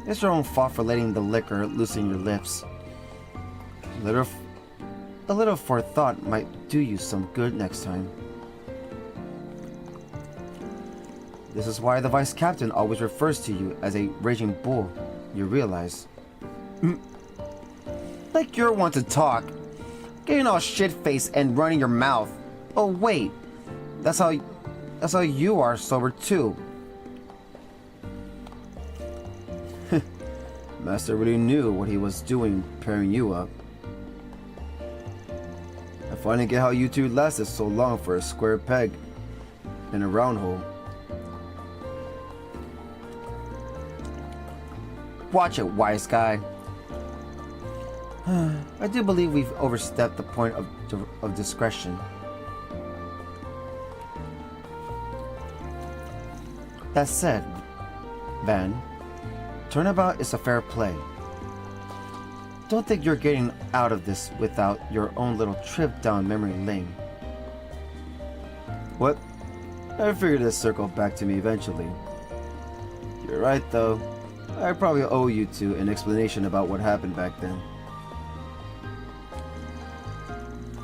It's your own fault for letting the liquor loosen your lips. A little forethought might do you some good next time. This is why the vice captain always refers to you as a raging bull, you realize. Like you're one to talk. Getting all shit-faced and running your mouth. Oh wait, that's how you are sober too. Master really knew what he was doing pairing you up. I finally get how you two lasted so long for a square peg. in a round hole. Watch it, wise guy. I do believe we've overstepped the point of discretion. That said, Van, turnabout is a fair play. Don't think you're getting out of this without your own little trip down memory lane. What? I figured it'd circle back to me eventually. You're right though. I probably owe you two an explanation about what happened back then.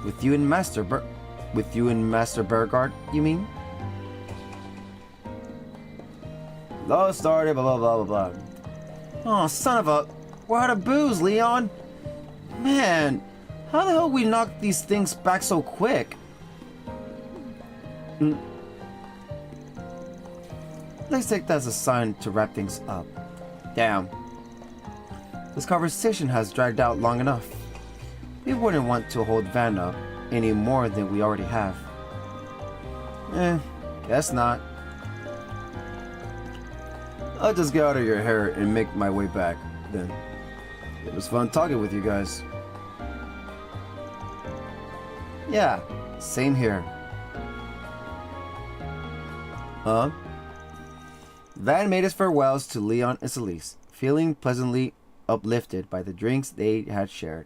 With you and Master Bergard, you mean? Love started, blah blah blah blah blah. Oh, son of a... We're out of booze, Leon! Man, how the hell we knock these things back so quick? Let's take that as a sign to wrap things up. Damn. This conversation has dragged out long enough. We wouldn't want to hold Van up any more than we already have. Guess not. I'll just get out of your hair and make my way back, then. It was fun talking with you guys. Yeah, same here. Huh? Van made his farewells to Leon and Celeste, feeling pleasantly uplifted by the drinks they had shared.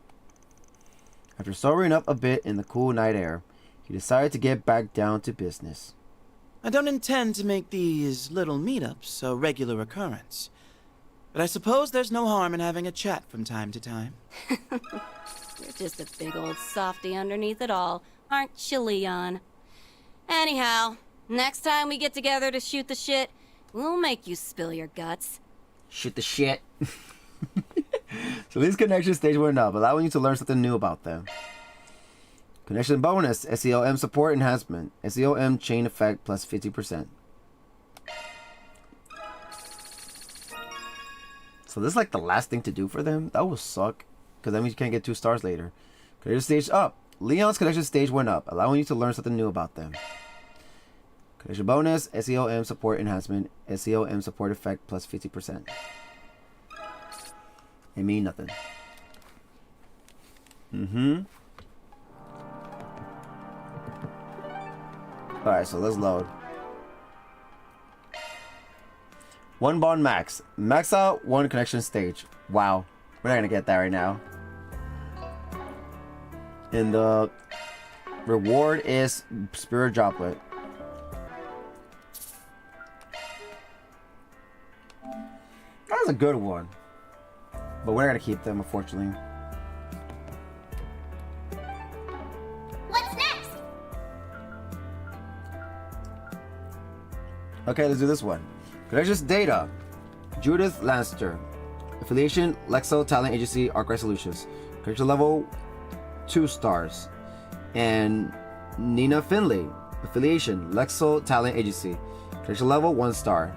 After sobering up a bit in the cool night air, he decided to get back down to business. I don't intend to make these little meetups a regular occurrence, but I suppose there's no harm in having a chat from time to time. You're just a big old softy underneath it all, aren't you, Leon? Anyhow, next time we get together to shoot the shit, we'll make you spill your guts. Shoot the shit. So this connection stage went up, allowing you to learn something new about them. Connection bonus, SEOM support enhancement. SEOM chain effect plus 50%. So this is like the last thing to do for them? That will suck. Because that means you can't get 2 stars later. Connection stage up. Leon's connection stage went up, allowing you to learn something new about them. Connection bonus, SEOM support enhancement. SEOM support effect plus 50%. It mean nothing. Alright, so let's load. 1 bond max. Max out 1 connection stage. Wow. We're not gonna get that right now. And the reward is Spirit Droplet. That was a good one. But we're not gonna keep them, unfortunately. What's next? Okay, let's do this one. Connections data. Judith Lannister. Affiliation, Lexo Talent Agency, Arkwright Solutions. Connection level, 2 stars. And Nina Finley. Affiliation, Lexo Talent Agency. Connection level, 1 star.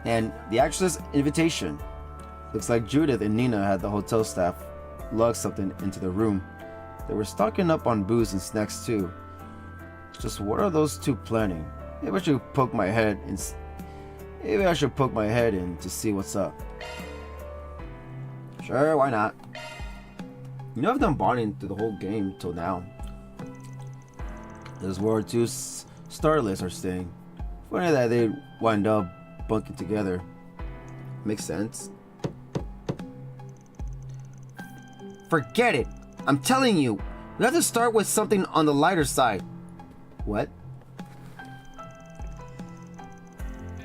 And the actress invitation. Looks like Judith and Nina had the hotel staff lug something into the room. They were stocking up on booze and snacks too. Just what are those two planning? Maybe I should poke my head in to see what's up. Sure, why not? You know I've done bonding through the whole game till now. This is where 2 starlets are staying. Funny that they wind up bunking together. Makes sense. Forget it! I'm telling you, we have to start with something on the lighter side. What?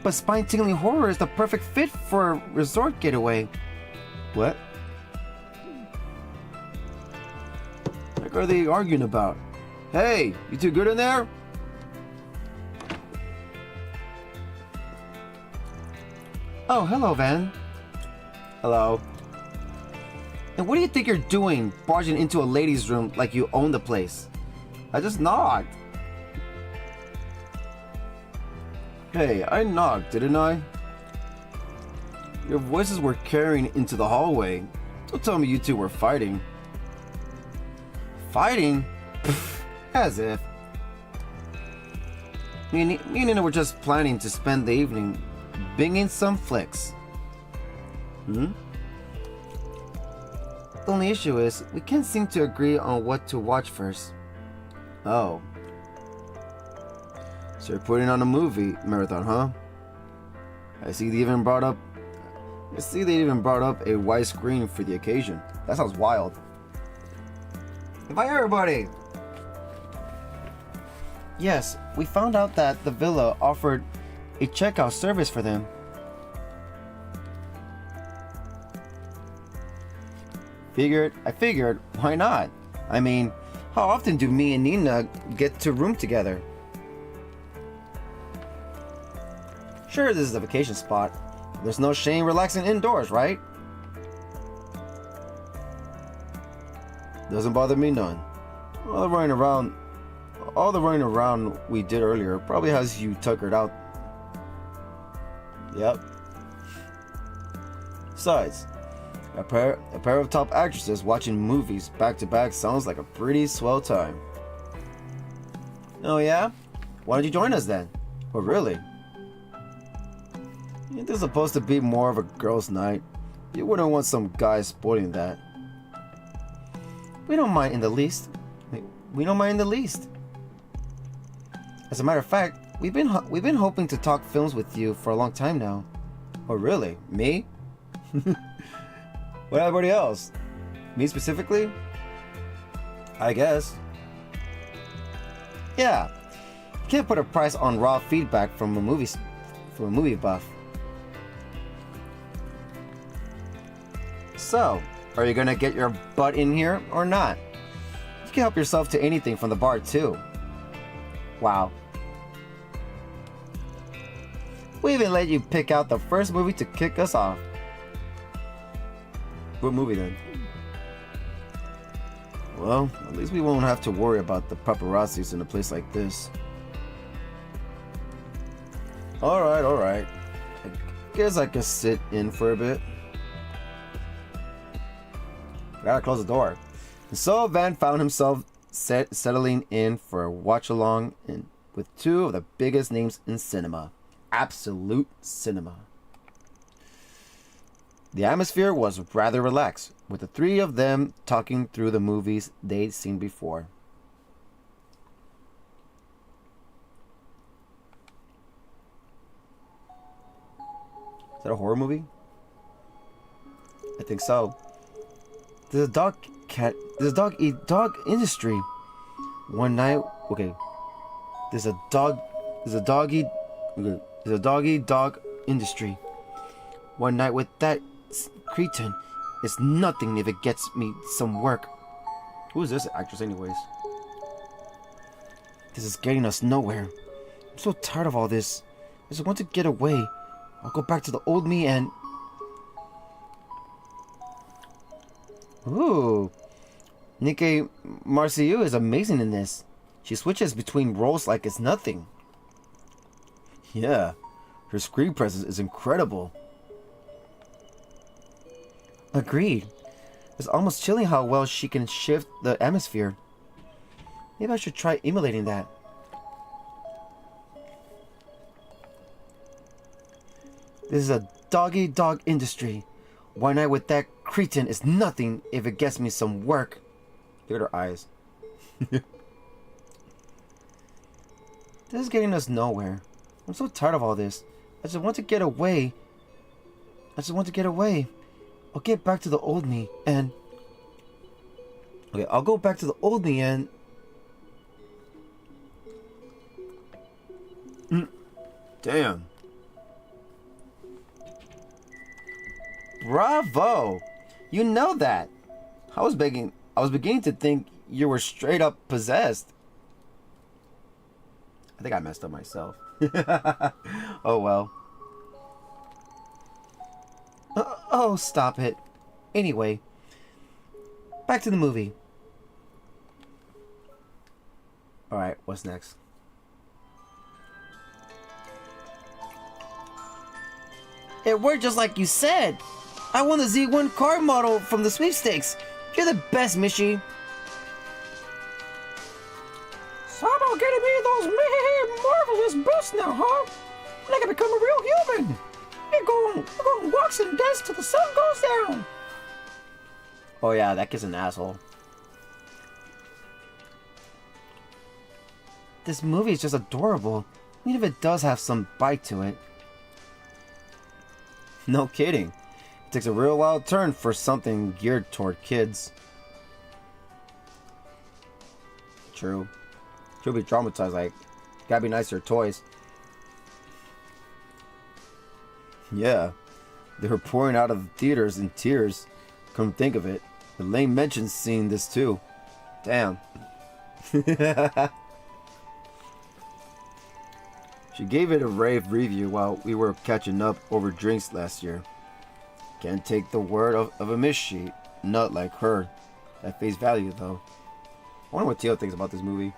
But spine-tingling horror is the perfect fit for a resort getaway. What? What are they arguing about? Hey, you two good in there? Oh, hello, Van. Hello. And what do you think you're doing, barging into a ladies' room like you own the place? I just knocked. Hey, I knocked, didn't I? Your voices were carrying into the hallway. Don't tell me you two were fighting. Fighting? As if. Me and Nina were just planning to spend the evening binging some flicks. The only issue is, we can't seem to agree on what to watch first. Oh. So you're putting on a movie marathon, huh? I see they even brought up a widescreen for the occasion. That sounds wild. Invite everybody! Yes, we found out that the villa offered a checkout service for them. I figured, why not? I mean, how often do me and Nina get to room together? Sure, this is a vacation spot. There's no shame relaxing indoors, right? Doesn't bother me none. All the running around we did earlier probably has you tuckered out. Yep. Besides, a pair of top actresses watching movies back to back sounds like a pretty swell time. Oh yeah? Why don't you join us then? Oh really? This is supposed to be more of a girls' night. You wouldn't want some guy spoiling that. We don't mind in the least. We don't mind in the least. As a matter of fact, we've been hoping to talk films with you for a long time now. Oh really? Me? What everybody else? Me specifically? I guess. Yeah. Can't put a price on raw feedback from a movie buff. So, are you gonna get your butt in here or not? You can help yourself to anything from the bar too. Wow. We even let you pick out the first movie to kick us off. What movie then? Well, at least we won't have to worry about the paparazzis in a place like this. Alright. I guess I can sit in for a bit. Gotta close the door. And so Van found himself settling in for a watch-along with two of the biggest names in cinema. Absolute cinema. The atmosphere was rather relaxed, with the three of them talking through the movies they'd seen before. Is that a horror movie? I think so. There's a dog eat dog industry. One night, okay. There's a dog eat dog industry. One night with that cretin is nothing if it gets me some work. Who is this actress anyways? This is getting us nowhere. I'm so tired of all this. I just want to get away. I'll go back to the old me and... Ooh. Nike Marciu is amazing in this. She switches between roles like it's nothing. Yeah, her screen presence is incredible. Agreed. It's almost chilling how well she can shift the atmosphere. Maybe I should try emulating that. This is a dog industry. One night with that cretin is nothing if it gets me some work. Look at her eyes. This is getting us nowhere. I'm so tired of all this. I just want to get away. I'll get back to the old me and... Okay, I'll go back to the old me and... Damn. Bravo! You know that. I was beginning to think you were straight up possessed. I think I messed up myself. Oh well. Oh, stop it. Anyway, back to the movie. Alright, what's next? It worked just like you said. I won the Z1 car model from the sweepstakes. You're the best, Mishi. Stop getting me those marvelous adults now, huh? And I can become a real human. We're going walks and dance till the sun goes down. Oh yeah, that kid's an asshole. This movie is just adorable, even if it does have some bite to it. No kidding. It takes a real wild turn for something geared toward kids. True. She'll be traumatized, like, gotta be nice to her toys. Yeah, they were pouring out of the theaters in tears. Come think of it, Elaine mentioned seeing this too. Damn. She gave it a rave review while we were catching up over drinks last year. Can't take the word of a miss sheet. Not like her. At face value, though. I wonder what Teal thinks about this movie.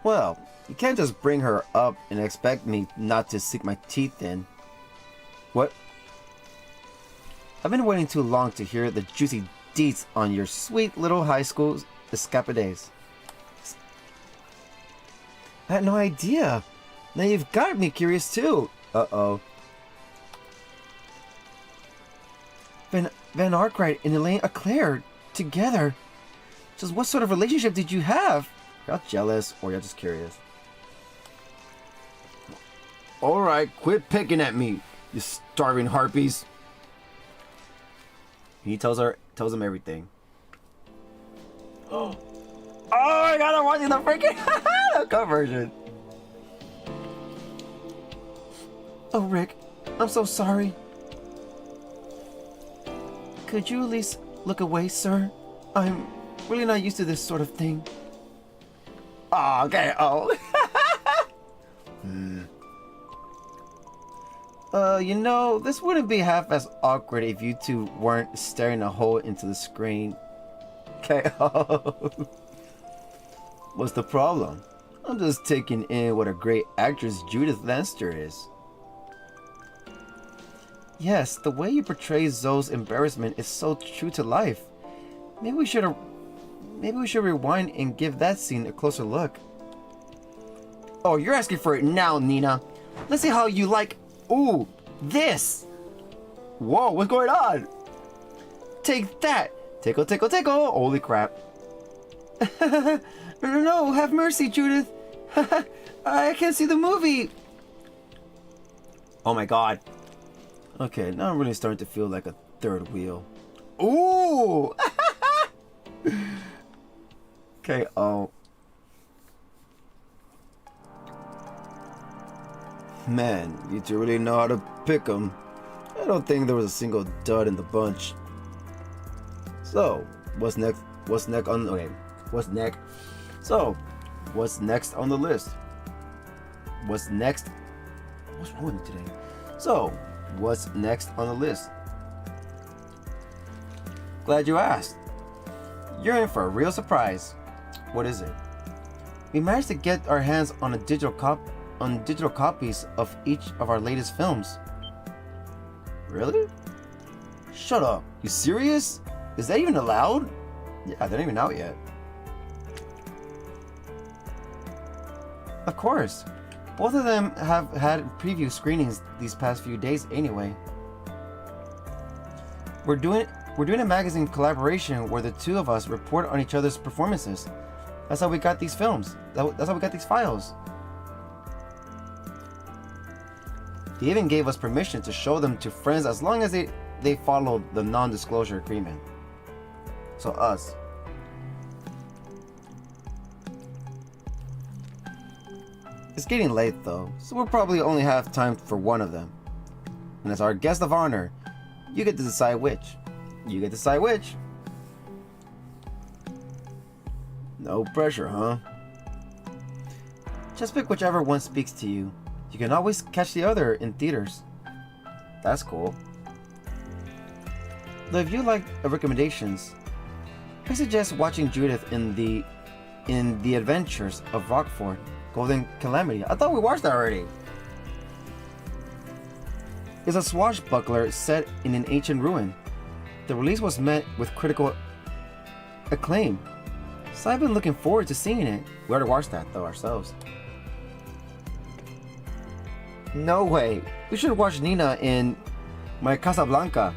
Well, you can't just bring her up and expect me not to sink my teeth in. What? I've been waiting too long to hear the juicy deets on your sweet little high school escapades. I had no idea. Now you've got me curious too. Uh-oh. Van Arkwright and Elaine Eclair together. Just what sort of relationship did you have? Y'all jealous or y'all just curious? Alright, quit picking at me, you starving harpies. He tells him everything. Oh my god, I'm watching the freaking cut version. Oh, Rick, I'm so sorry. Could you at least look away, sir? I'm really not used to this sort of thing. Oh, okay, oh. You know, this wouldn't be half as awkward if you two weren't staring a hole into the screen. Okay, oh. What's the problem? I'm just taking in what a great actress Judith Lanster is. Yes, the way you portray Zoe's embarrassment is so true to life. Maybe we should rewind and give that scene a closer look. Oh, you're asking for it now, Nina. Let's see how you like. Ooh, this. Whoa, what's going on? Take that. Tickle, tickle, tickle. Holy crap. No, have mercy, Judith. I can't see the movie. Oh my god. Okay, now I'm really starting to feel like a third wheel. Ooh! Okay, oh. Man, you two really know how to pick 'em. I don't think there was a single dud in the bunch. So, what's next? What's next on the... Okay, what's next? So, what's next on the list? What's next? What's wrong with me today? So, what's next on the list? Glad you asked. You're in for a real surprise. What is it? We managed to get our hands on digital copies of each of our latest films. Really? Shut up. You serious? Is that even allowed? Yeah, they're not even out yet. Of course. Both of them have had preview screenings these past few days anyway. We're doing a magazine collaboration where the two of us report on each other's performances. That's how we got these films. That's how we got these files. They even gave us permission to show them to friends as long as they followed the non-disclosure agreement. So us. It's getting late though, so we'll probably only have time for one of them. And as our guest of honor, you get to decide which. You get to decide which. No pressure, huh? Just pick whichever one speaks to you. You can always catch the other in theaters. That's cool. Though if you like recommendations, I suggest watching Judith in the Adventures of Rockford, Golden Calamity. I thought we watched that already. It's a swashbuckler set in an ancient ruin. The release was met with critical acclaim, so I've been looking forward to seeing it. We already watched that though ourselves. No way. We should watch Nina in My Casablanca.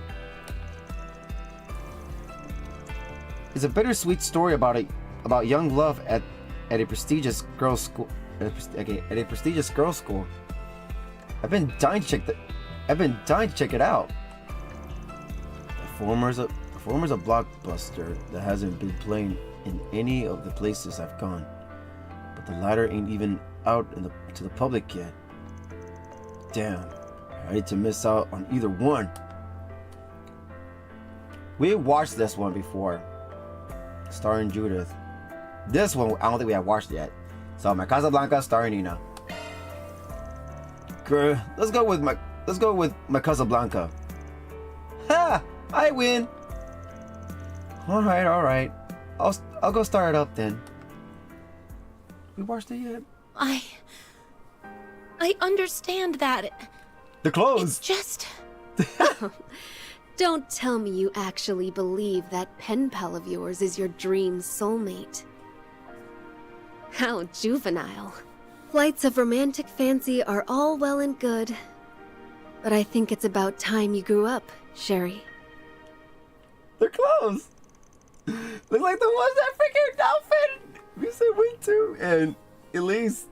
It's a bittersweet story about young love at a prestigious girls' school. At a prestigious girls' school. I've been dying to check it out. The former's a blockbuster that hasn't been playing in any of the places I've gone, but the latter ain't even out to the public yet. Damn, I hate to miss out on either one. We watched this one before, starring Judith. This one, I don't think we have watched yet. So, My Casablanca, starring Nina. Girl, let's go with My Casablanca. Ha! I win. All right. I'll go start it up then. We watched it yet? I understand that. The clothes. It's just... Don't tell me you actually believe that pen pal of yours is your dream soulmate. How juvenile. Flights of romantic fancy are all well and good, but I think it's about time you grew up, Sherry. Their clothes look like the ones that freaking outfit we said went to, and Elise.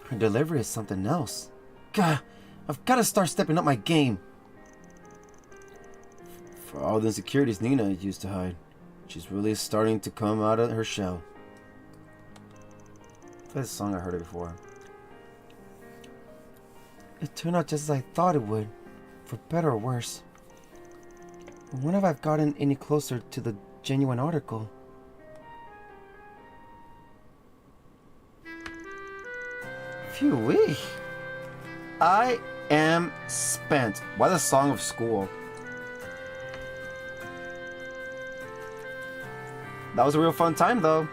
Her delivery is something else. God, I've got to start stepping up my game. For all the insecurities Nina used to hide, she's really starting to come out of her shell. That's a song I heard it before. It turned out just as I thought it would, for better or worse. When have I gotten any closer to the genuine article? Phew-wee. I am spent. Why the song of school? That was a real fun time though.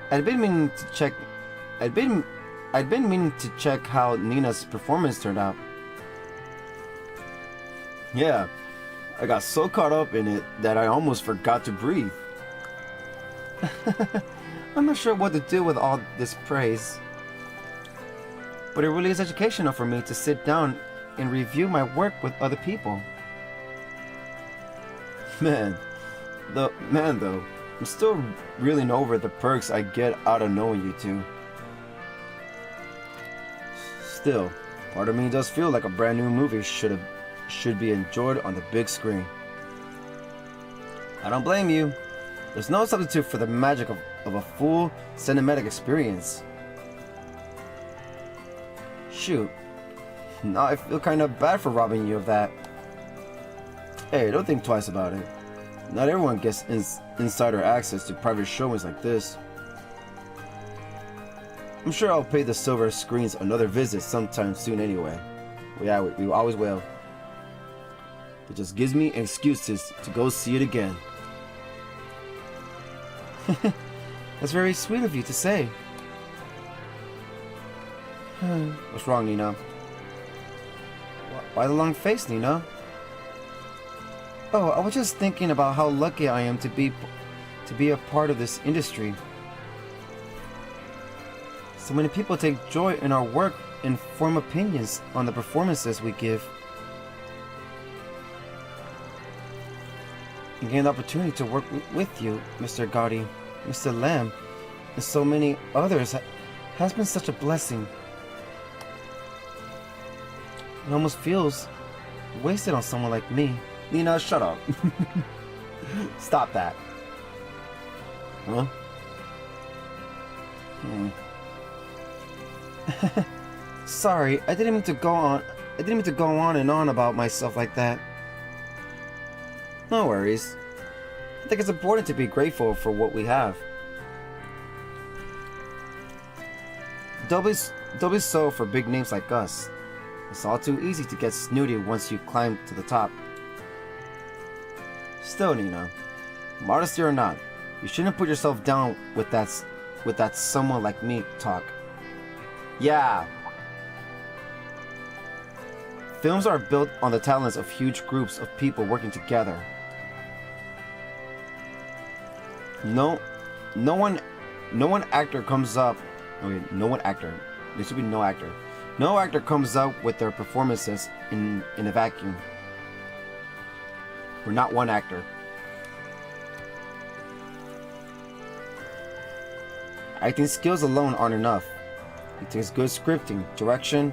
I'd been meaning to check how Nina's performance turned out. Yeah, I got so caught up in it that I almost forgot to breathe. I'm not sure what to do with all this praise, but it really is educational for me to sit down and review my work with other people. Man, though, I'm still reeling over the perks I get out of knowing you two. Still, part of me does feel like a brand new movie should be enjoyed on the big screen. I don't blame you. There's no substitute for the magic of a full cinematic experience. Shoot, now I feel kind of bad for robbing you of that. Hey, don't think twice about it. Not everyone gets insider access to private showings like this. I'm sure I'll pay the silver screens another visit sometime soon anyway. Yeah, we always will. It just gives me excuses to go see it again. That's very sweet of you to say. What's wrong, Nina? Why the long face, Nina? Oh, I was just thinking about how lucky I am to be a part of this industry. So many people take joy in our work and form opinions on the performances we give. And gain the opportunity to work with you, Mr. Gotti, Mr. Lamb, and so many others has been such a blessing. It almost feels wasted on someone like me. Nina, shut up. Stop that. Huh? Sorry, I didn't mean to go on and on about myself like that. No worries. I think it's important to be grateful for what we have. Doubly so for big names like us. It's all too easy to get snooty once you climb to the top. Still, Nina, modesty or not, you shouldn't put yourself down with that someone like me talk. Yeah. Films are built on the talents of huge groups of people working together. No one actor There should be no actor. No actor comes out with their performances in a vacuum. We're not one actor. Acting skills alone aren't enough. It takes good scripting, direction,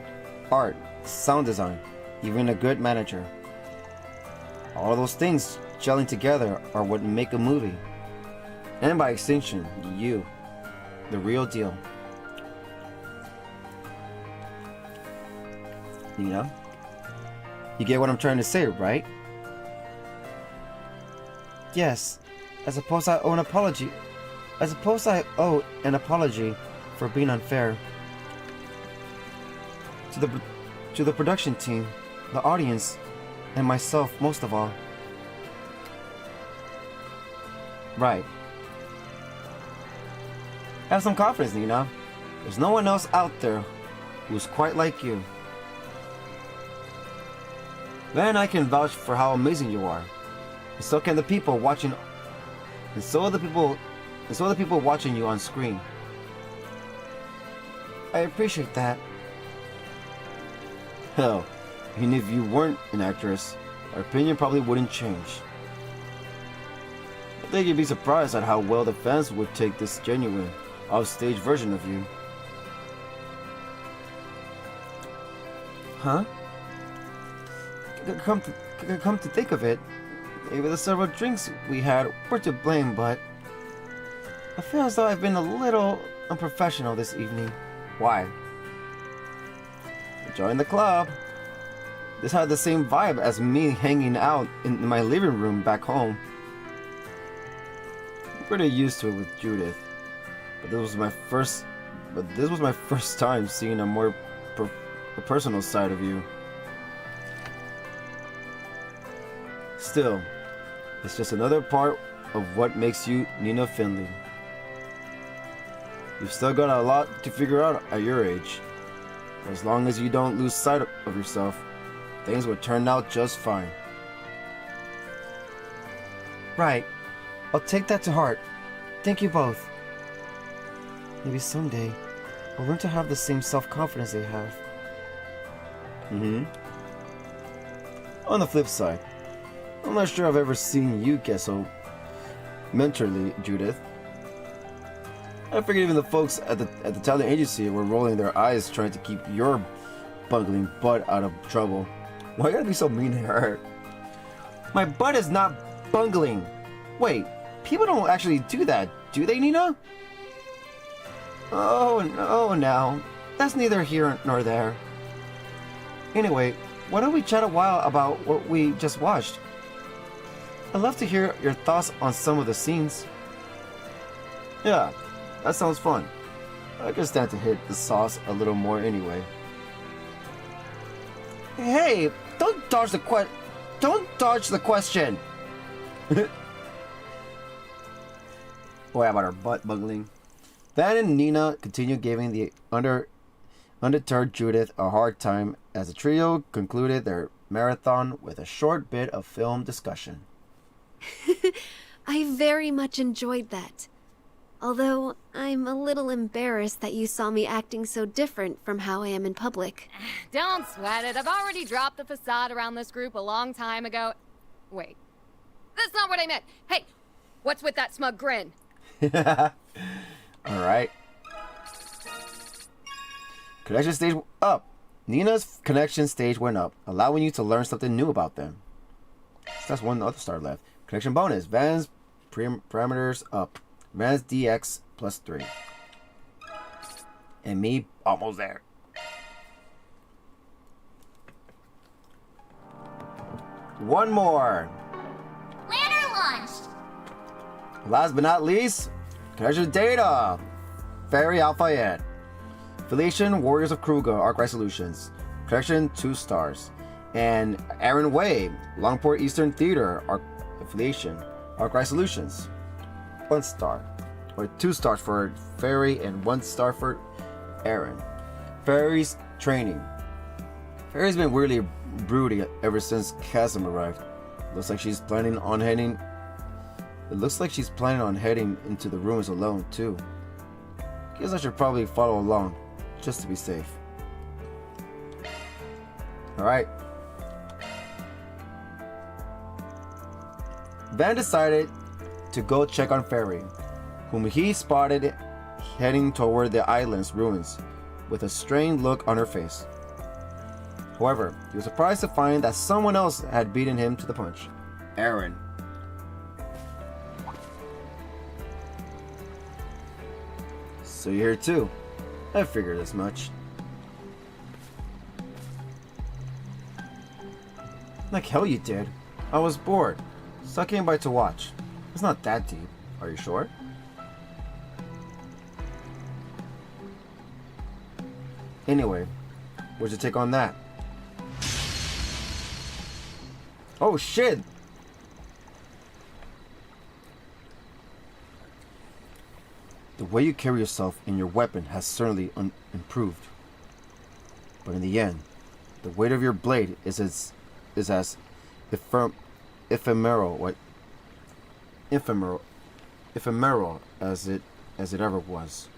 art, sound design, even a good manager. All of those things gelling together are what make a movie. And by extension, you, the real deal. You know? You get what I'm trying to say, right? Yes. I suppose I owe an apology. I suppose I owe an apology for being unfair. To the production team, the audience, and myself most of all. Right. Have some confidence, Nina. There's no one else out there who's quite like you. Then I can vouch for how amazing you are. And so can the people watching. And so are the people watching you on screen. I appreciate that. Hell, even if you weren't an actress, our opinion probably wouldn't change. I think you'd be surprised at how well the fans would take this genuine, off-stage version of you. Huh? Come to think of it, maybe the several drinks we had were to blame, but I feel as though I've been a little unprofessional this evening. Why? Join the club. This had the same vibe as me hanging out in my living room back home. I'm pretty used to it with Judith, but this was my first time seeing a more personal side of you. Still, it's just another part of what makes you Nina Finley. You've still got a lot to figure out at your age. As long as you don't lose sight of yourself, things will turn out just fine. Right. I'll take that to heart. Thank you both. Maybe someday, I'll learn to have the same self-confidence they have. On the flip side, I'm not sure I've ever seen you get so mentorly, Judith. I figured even the folks at the talent agency were rolling their eyes trying to keep your bungling butt out of trouble. Why you gotta be so mean to her? My butt is not bungling. Wait, people don't actually do that, do they, Nina? Oh, no, now. That's neither here nor there. Anyway, why don't we chat a while about what we just watched? I'd love to hear your thoughts on some of the scenes. Yeah, that sounds fun. I can stand to hit the sauce a little more anyway. Hey, don't dodge the question. Boy, about her butt bungling. Van and Nina continue giving the undeterred Judith a hard time as the trio concluded their marathon with a short bit of film discussion. I very much enjoyed that. Although, I'm a little embarrassed that you saw me acting so different from how I am in public. Don't sweat it. I've already dropped the facade around this group a long time ago. Wait. That's not what I meant. Hey, what's with that smug grin? Alright. Connection stage up. Nina's connection stage went up, allowing you to learn something new about them. That's one other star left. Connection bonus. Van's parameters up. Van's DX +3. And me almost there. One more. Lantern launched. Last but not least, connection data. Fairy Alpha Ed. Affiliation Warriors of Kruger, Arc Solutions. Connection 2 stars. And Aaron Way, Longport Eastern Theater, Affiliation, Arc Solutions. 1 star. Or 2 stars for Fairy and 1 star for Aaron. Fairy's training. Fairy's been weirdly broody ever since Chasm arrived. Looks like she's planning on heading into the ruins alone too. Guess I should probably follow along. just to be safe. Alright. Van decided to go check on Fairy, whom he spotted heading toward the island's ruins with a strained look on her face. However, he was surprised to find that someone else had beaten him to the punch. Aaron. So you're here too. I figured as much. Like hell you did. I was bored, so I came by to watch. It's not that deep. Are you sure? Anyway, what'd you take on that? Oh shit! The way you carry yourself and your weapon has certainly improved. But in the end, the weight of your blade is as ephemeral as it ever was.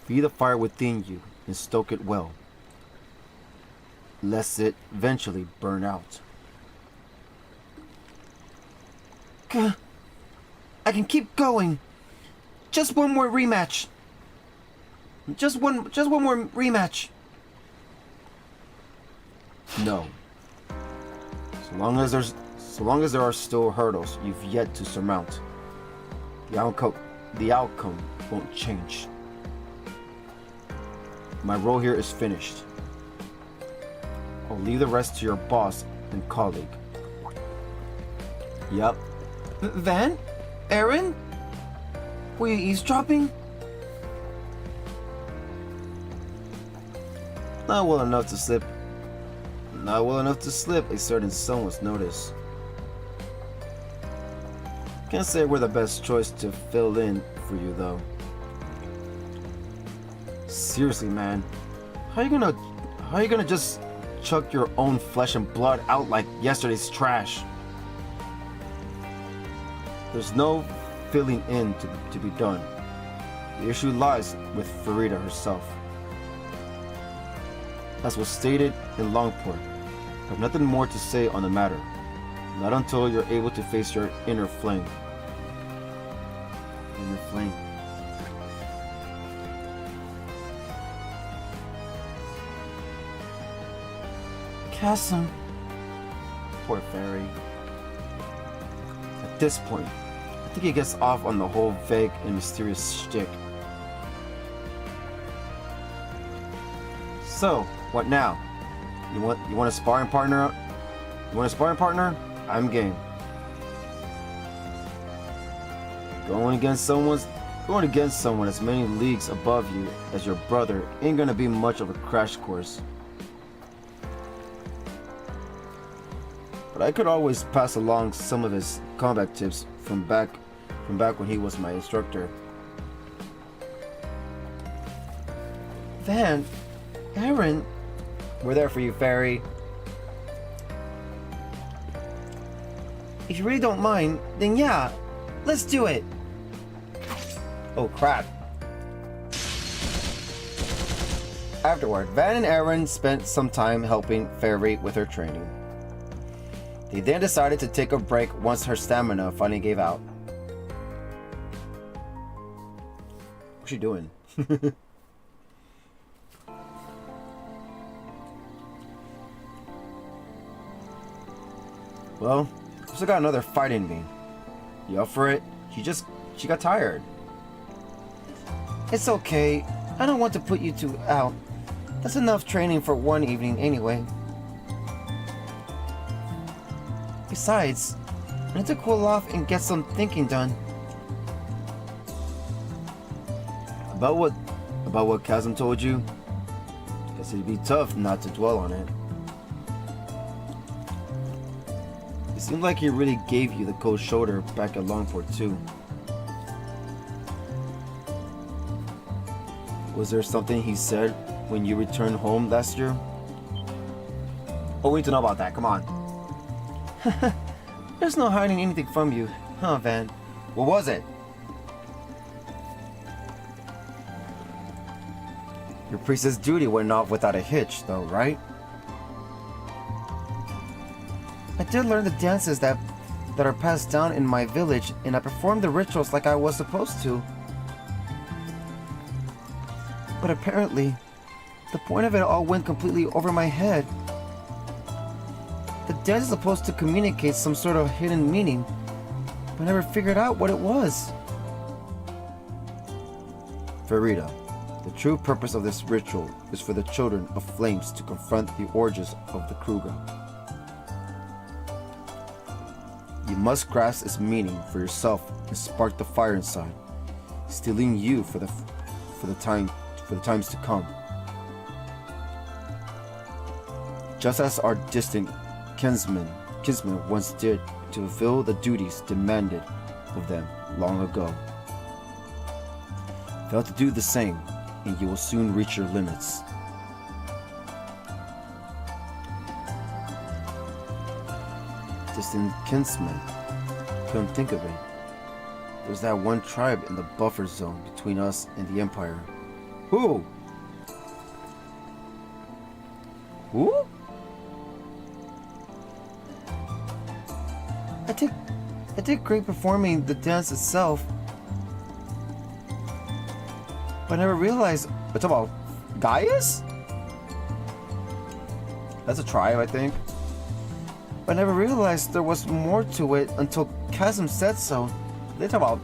Feed the fire within you and stoke it well, lest it eventually burn out. I can keep going. Just one more rematch. Just one more rematch. No. So long as there are still hurdles you've yet to surmount, the outcome won't change. My role here is finished. I'll leave the rest to your boss and colleague. Yup. Van? Aaron? Were you eavesdropping? Not well enough to slip a certain someone's notice. Can't say we're the best choice to fill in for you though. Seriously, man, how you gonna just chuck your own flesh and blood out like yesterday's trash? There's no filling in to be done. The issue lies with Farida herself. As was stated in Longport, I have nothing more to say on the matter. Not until you're able to face your inner flame. Inner flame. Cassim. Poor Fairy. At this point, I think he gets off on the whole vague and mysterious shtick. So, what now? You want a sparring partner? You want a sparring partner? I'm game. Going against someone as many leagues above you as your brother ain't gonna be much of a crash course. But I could always pass along some of his combat tips from back when he was my instructor. Van, Aaron, we're there for you, Fairy. If you really don't mind, then yeah, let's do it. Oh crap. Afterward, Van and Aaron spent some time helping Fairy with her training. They then decided to take a break once her stamina finally gave out. What's she doing? Well, I still got another fight in me. You up for it? She got tired. It's okay. I don't want to put you two out. That's enough training for one evening anyway. Besides, I need to cool off and get some thinking done. About what Chasm told you? Guess it'd be tough not to dwell on it. It seemed like he really gave you the cold shoulder back at Longport too. Was there something he said when you returned home last year? Oh, we need to know about that, come on. There's no hiding anything from you, huh, Van? What was it? Your priestess duty went off without a hitch, though, right? I did learn the dances that are passed down in my village, and I performed the rituals like I was supposed to. But apparently, the point of it all went completely over my head. The dance is supposed to communicate some sort of hidden meaning, but I never figured out what it was. Farida, the true purpose of this ritual is for the children of flames to confront the origins of the Kruger. You must grasp its meaning for yourself and spark the fire inside, stealing you for the times to come. Just as our distant kinsmen once did to fulfill the duties demanded of them long ago. Fail to do the same, and you will soon reach your limits. Distant kinsmen. Couldn't think of it. There's that one tribe in the buffer zone between us and the Empire. Who? Who? I did great performing the dance itself. But I never realized. It's about Gaius? That's a tribe, I think. But I never realized there was more to it until Chasm said so. They talk about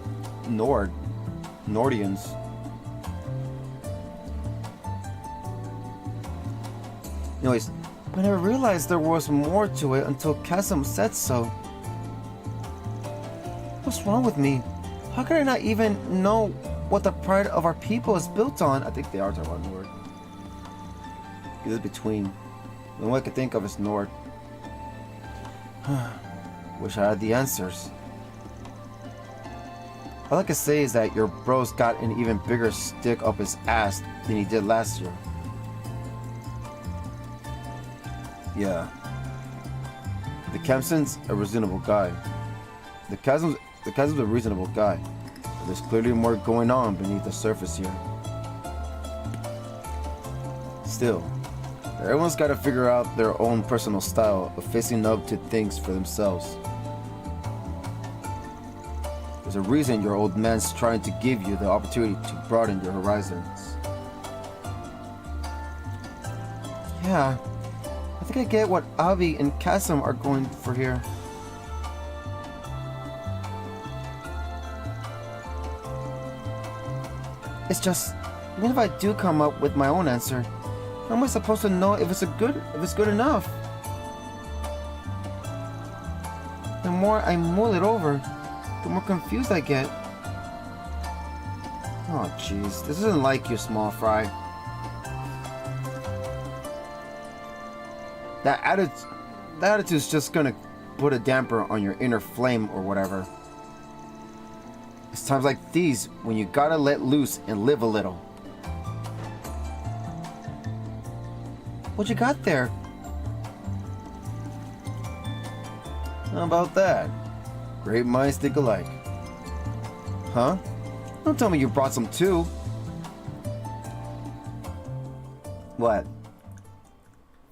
Nordians. Anyways, but I never realized there was more to it until Chasm said so. What's wrong with me? How could I not even know what the pride of our people is built on? I think they are talking about Nord. Either between. The only one I could think of is Nord. Wish I had the answers. All I can say is that your bro's got an even bigger stick up his ass than he did last year. Yeah. The Kempson's a reasonable guy. The Chasm's a reasonable guy. But there's clearly more going on beneath the surface here. Still, everyone's got to figure out their own personal style of facing up to things for themselves. There's a reason your old man's trying to give you the opportunity to broaden your horizons. Yeah, I think I get what Avi and Kasim are going for here. It's just, even if I do come up with my own answer, how am I supposed to know if it's good enough? The more I mull it over, the more confused I get. Oh jeez, this isn't like you, small fry. That attitude's just gonna put a damper on your inner flame or whatever. It's times like these when you gotta let loose and live a little. What you got there? How about that? Great minds think alike. Huh? Don't tell me you brought some too. What?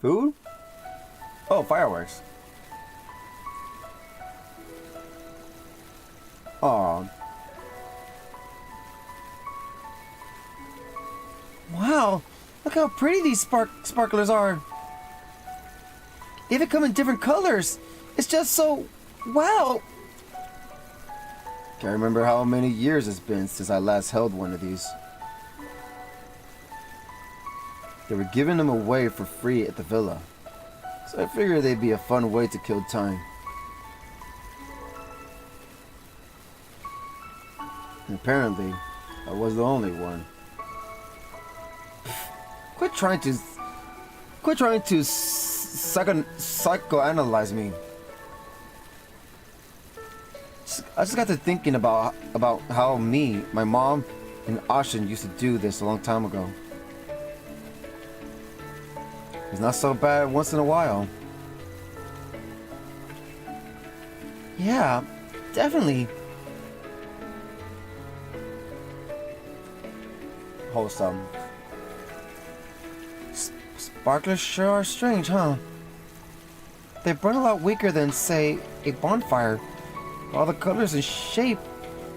Food? Oh, fireworks. Aw. Wow, look how pretty these sparklers are. They even come in different colors. It's just so... wow. Can't remember how many years it's been since I last held one of these. They were giving them away for free at the villa, so I figured they'd be a fun way to kill time. And apparently, I was the only one. Quit trying to psychoanalyze me. I just got to thinking about how me, my mom, and Ashin used to do this a long time ago. It's not so bad once in a while. Yeah, definitely. Wholesome. Sparklers sure are strange, huh? They burn a lot weaker than, say, a bonfire. All the colors and shape,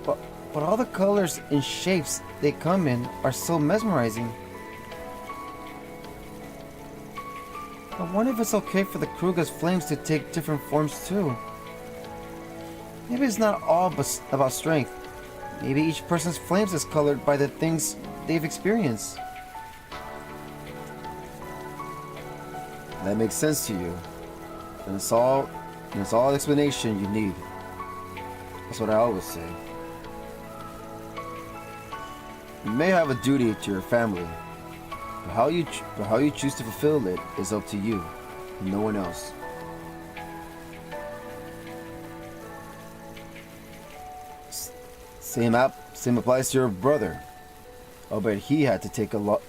but all the colors and shapes they come in are so mesmerizing. I wonder if it's okay for the Kruger's flames to take different forms too. Maybe it's not all about strength. Maybe each person's flames is colored by the things they've experienced. That makes sense to you. And it's all explanation you need. That's what I always say. You may have a duty to your family, but how you choose to fulfill it is up to you, and no one else. Same applies to your brother. I'll bet he had to take a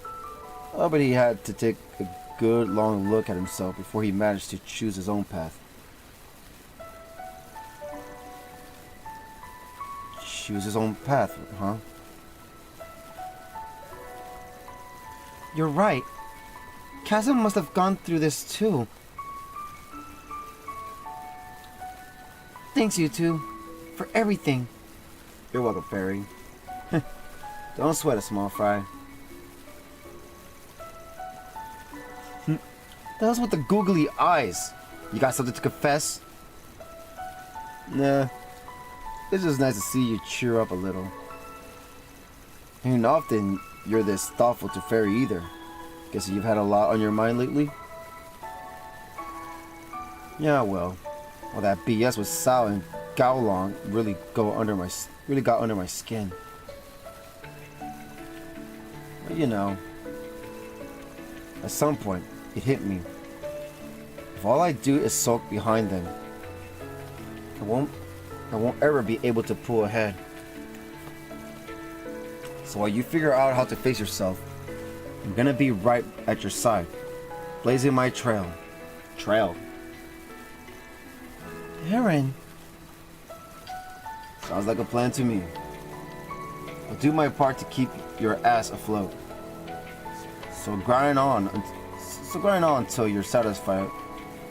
good long look at himself before he managed to choose his own path. Choose his own path, huh? You're right. Chasm must have gone through this too. Thanks, you two, for everything. You're welcome, Fairy. Don't sweat it, small fry. Those with the googly eyes. You got something to confess? Nah. It's just nice to see you cheer up a little. Ain't often you're this thoughtful to Fairy either. Guess you've had a lot on your mind lately? Yeah, well, all that BS with Sao and Gaolong really got under my skin. But you know, at some point, it hit me. If all I do is sulk behind them, I won't ever be able to pull ahead. So while you figure out how to face yourself, I'm gonna be right at your side, blazing my trail. Aaron. Sounds like a plan to me. I'll do my part to keep your ass afloat. So grind on until you're satisfied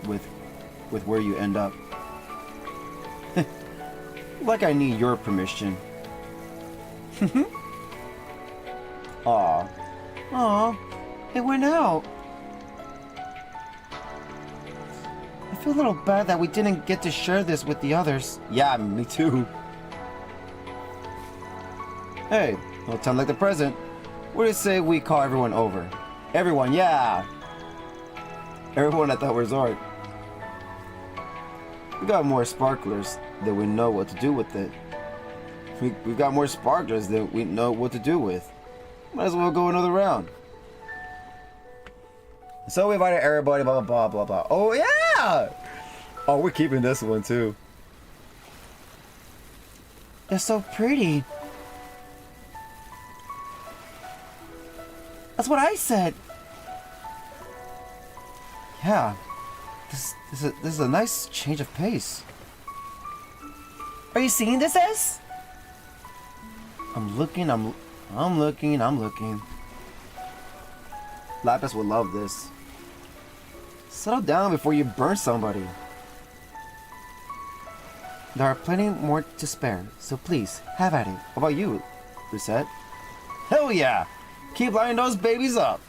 with where you end up. Like I need your permission. Aw. It went out. I feel a little bad that we didn't get to share this with the others. Yeah, me too. Hey, no time like the present. What do you say we call everyone over? Everyone, yeah! Everyone at the resort. We got more sparklers than we know what to do with it. We've got more sparklers than we know what to do with. Might as well go another round. So we invited everybody, blah, blah, blah, blah, blah. Oh, yeah! Oh, we're keeping this one, too. They're so pretty. That's what I said. Yeah. This is a nice change of pace. Are you seeing this as? I'm looking. Lapis would love this. Settle down before you burn somebody. There are plenty more to spare, so please, have at it. How about you, Lucette? Hell yeah! Keep lining those babies up!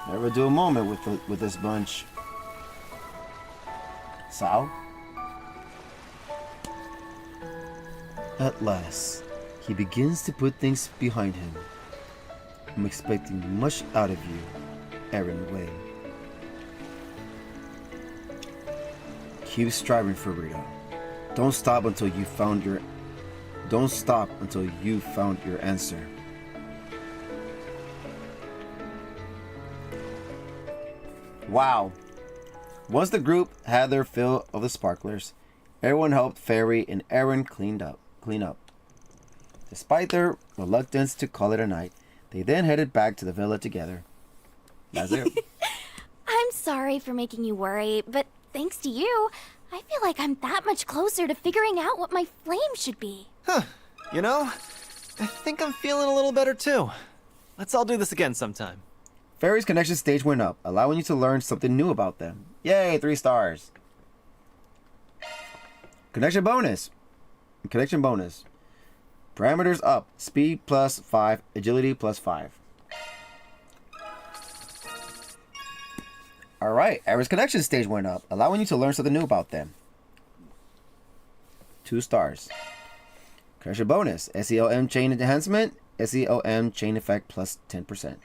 Never do a moment with this bunch. Sao? At last, he begins to put things behind him. I'm expecting much out of you, Aaron Way. Keep striving for Rita. Don't stop until you found your answer. Wow. Once the group had their fill of the sparklers, everyone helped Fairy and Aaron clean up. Despite their reluctance to call it a night, they then headed back to the villa together. That's it. I'm sorry for making you worry, but thanks to you, I feel like I'm that much closer to figuring out what my flame should be. Huh. You know, I think I'm feeling a little better too. Let's all do this again sometime. Fairy's connection stage went up, allowing you to learn something new about them. Yay, 3 stars. Connection bonus. Connection bonus. Parameters up. Speed plus 5. Agility plus 5. Alright, average connection stage went up, allowing you to learn something new about them. 2 stars. Connection bonus. SEOM chain enhancement. SEOM chain effect plus 10%.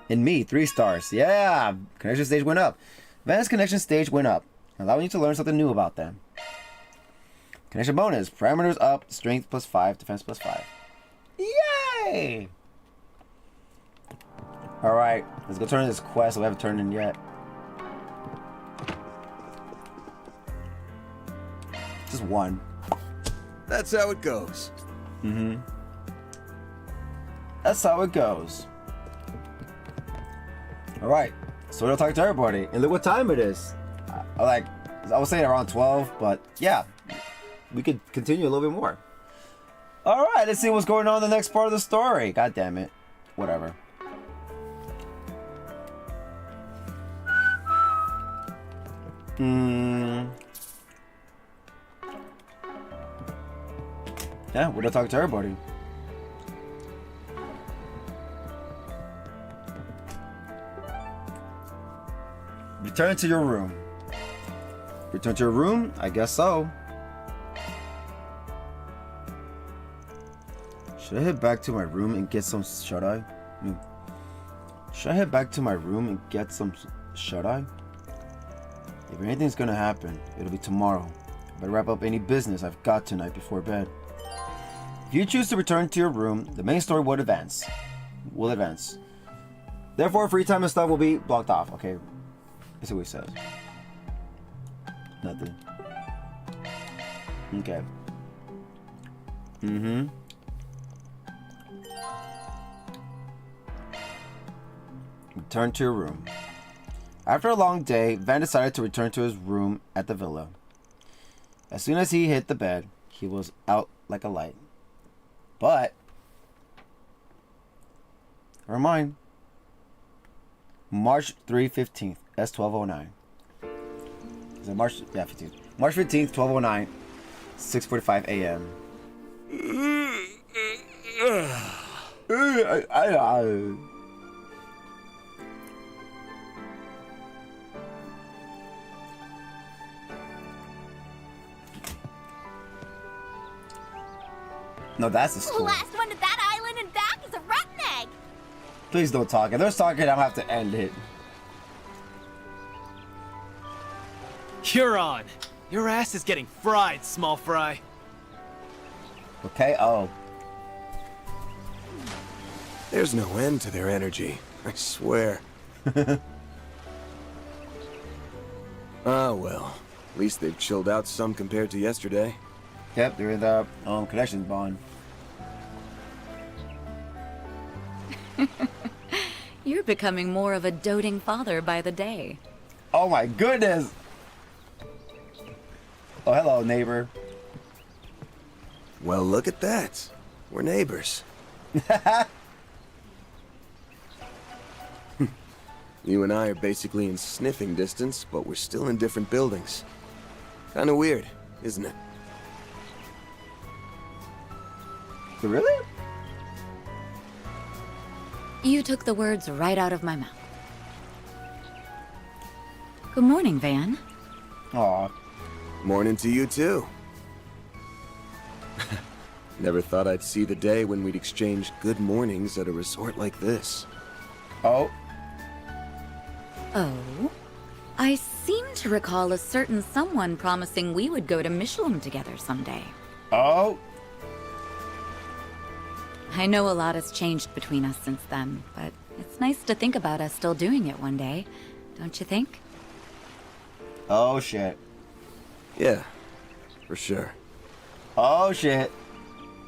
In me, 3 stars. Yeah! Connection stage went up. Advanced connection stage went up, allowing you to learn something new about them. Connection bonus. Parameters up. Strength plus 5. Defense plus 5. Yay! Alright, let's go turn in this quest that we haven't turned in yet. Just 1. That's how it goes. Mm-hmm. That's how it goes. Alright, so we'll talk to everybody. And look what time it is. I was saying around 12, but yeah. We could continue a little bit more. Alright, let's see what's going on in the next part of the story. God damn it. Whatever. Yeah, we're gonna talk to everybody. Return to your room. Return to your room? I guess so. Should I head back to my room and get some shut-eye? Should I head back to my room and get some shut-eye? If anything's gonna happen, it'll be tomorrow. I better wrap up any business I've got tonight before bed. If you choose to return to your room, the main story will advance. Therefore, free time and stuff will be blocked off. Okay. Let's see what he says. Nothing. Okay. Return to your room. After a long day, Van decided to return to his room at the villa. As soon as he hit the bed, he was out like a light. But, never mind. March 15th, S1209. Is it March? Yeah, 15th. March 15th, 1209, 6:45 a.m. No, that's the school. Last one to that island and back is a rotten egg. Please don't talk. If there's talking, I'm gonna have to end it. You're on. Your ass is getting fried, small fry. Okay, oh. There's no end to their energy, I swear. Ah, well. At least they've chilled out some compared to yesterday. Yep, they're in the connection bond. You're becoming more of a doting father by the day. Oh my goodness! Oh, hello, neighbor. Well, look at that. We're neighbors. You and I are basically in sniffing distance, but we're still in different buildings. Kinda weird, isn't it? Really? You took the words right out of my mouth. Good morning, Van. Aw. Morning to you, too. Never thought I'd see the day when we'd exchange good mornings at a resort like this. Oh. Oh? I seem to recall a certain someone promising we would go to Michelin together someday. Oh. I know a lot has changed between us since then, but it's nice to think about us still doing it one day, don't you think? Oh, shit. Yeah, for sure. Oh, shit.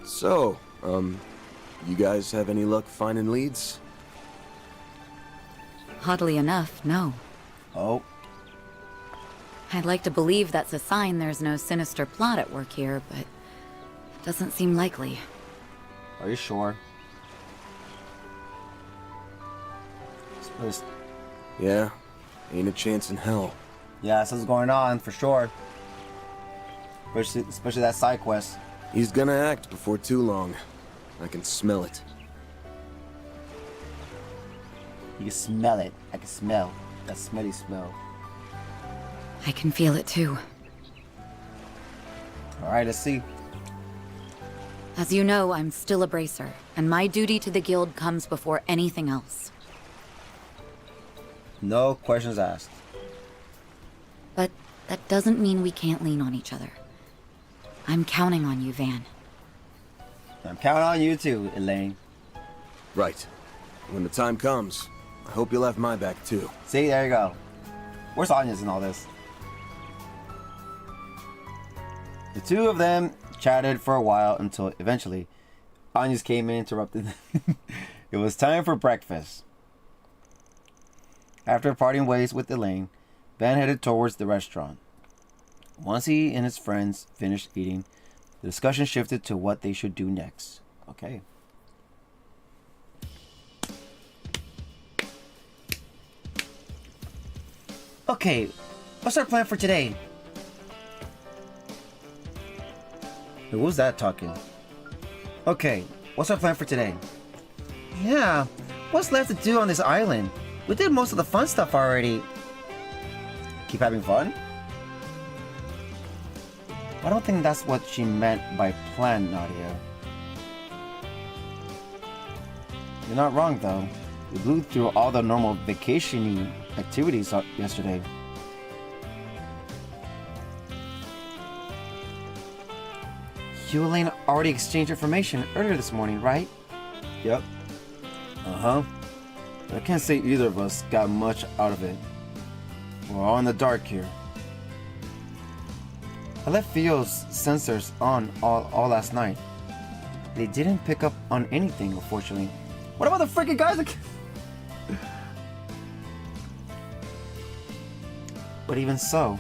So, you guys have any luck finding leads? Oddly enough, no. Oh. I'd like to believe that's a sign there's no sinister plot at work here, but it doesn't seem likely. Are you sure? There's- Yeah, ain't a chance in hell. Yeah, something's going on for sure. Especially that side quest. He's gonna act before too long. I can smell it. You can smell it. I can smell that smelly smell. I can feel it too. Alright, let's see. As you know, I'm still a bracer, and my duty to the guild comes before anything else. No questions asked. But that doesn't mean we can't lean on each other. I'm counting on you, Van. I'm counting on you too, Elaine. Right. When the time comes, I hope you'll have my back too. See, there you go. Where's Anya's in all this? The two of them chatted for a while until eventually Anya's came in and interrupted them. It was time for breakfast. After parting ways with Elaine, Van headed towards the restaurant. Once he and his friends finished eating, the discussion shifted to what they should do next. Okay. Okay, what's our plan for today? Who was that talking? Okay, what's our plan for today? Yeah, what's left to do on this island? We did most of the fun stuff already. Keep having fun? I don't think that's what she meant by plan, Nadia. You're not wrong, though. We blew through all the normal vacation-y activities yesterday. You and Elaine already exchanged information earlier this morning, right? Yep. Uh-huh. But I can't say either of us got much out of it. We're all in the dark here. I left Theo's sensors on all last night. They didn't pick up on anything, unfortunately. What about the freaking guys that... But even so,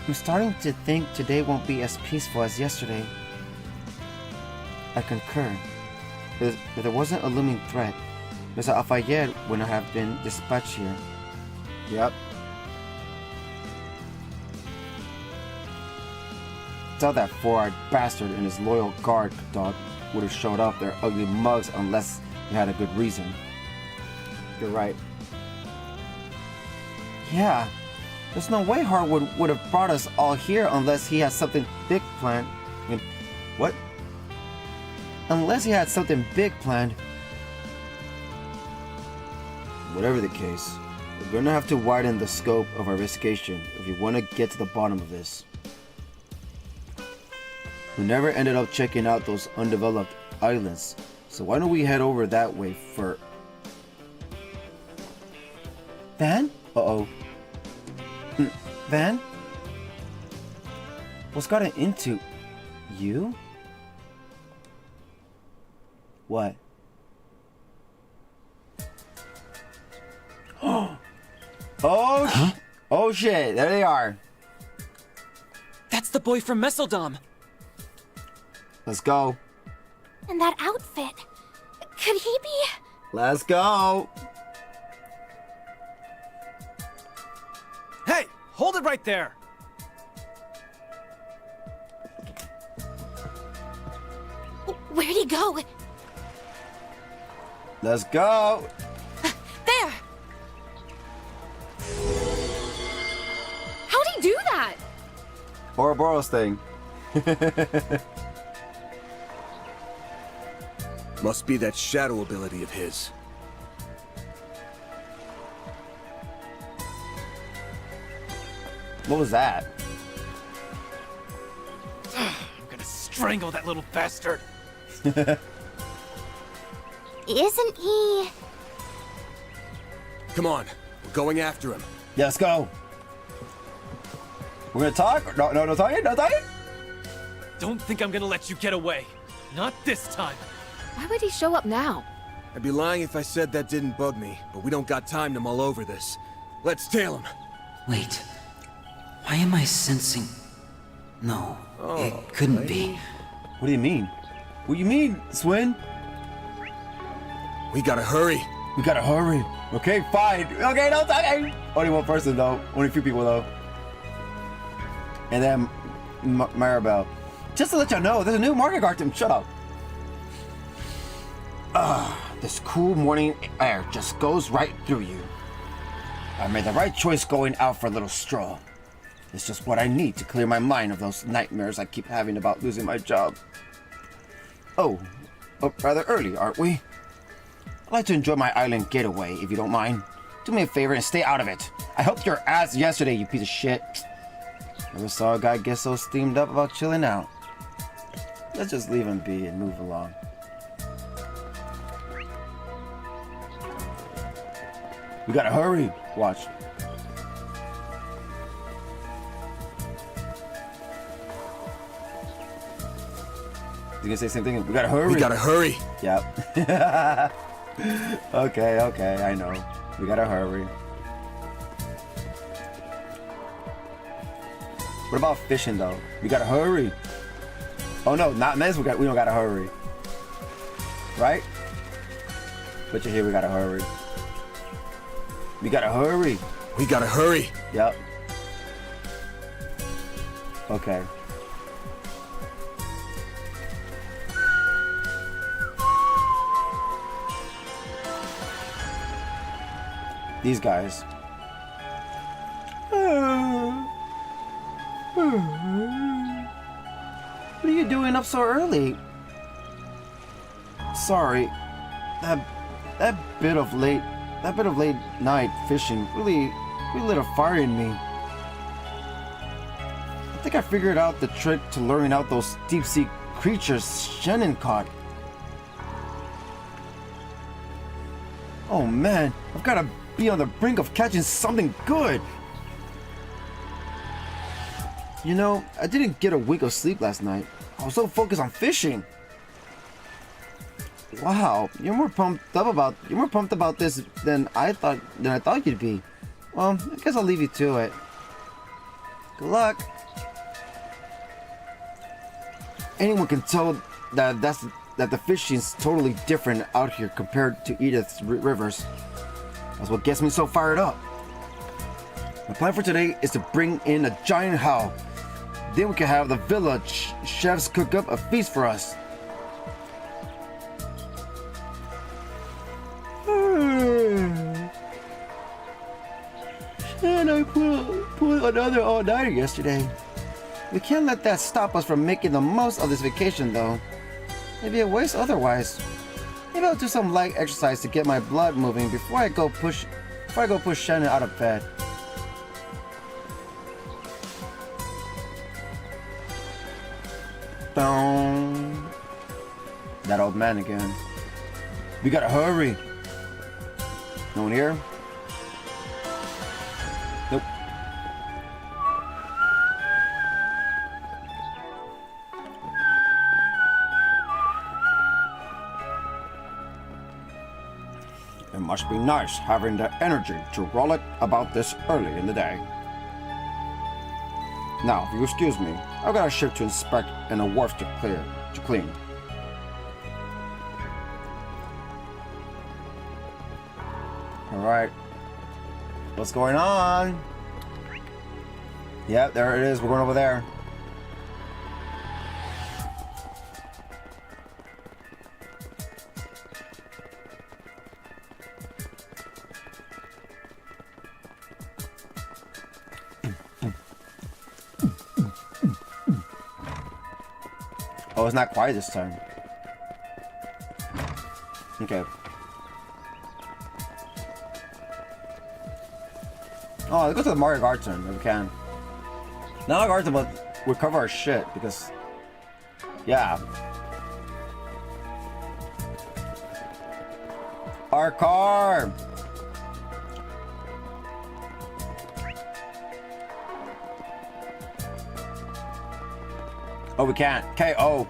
I'm starting to think today won't be as peaceful as yesterday. I concur. If there wasn't a looming threat, Mr. Alfayed wouldn't have been dispatched here. Yep. Tell that four-eyed bastard and his loyal guard dog would have showed up their ugly mugs unless they had a good reason. You're right. Yeah, there's no way Harwood would have brought us all here unless he had something big planned. I mean, what? Unless he had something big planned. Whatever the case, we're gonna have to widen the scope of our investigation if we want to get to the bottom of this. We never ended up checking out those undeveloped islands, so why don't we head over that way for... Van? Uh-oh. Van? What's gotten into... you? What? Oh! Huh? Oh shit, there they are. That's the boy from Messeldom. Let's go. And that outfit. Could he be... Let's go. Hey, hold it right there. Where'd he go? Let's go. There! How'd he do that? Ouroboros thing. Must be that shadow ability of his. What was that? I'm gonna strangle that little bastard. Isn't he... Come on, we're going after him. Yeah, let's go. We're gonna talk? No talking? No talking? Don't think I'm gonna let you get away. Not this time. Why would he show up now? I'd be lying if I said that didn't bug me, but we don't got time to mull over this. Let's tail him. Wait. Why am I sensing... No, it couldn't be. What do you mean? What do you mean, Swin? We gotta hurry. We gotta hurry. Okay, fine. Okay, no talking. Only one person though. Only a few people though. And then Maribel. Just to let you know, there's a new market garden. Shut up. This cool morning air just goes right through you. I made the right choice going out for a little stroll. It's just what I need to clear my mind of those nightmares I keep having about losing my job. Oh, up rather early, aren't we? I'd like to enjoy my island getaway, if you don't mind. Do me a favor and stay out of it. I helped your ass yesterday, you piece of shit. Never saw a guy get so steamed up about chilling out. Let's just leave him be and move along. We gotta hurry. Watch. You gonna say the same thing? We gotta hurry. We gotta hurry. Yep. Okay, I know. We gotta hurry. What about fishing though? We gotta hurry. Oh no, not men's. We don't gotta hurry. Right? But you hear we gotta hurry. We gotta hurry. We gotta hurry. Yep. Okay. These guys. What are you doing up so early? Sorry. That bit of late night fishing really lit a fire in me. I think I figured out the trick to luring out those deep sea creatures Shannon caught. Oh man, I've gotta be on the brink of catching something good. You know, I didn't get a wink of sleep last night. I was so focused on fishing. Wow, you're more pumped about this than I thought you'd be. Well, I guess I'll leave you to it. Good luck. Anyone can tell that the fishing's totally different out here compared to Edith's rivers. That's what gets me so fired up. My plan for today is to bring in a giant howl. Then we can have the village chefs cook up a feast for us. And I pulled another all-nighter yesterday. We can't let that stop us from making the most of this vacation, though. Maybe a waste otherwise. Maybe I'll do some light exercise to get my blood moving before I go push Shannon out of bed. Boom. That old man again. We gotta hurry. No one here? Nope. It must be nice having the energy to rollick about this early in the day. Now, if you excuse me, I've got a ship to inspect and a wharf to clean. Alright. What's going on? Yep, there it is. We're going over there. Oh, it's not quiet this time. Okay. Oh, let's go to the Mario Garden if we can. Not Garden, but we'll cover our shit because, yeah. Our car. Oh, we can't. KO.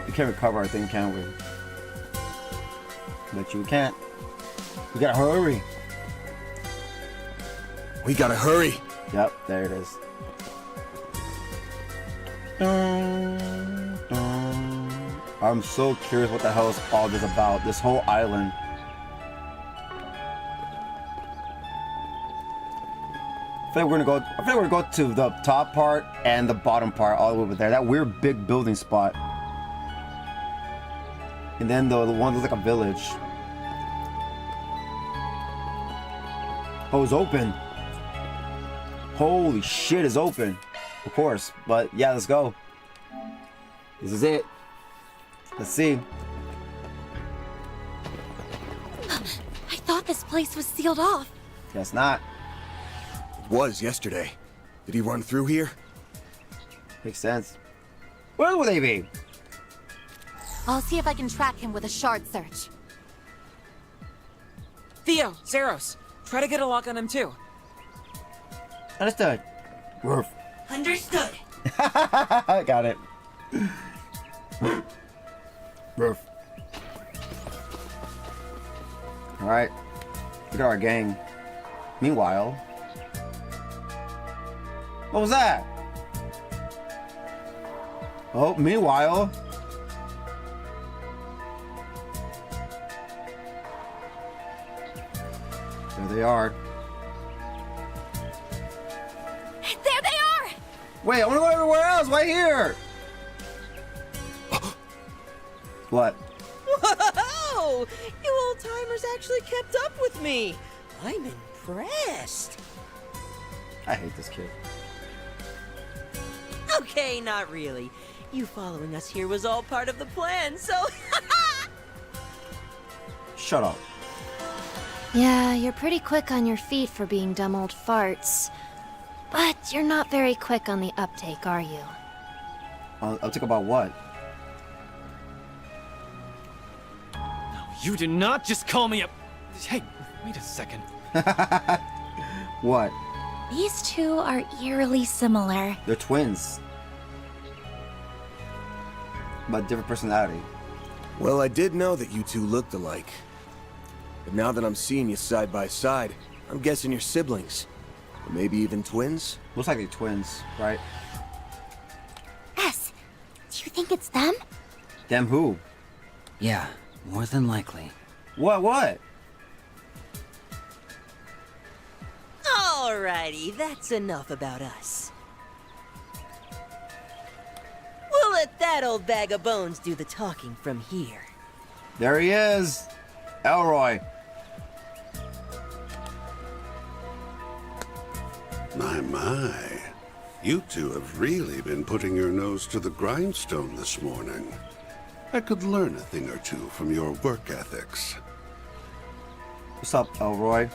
We can't recover our thing, can we? But you can't. We gotta hurry. We gotta hurry. Yep, there it is. I'm so curious what the hell is all this about. This whole island. I feel like we're gonna go to the top part and the bottom part all the way over there. That weird big building spot. And then the one looks like a village. Oh, it's open. Holy shit, it's open. Of course, but yeah, let's go. This is it. Let's see. I thought this place was sealed off. Guess not. It was yesterday. Did he run through here? Makes sense. Where would they be? I'll see if I can track him with a shard search. Theo, Zeros, try to get a lock on him too. Understood. Roof. Understood. Got it. Roof. Alright. Look at our gang. Meanwhile. What was that? Oh, meanwhile. There they are. There they are! Wait, I wanna go everywhere else. Why here? What? Whoa! You old-timers actually kept up with me. I'm impressed. I hate this kid. Okay, not really. You following us here was all part of the plan, so... Shut up. Yeah, you're pretty quick on your feet for being dumb old farts. But you're not very quick on the uptake, are you? Uptake about what? You do not just call me a... Hey, wait a second. What? These two are eerily similar. They're twins. But different personality. Well, I did know that you two looked alike. But now that I'm seeing you side by side, I'm guessing you're siblings. Or maybe even twins? Looks like they're twins, right? S, do you think it's them? Them who? Yeah, more than likely. What? Alrighty, that's enough about us. We'll let that old bag of bones do the talking from here. There he is. Elroy. My. You two have really been putting your nose to the grindstone this morning. I could learn a thing or two from your work ethics. What's up, Elroy?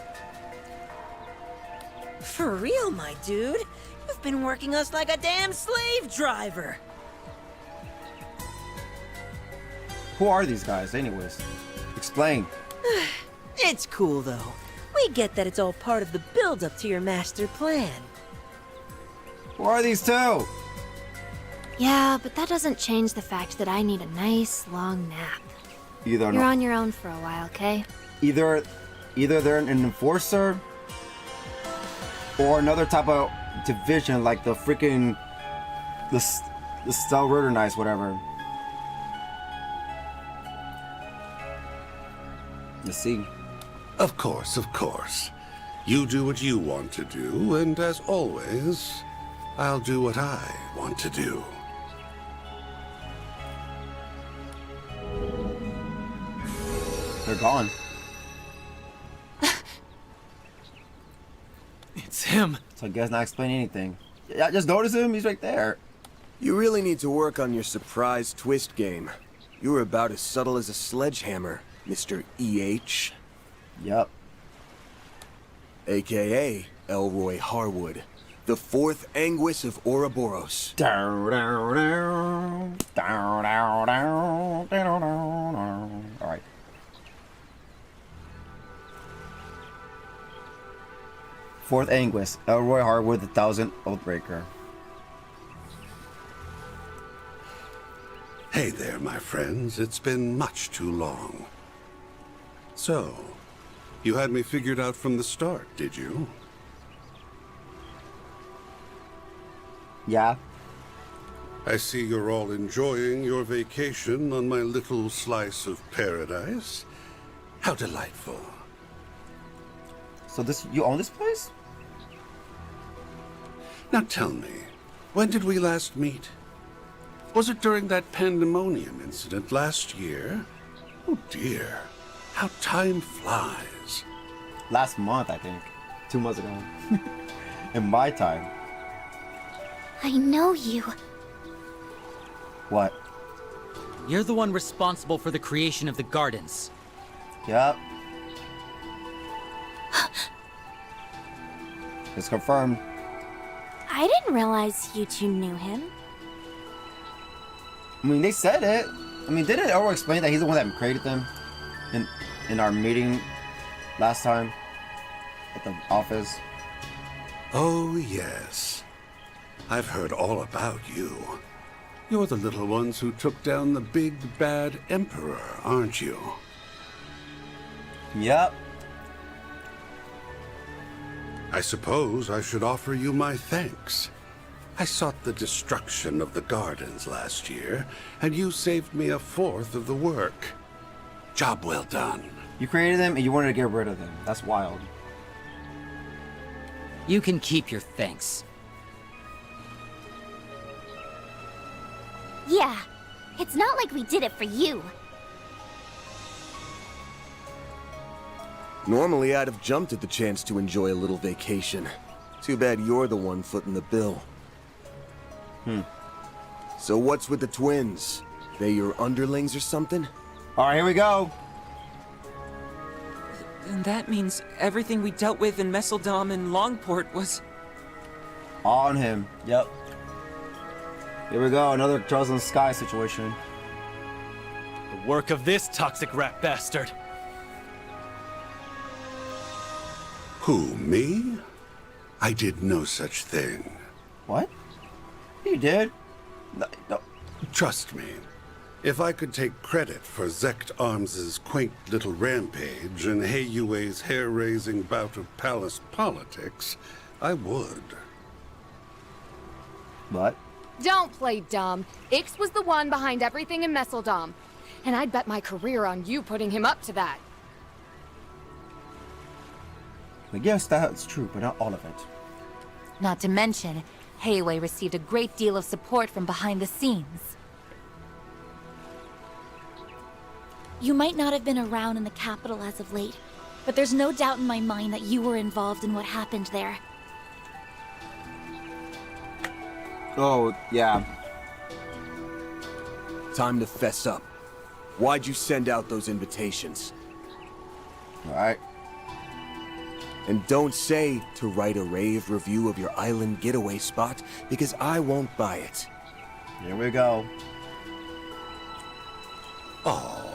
For real, my dude. You've been working us like a damn slave driver. Who are these guys, anyways? Explain. It's cool, though. We get that it's all part of the build-up to your master plan. Who are these two? Yeah, but that doesn't change the fact that I need a nice long nap. You're on your own for a while, okay? Either they're an enforcer or another type of division like the freaking the Stel Roternized, whatever. Let's see. Of course. You do what you want to do, and as always, I'll do what I want to do. They're gone. It's him. So I guess not explain anything. Yeah, just notice him. He's right there. You really need to work on your surprise twist game. You were about as subtle as a sledgehammer, Mr. E.H. Yep. AKA Elroy Harwood, the fourth Anguis of Ouroboros. Alright. Fourth Anguis, Elroy Harwood, the 1000th Oathbreaker. Hey there, my friends. It's been much too long. So, you had me figured out from the start, did you? Yeah. I see you're all enjoying your vacation on my little slice of paradise. How delightful. So you own this place? Now tell me, when did we last meet? Was it during that pandemonium incident last year? Oh dear, how time flies. Last month, I think. 2 months ago. In my time. I know you. What? You're the one responsible for the creation of the gardens. Yep. It's confirmed. I didn't realize you two knew him. I mean, they said it. I mean, didn't Elro explain that he's the one that created them in our meeting last time at the office? Oh, yes. I've heard all about you. You're the little ones who took down the big, bad Emperor, aren't you? Yep. I suppose I should offer you my thanks. I sought the destruction of the gardens last year, and you saved me 1/4 of the work. Job well done. You created them and you wanted to get rid of them. That's wild. You can keep your thanks. Yeah, it's not like we did it for you. Normally, I'd have jumped at the chance to enjoy a little vacation. Too bad you're the one footing the bill. So what's with the twins? They your underlings or something? Alright, here we go. And that means everything we dealt with in Messeldom and Longport was... On him. Yep. Here we go, another Charles in the Sky situation. The work of this toxic rat bastard. Who, me? I did no such thing. What? You did? No. Trust me. If I could take credit for Zect Arms's quaint little rampage and Heiyue's hair-raising bout of palace politics, I would. What? Don't play dumb. Ix was the one behind everything in Messeldom. And I'd bet my career on you putting him up to that. But yes, that's true, but not all of it. Not to mention, Heiyue received a great deal of support from behind the scenes. You might not have been around in the capital as of late, but there's no doubt in my mind that you were involved in what happened there. Oh, yeah. Time to fess up. Why'd you send out those invitations? Alright. And don't say to write a rave review of your island getaway spot, because I won't buy it. Here we go. Oh,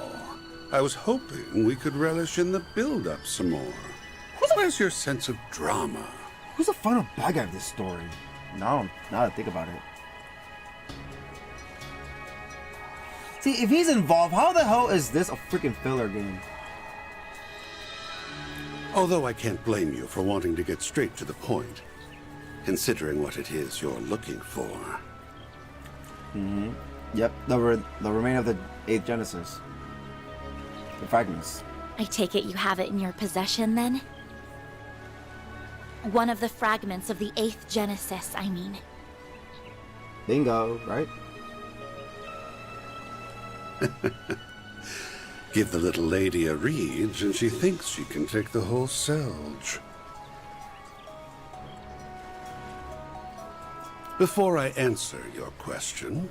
I was hoping we could relish in the build-up some more. Where's your sense of drama? Who's the final bad guy of this story? Now I think about it. See, if he's involved, how the hell is this a freaking filler game? Although I can't blame you for wanting to get straight to the point, considering what it is you're looking for. Mm-hmm. Yep, the remain of the 8th Genesis. The fragments. I take it you have it in your possession, then? One of the fragments of the 8th Genesis, I mean. Bingo, right? Give the little lady a reed, and she thinks she can take the whole Selge. Before I answer your question,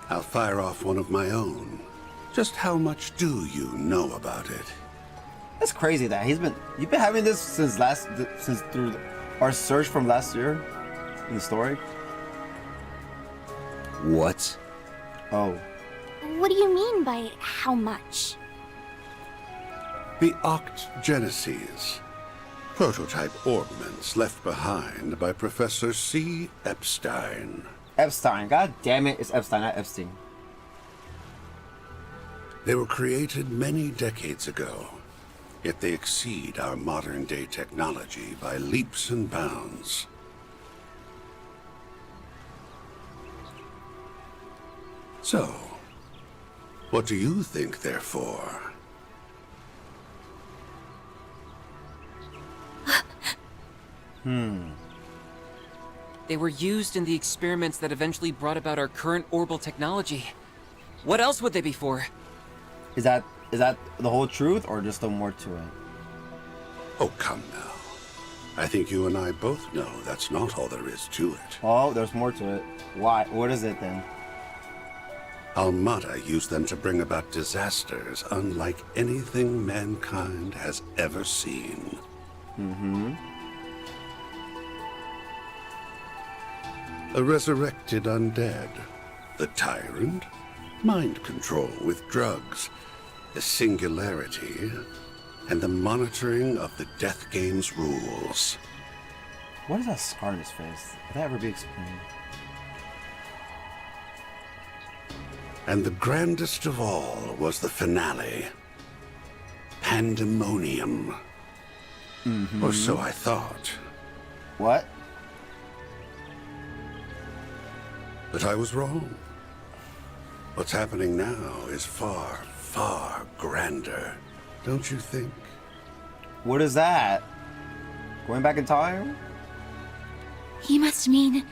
I'll fire off one of my own. Just how much do you know about it? That's crazy that you've been having this since through our search from last year in the story. What? Oh. What do you mean by how much? The Oct Genesis. Prototype orbments left behind by Professor C. Epstein. Epstein. God damn it, it's Epstein, not Epstein. They were created many decades ago, yet they exceed our modern-day technology by leaps and bounds. So, what do you think they're for? They were used in the experiments that eventually brought about our current orbital technology. What else would they be for? Is that the whole truth, or just a more to it? Oh, come now. I think you and I both know that's not all there is to it. Oh, there's more to it. Why? What is it then? Almada used them to bring about disasters unlike anything mankind has ever seen. Mm-hmm. A resurrected undead, the tyrant, mind control with drugs, the singularity, and the monitoring of the Death Game's rules. What is that scar on his face? Could that ever be explained? And the grandest of all was the finale. Pandemonium. Mm-hmm. Or so I thought. What? But I was wrong. What's happening now is far, far grander, don't you think? What is that? Going back in time? He must mean...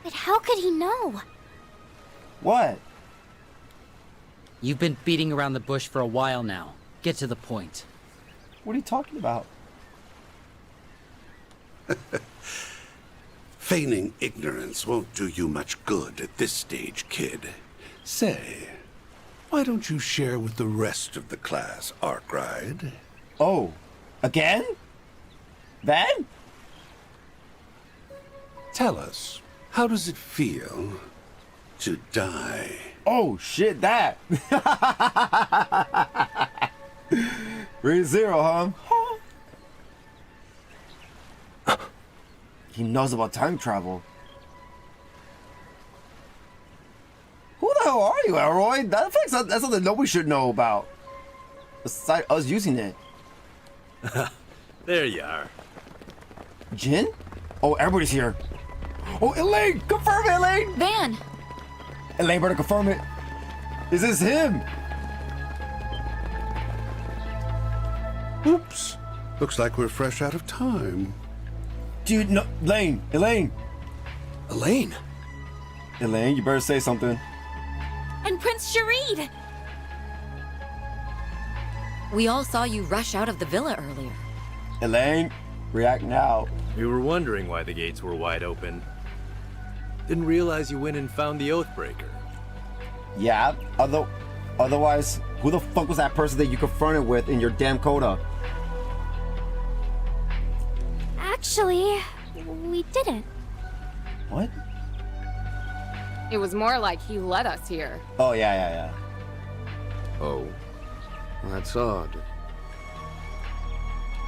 But how could he know? What? You've been beating around the bush for a while now. Get to the point. What are you talking about? Feigning ignorance won't do you much good at this stage, kid. Say, why don't you share with the rest of the class, Arkride? Oh, again? Then? Tell us, how does it feel to die? Oh, shit, that! Grade 0, huh? He knows about time travel. Who the hell are you, Elroy? That's something nobody should know about. Besides us using it. There you are. Jin? Oh, everybody's here. Oh, Elaine! Confirm it, Elaine! Van! Elaine better confirm it. Is this him? Oops. Looks like we're fresh out of time. Dude, no. Elaine! Elaine! Elaine? Elaine, you better say something. And Prince Sharid! We all saw you rush out of the villa earlier. Elaine, react now. We were wondering why the gates were wide open. Didn't realize you went and found the Oathbreaker. Yeah, otherwise, who the fuck was that person that you confronted with in your damn coda? Actually, we didn't. What? It was more like he led us here. Oh, yeah. Oh, that's odd.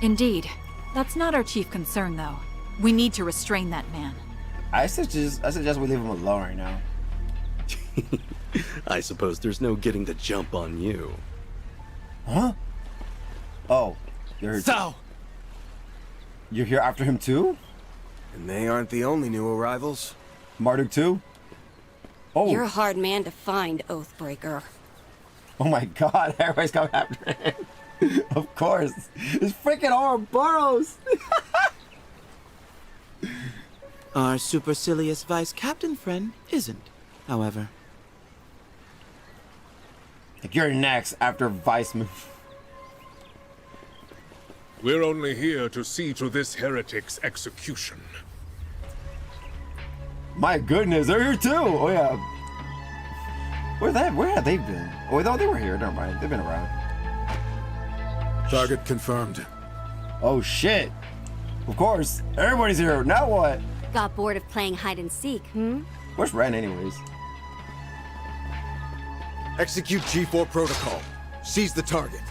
Indeed. That's not our chief concern, though. We need to restrain that man. I suggest we leave him alone right now. I suppose there's no getting the jump on you. Huh? Oh, you're here. So! You're here after him too? And they aren't the only new arrivals. Marduk too? Oh. You're a hard man to find, Oathbreaker. Oh my god, everybody's coming after him. Of course. It's freaking Ouroboros. Our supercilious vice captain friend isn't, however. Like you're next after Vice move. We're only here to see to this heretic's execution. My goodness, they're here too. Oh yeah. Where have they been? Oh no, they were here. Never mind. They've been around. Target confirmed. Oh shit. Of course. Everybody's here. Now what? Got bored of playing hide and seek, hmm? Where's Ren anyways? Execute G4 protocol. Seize the target.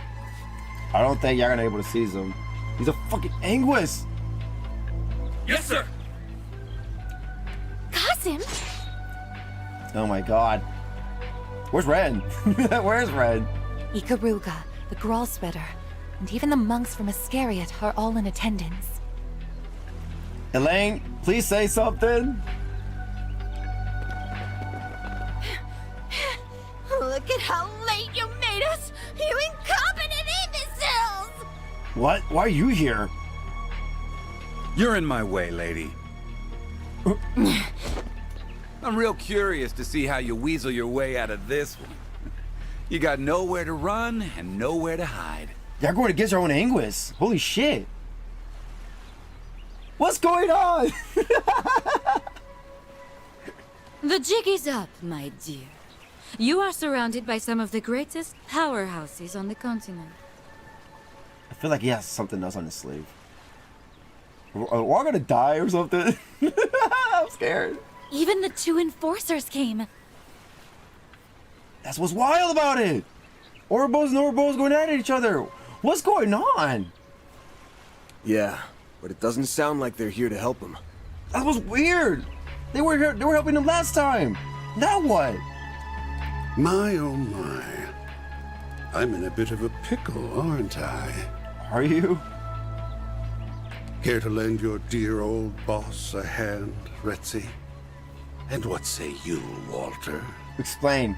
I don't think y'all gonna be able to seize him. He's a fucking Anguis. Yes, sir! Kasim? Oh my god. Where's Ren? Where's Ren? Ikaruga, the Gralspetter, and even the monks from Iscariot are all in attendance. Elaine, please say something. What? Why are you here? You're in my way, lady. I'm real curious to see how you weasel your way out of this one. You got nowhere to run and nowhere to hide. Y'all going against your own Anguis. Holy shit. What's going on? The jig is up, my dear. You are surrounded by some of the greatest powerhouses on the continent. I feel like he has something else on his sleeve. Are we all gonna die or something? I'm scared. Even the two enforcers came. That's what's wild about it. Orbos and Orbos going at each other. What's going on? Yeah, but it doesn't sound like they're here to help him. That was weird. They were here, they were helping him last time. Now what? My oh my. I'm in a bit of a pickle, aren't I? Are you? Care to lend your dear old boss a hand, Retzi? And what say you, Walter? Explain.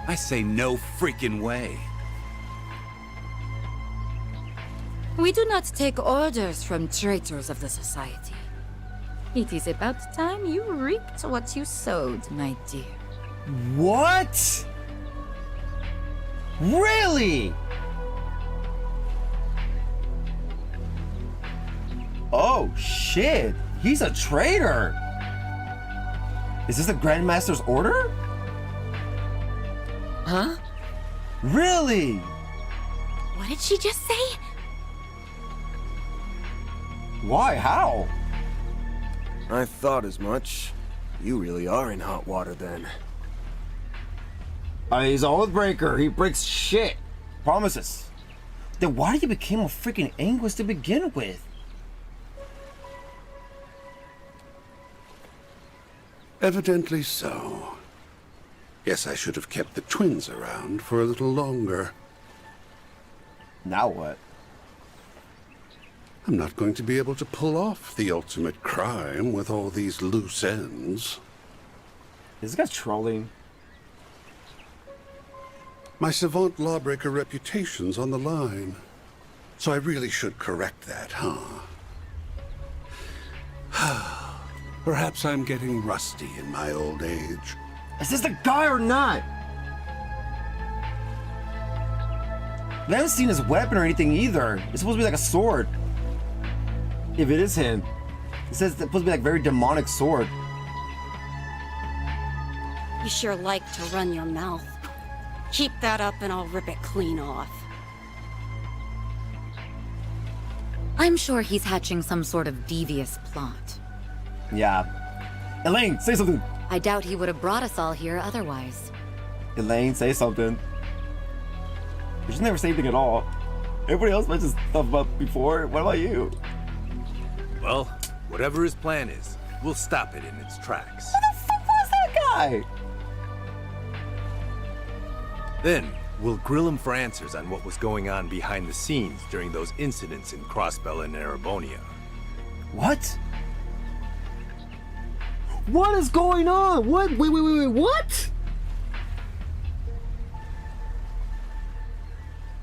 I say no freaking way. We do not take orders from traitors of the society. It is about time you reaped what you sowed, my dear. What? Really? Oh shit, he's a traitor. Is this the Grandmaster's order? Huh? Really? What did she just say? Why? How? I thought as much. You really are in hot water then. He's an Oathbreaker. He breaks shit. Promises. Then why did he become a freaking Anguis to begin with? Evidently so. Guess I should have kept the twins around for a little longer. Now what? I'm not going to be able to pull off the ultimate crime with all these loose ends. Is this guy trolling? My savant lawbreaker reputation's on the line. So I really should correct that, huh? Perhaps I'm getting rusty in my old age. Is this the guy or not? I haven't seen his weapon or anything either. It's supposed to be like a sword. If it is him. It says it's supposed to be like very demonic sword. You sure like to run your mouth. Keep that up and I'll rip it clean off. I'm sure he's hatching some sort of devious plot. Yeah. Elaine, say something. I doubt he would have brought us all here otherwise. Elaine, say something. She's never say anything at all. Everybody else mentions stuff about before. What about you? Well, whatever his plan is, we'll stop it in its tracks. Who the fuck was that guy? Then, we'll grill him for answers on what was going on behind the scenes during those incidents in Crossbell and Erebonia. What? What is going on? What? Wait, what?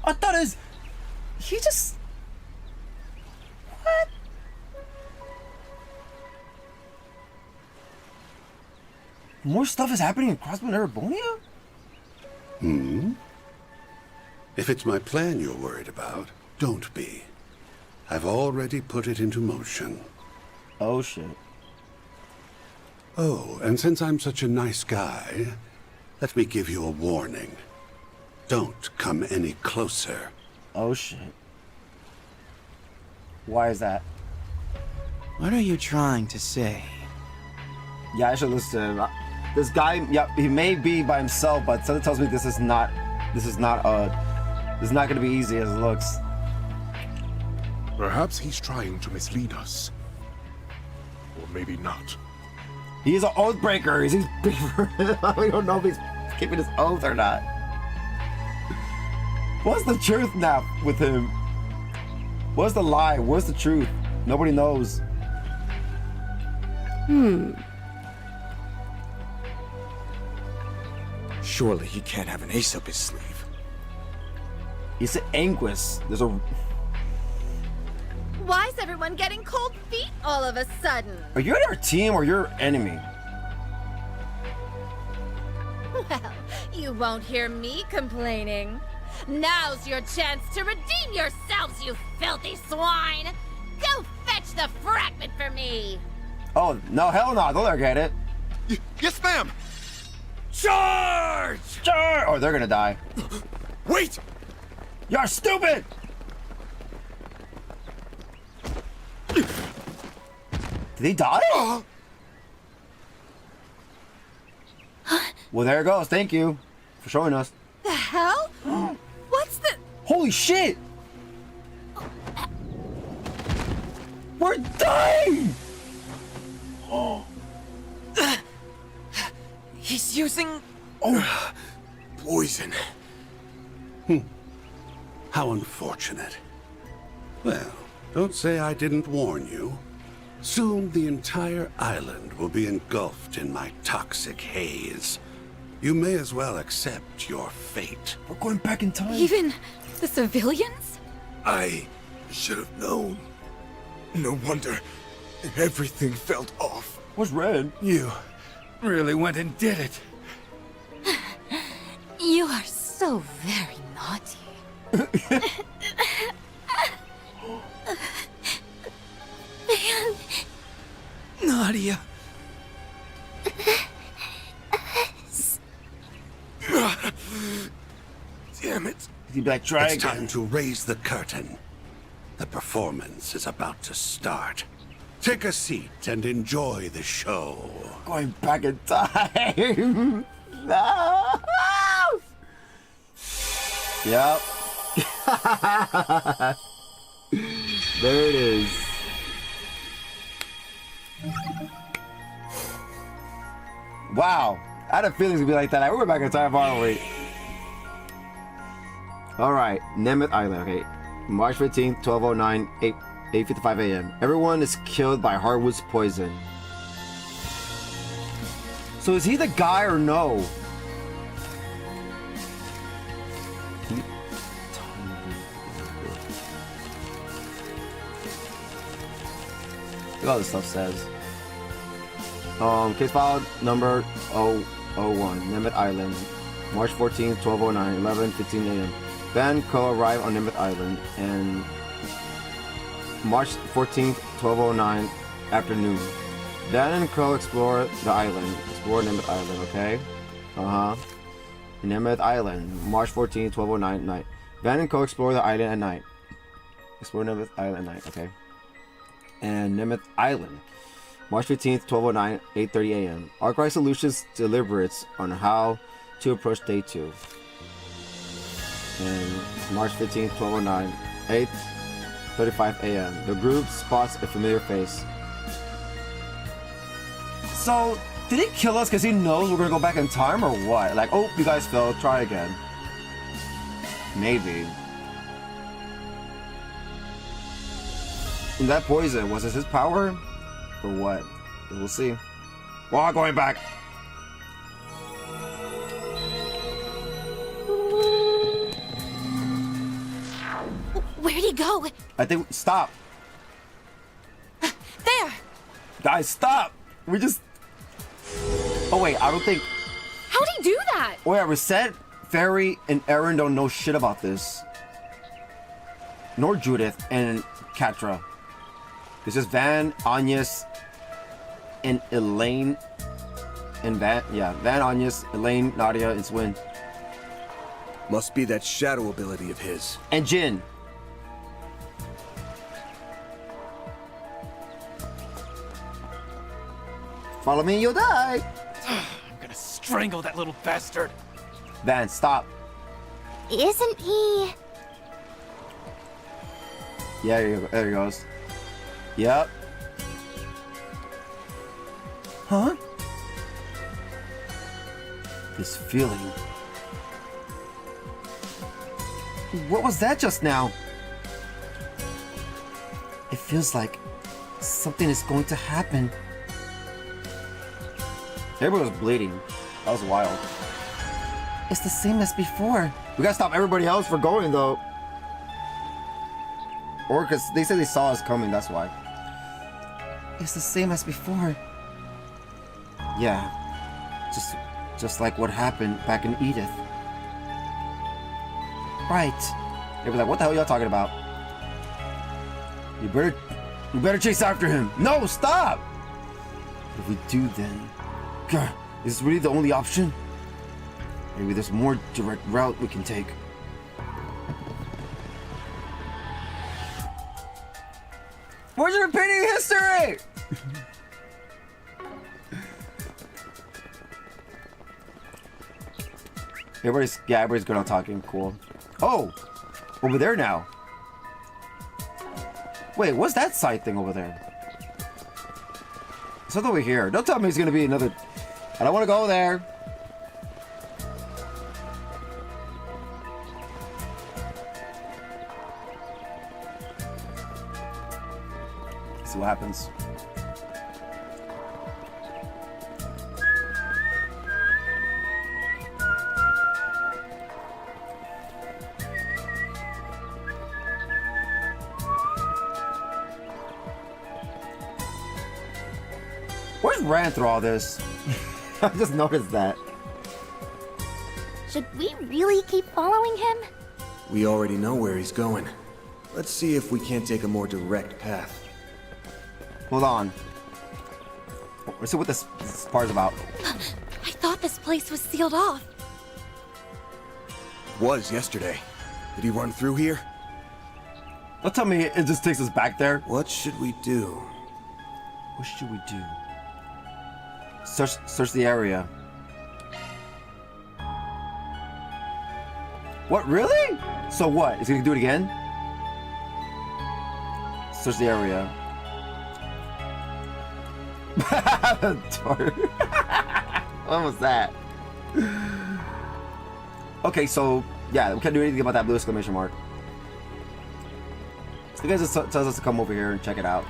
I thought he just... What? More stuff is happening in Crossbell and Erebonia? Hmm? If it's my plan you're worried about, don't be. I've already put it into motion. Oh, shit. Oh, and since I'm such a nice guy, let me give you a warning. Don't come any closer. Oh, shit. Why is that? What are you trying to say? Yeah, I should listen to him. This guy, yeah, he may be by himself, but something tells me this is not going to be easy as it looks. Perhaps he's trying to mislead us. Or maybe not. He's an Oathbreaker. We don't know if he's keeping his oath or not. What's the truth now with him? What's the lie? What's the truth? Nobody knows. Surely he can't have an ace up his sleeve. It's an Anguis. There's a. Why's everyone getting cold feet all of a sudden? Are you in our team or your enemy? Well, you won't hear me complaining. Now's your chance to redeem yourselves, you filthy swine! Go fetch the fragment for me! Oh, no, hell no. They'll get it. Yes, ma'am! Charge! Charge! Oh, they're gonna die. Wait! You're stupid! Did he die? Well, there it goes. Thank you for showing us. The hell? What's the... Holy shit! We're dying! Oh. He's using... Poison. How unfortunate. Well, don't say I didn't warn you. Soon the entire island will be engulfed in my toxic haze. You may as well accept your fate. We're going back in time. Even the civilians? I should have known. No wonder everything felt off. What's red? You really went and did it. You are so very naughty. Man. Nadia. Damn it. He'd be like, try It's again. time to raise the curtain. The performance is about to start. Take a seat and enjoy the show. Going back in time. No. Yep. There it is. Wow. I had a feeling it would be like that. We were back in time, aren't we? Alright. Nemeth Island. Okay. March 15th, 1209, 8:55 a.m. Everyone is killed by Hardwood's poison. So is he the guy or no? Look at all this stuff says. Case file number 001, Nemeth Island, March 14th, 1209, 11:15 a.m. Van Co arrived on Nemeth Island, and March 14th, 1209, afternoon. Van and Co explore the island. Explore Nemeth Island, okay? Nemeth Island, March 14th, 1209, night. Van and Co explore the island at night. Explore Nemeth Island at night, okay? And Nemeth Island, March 15th, 1209, 8:30 a.m. Arkwright Solutions deliberates on how to approach day 2. And March 15th, 1209, 8:35 a.m. The group spots a familiar face. So, did he kill us because he knows we're gonna go back in time or what? Like, oh, you guys failed, try again. Maybe. And that poison, was it his power? Or what? We'll see. Well, going back. Where'd he go? I think, stop. There! Guys, stop! We just... Oh wait, I don't think... How'd he do that? Oh yeah, Reset, Fairy, and Aaron don't know shit about this. Nor Judith and Catra. This is Van, Agnes, and Elaine. And Van, Agnes, Elaine, Nadia, and Swin. Must be that shadow ability of his. And Jin. Follow me, you'll die. I'm gonna strangle that little bastard. Van, stop. Isn't he? Yeah, there he goes. Yep. Huh? This feeling. What was that just now? It feels like something is going to happen. Everybody was bleeding. That was wild. It's the same as before. We gotta stop everybody else from going though. Or because they said they saw us coming, that's why. It's the same as before. Yeah. Just like what happened back in Edith. Right. They were like, what the hell are y'all talking about? You better chase after him. No, stop! What if we do then? God, is this really the only option? Maybe there's a more direct route we can take. Where's your repeating history? Everybody's good on talking. Cool. Oh, over there now. Wait, what's that side thing over there? Something over here. Don't tell me it's gonna be another. I don't want to go there. See what happens. Where's Rand through all this? I just noticed that. Should we really keep following him? We already know where he's going. Let's see if we can't take a more direct path. Hold on. Let's see what this part's about. I thought this place was sealed off. Was yesterday. Did he run through here? Don't tell me it just takes us back there. What should we do? What should we do? Search the area. What, really? So what? Is he gonna do it again? Search the area. What was that? Okay, so yeah, we can't do anything about that blue exclamation mark. So you guys just tells us to come over here and check it out.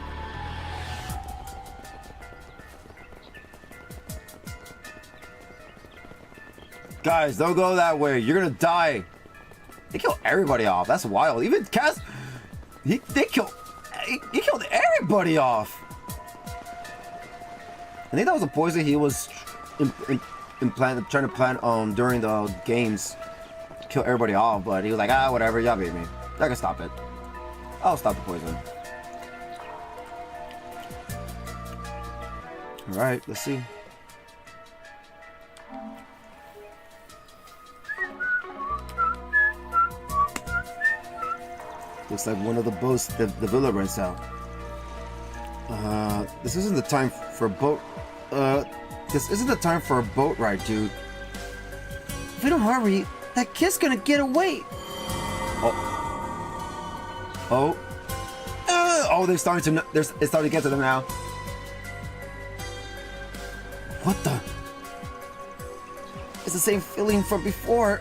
Guys, don't go that way. You're gonna die. They kill everybody off. That's wild. Even Cass, he killed everybody off. I think that was a poison he was trying to plant during the games. Kill everybody off, but he was like, whatever, y'all beat me. I can stop it. I'll stop the poison. Alright, let's see. Looks like one of the boats the villa rents out. This isn't the time for a boat. This isn't the time for a boat ride, dude. If we don't hurry, that kid's gonna get away. Oh, they're starting to. It's starting to get to them now. What the? It's the same feeling from before.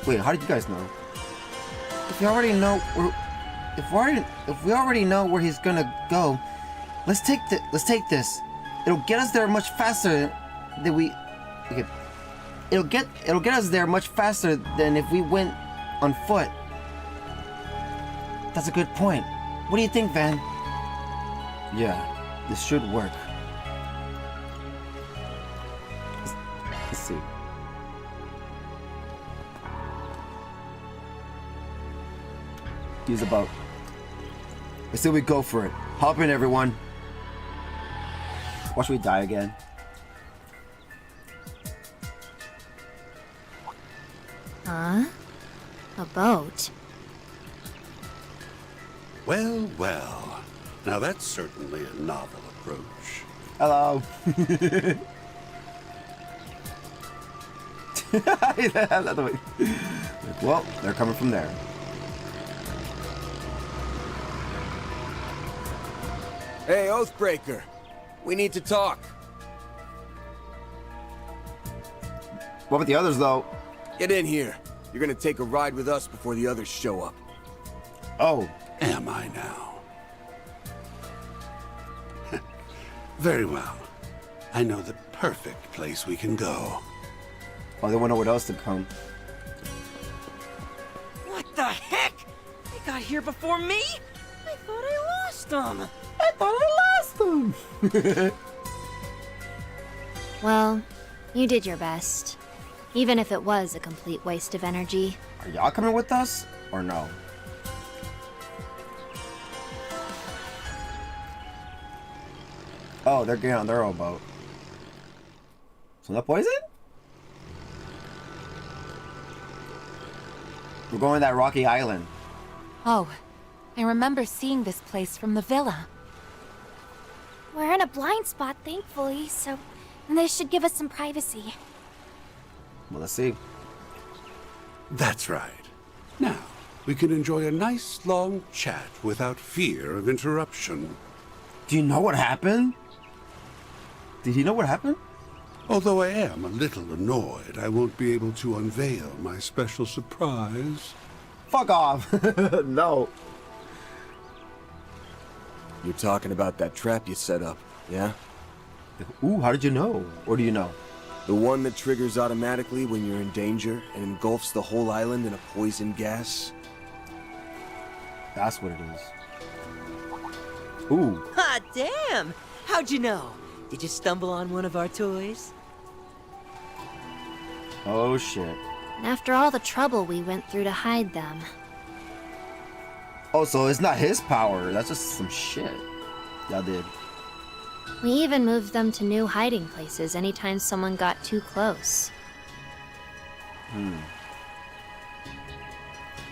Wait, how did you guys know? If we already know where he's gonna go, let's take this. It'll get us there much faster than we. Okay. It'll get us there much faster than if we went on foot. That's a good point. What do you think, Van? Yeah, this should work. Let's see. Use a boat. Let's see, we go for it. Hop in, everyone. Watch me die again. Huh? A boat? Well, well. Now that's certainly a novel approach. Hello. Well, they're coming from there. Hey, Oathbreaker. We need to talk. What about the others, though? Get in here. You're gonna take a ride with us before the others show up. Oh. Am I now? Very well. I know the perfect place we can go. Oh, they want to know what else to come. What the heck? got here before me? I thought I lost them. I thought I lost them. Well, you did your best. Even if it was a complete waste of energy. Are y'all coming with us or no? Oh, they're getting on their own boat. So no poison? We're going to that rocky island. Oh, I remember seeing this place from the villa. We're in a blind spot, thankfully, so this should give us some privacy. Well, let's see. That's right. Now, we can enjoy a nice long chat without fear of interruption. Do you know what happened? Did he know what happened? Although I am a little annoyed, I won't be able to unveil my special surprise. Fuck off. No. You're talking about that trap you set up, yeah? Ooh, how did you know? Or do you know? The one that triggers automatically when you're in danger and engulfs the whole island in a poison gas? That's what it is. Ooh. Hot damn! How'd you know? Did you stumble on one of our toys? Oh shit. After all the trouble we went through to hide them. Oh, so it's not his power. That's just some shit y'all did. We even moved them to new hiding places anytime someone got too close.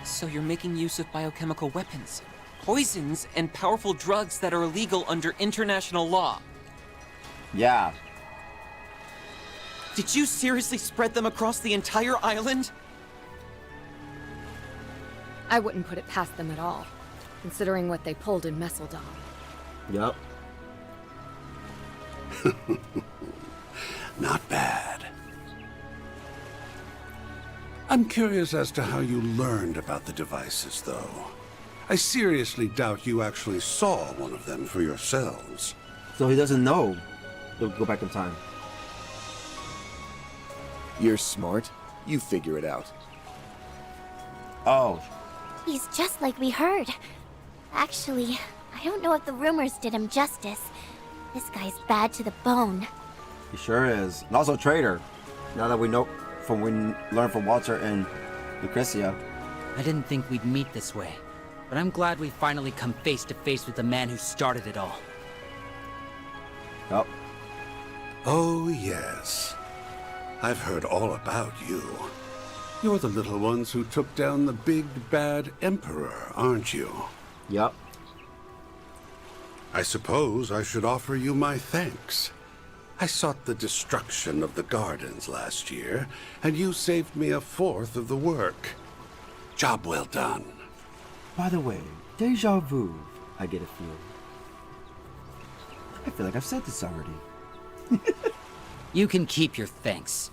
So you're making use of biochemical weapons, poisons, and powerful drugs that are illegal under international law. Yeah. Did you seriously spread them across the entire island? I wouldn't put it past them at all, considering what they pulled in Messeldom. Yep. Not bad. I'm curious as to how you learned about the devices, though. I seriously doubt you actually saw one of them for yourselves. So he doesn't know. He'll go back in time. You're smart. You figure it out. Oh. He's just like we heard. Actually, I don't know if the rumors did him justice. This guy's bad to the bone. He sure is. And also a traitor. Now that we know from we learned from Walter and Lucrecia. I didn't think we'd meet this way, but I'm glad we finally come face to face with the man who started it all. Yep. Oh, yes. I've heard all about you. You're the little ones who took down the big, bad Emperor, aren't you? Yep. I suppose I should offer you my thanks. I sought the destruction of the gardens last year, and you saved me a fourth of the work. Job well done. By the way, deja vu, I get a feel. I feel like I've said this already. You can keep your thanks.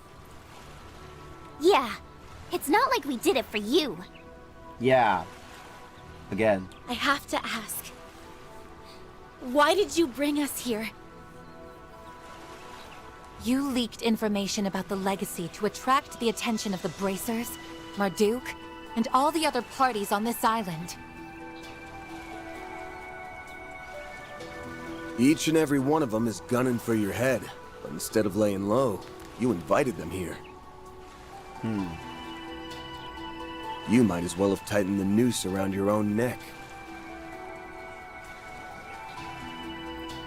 Yeah, it's not like we did it for you. Yeah. Again. I have to ask. Why did you bring us here? You leaked information about the legacy to attract the attention of the Bracers, Marduk, and all the other parties on this island. Each and every one of them is gunning for your head, but instead of laying low, you invited them here. You might as well have tightened the noose around your own neck.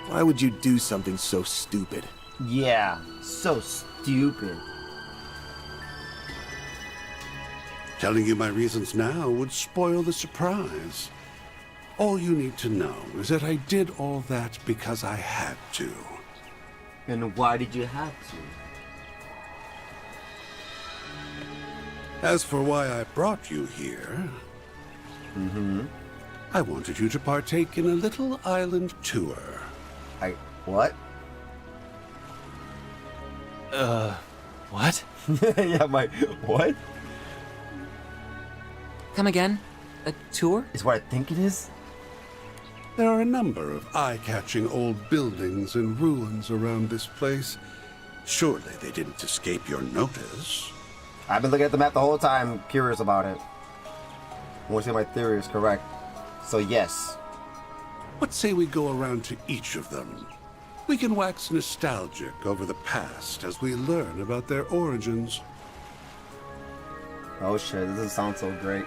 Why would you do something so stupid? Yeah, so stupid. Telling you my reasons now would spoil the surprise. All you need to know is that I did all that because I had to. And why did you have to? As for why I brought you here... I wanted you to partake in a little island tour. What? What? Yeah, what? Come again? A tour? Is what I think it is? There are a number of eye-catching old buildings and ruins around this place. Surely they didn't escape your notice. I've been looking at the map the whole time, curious about it. I want to say my theory is correct. So yes. What say we go around to each of them? We can wax nostalgic over the past as we learn about their origins. Oh shit, this doesn't sound so great.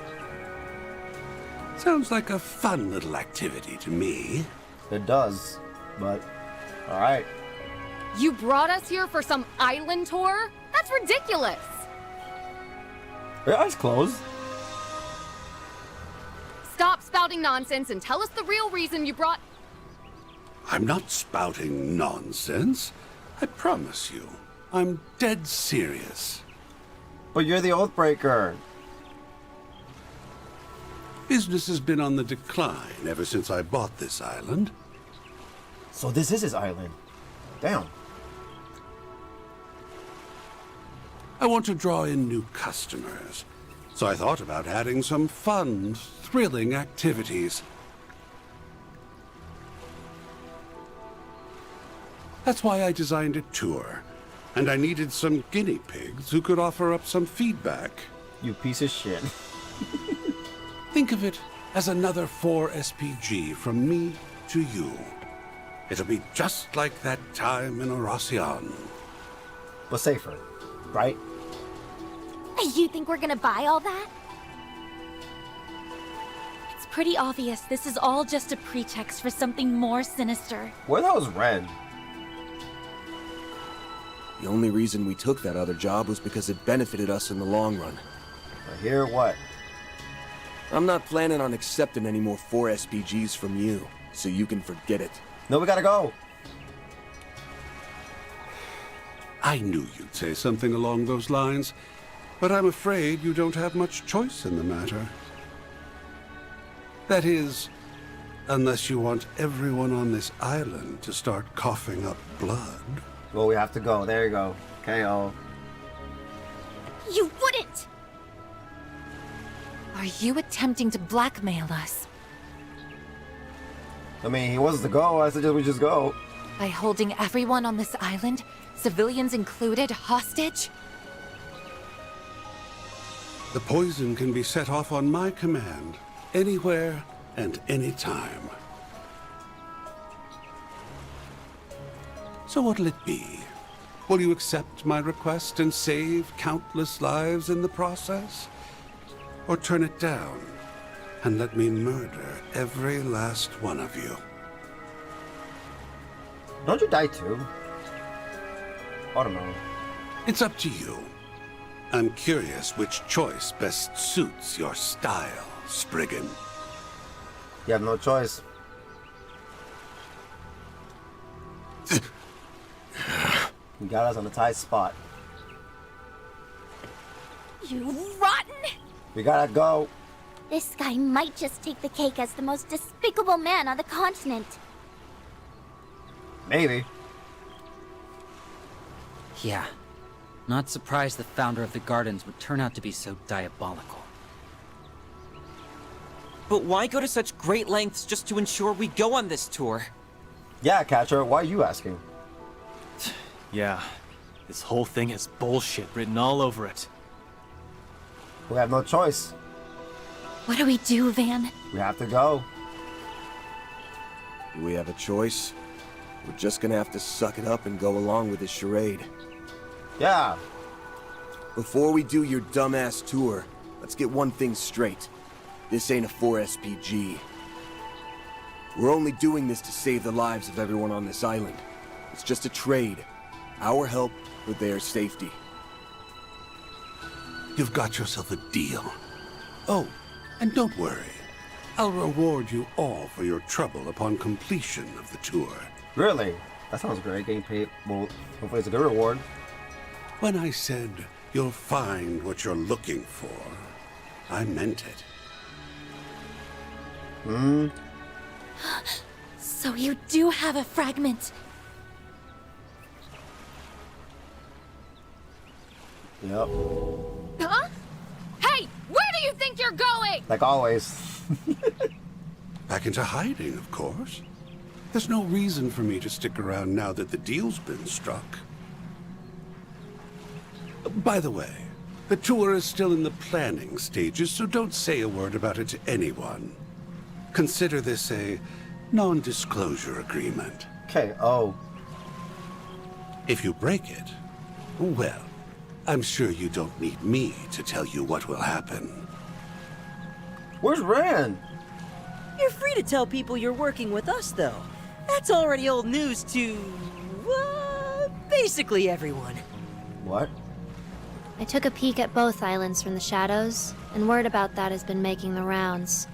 Sounds like a fun little activity to me. It does, but alright. You brought us here for some island tour? That's ridiculous! Are your eyes closed? Stop spouting nonsense and tell us the real reason you brought... I'm not spouting nonsense. I promise you. I'm dead serious. But you're the Oathbreaker. Business has been on the decline ever since I bought this island. So this is his island. Damn. I want to draw in new customers. So I thought about adding some fun, thrilling activities. That's why I designed a tour. And I needed some guinea pigs who could offer up some feedback. You piece of shit. Think of it as another 4 SPG from me to you. It'll be just like that time in Oracion. But safer, right? You think we're gonna buy all that? It's pretty obvious this is all just a pretext for something more sinister. Where the hell is Red? The only reason we took that other job was because it benefited us in the long run. I hear what? I'm not planning on accepting any more 4 SPGs from you, so you can forget it. No, we gotta go. I knew you'd say something along those lines, but I'm afraid you don't have much choice in the matter. That is, unless you want everyone on this island to start coughing up blood. Well, we have to go. There you go. KO. You wouldn't! Are you attempting to blackmail us? I mean, he wants to go. I suggest we just go. By holding everyone on this island, civilians included, hostage? The poison can be set off on my command, anywhere and anytime. So what'll it be? Will you accept my request and save countless lives in the process? Or turn it down and let me murder every last one of you? Don't you die too? I don't know. It's up to you. I'm curious which choice best suits your style, Spriggan. You have no choice. You got us on a tight spot. You rotten! We gotta go. This guy might just take the cake as the most despicable man on the continent. Maybe. Yeah. Not surprised the founder of the Gardens would turn out to be so diabolical. But why go to such great lengths just to ensure we go on this tour? Yeah, Catcher, why are you asking? Yeah, this whole thing has bullshit written all over it. We have no choice. What do we do, Van? We have to go. Do we have a choice? We're just gonna have to suck it up and go along with this charade. Yeah. Before we do your dumbass tour, let's get one thing straight. This ain't a 4 SPG. We're only doing this to save the lives of everyone on this island. It's just a trade. Our help for their safety. You've got yourself a deal. Oh, and don't worry. I'll reward you all for your trouble upon completion of the tour. Really? That sounds great. Getting paid. Well, hopefully it's a good reward. When I said you'll find what you're looking for, I meant it. So you do have a fragment. Yep. Huh? Hey, where do you think you're going? Like always. Back into hiding, of course. There's no reason for me to stick around now that the deal's been struck. By the way, The tour is still in the planning stages, so don't say a word about it to anyone. Consider this a non-disclosure agreement. Okay, oh. If you break it, well, I'm sure you don't need me to tell you what will happen. Where's Rand? You're free to tell people you're working with us, though. That's already old news to... basically everyone. What? I took a peek at both islands from the shadows, and word about that has been making the rounds.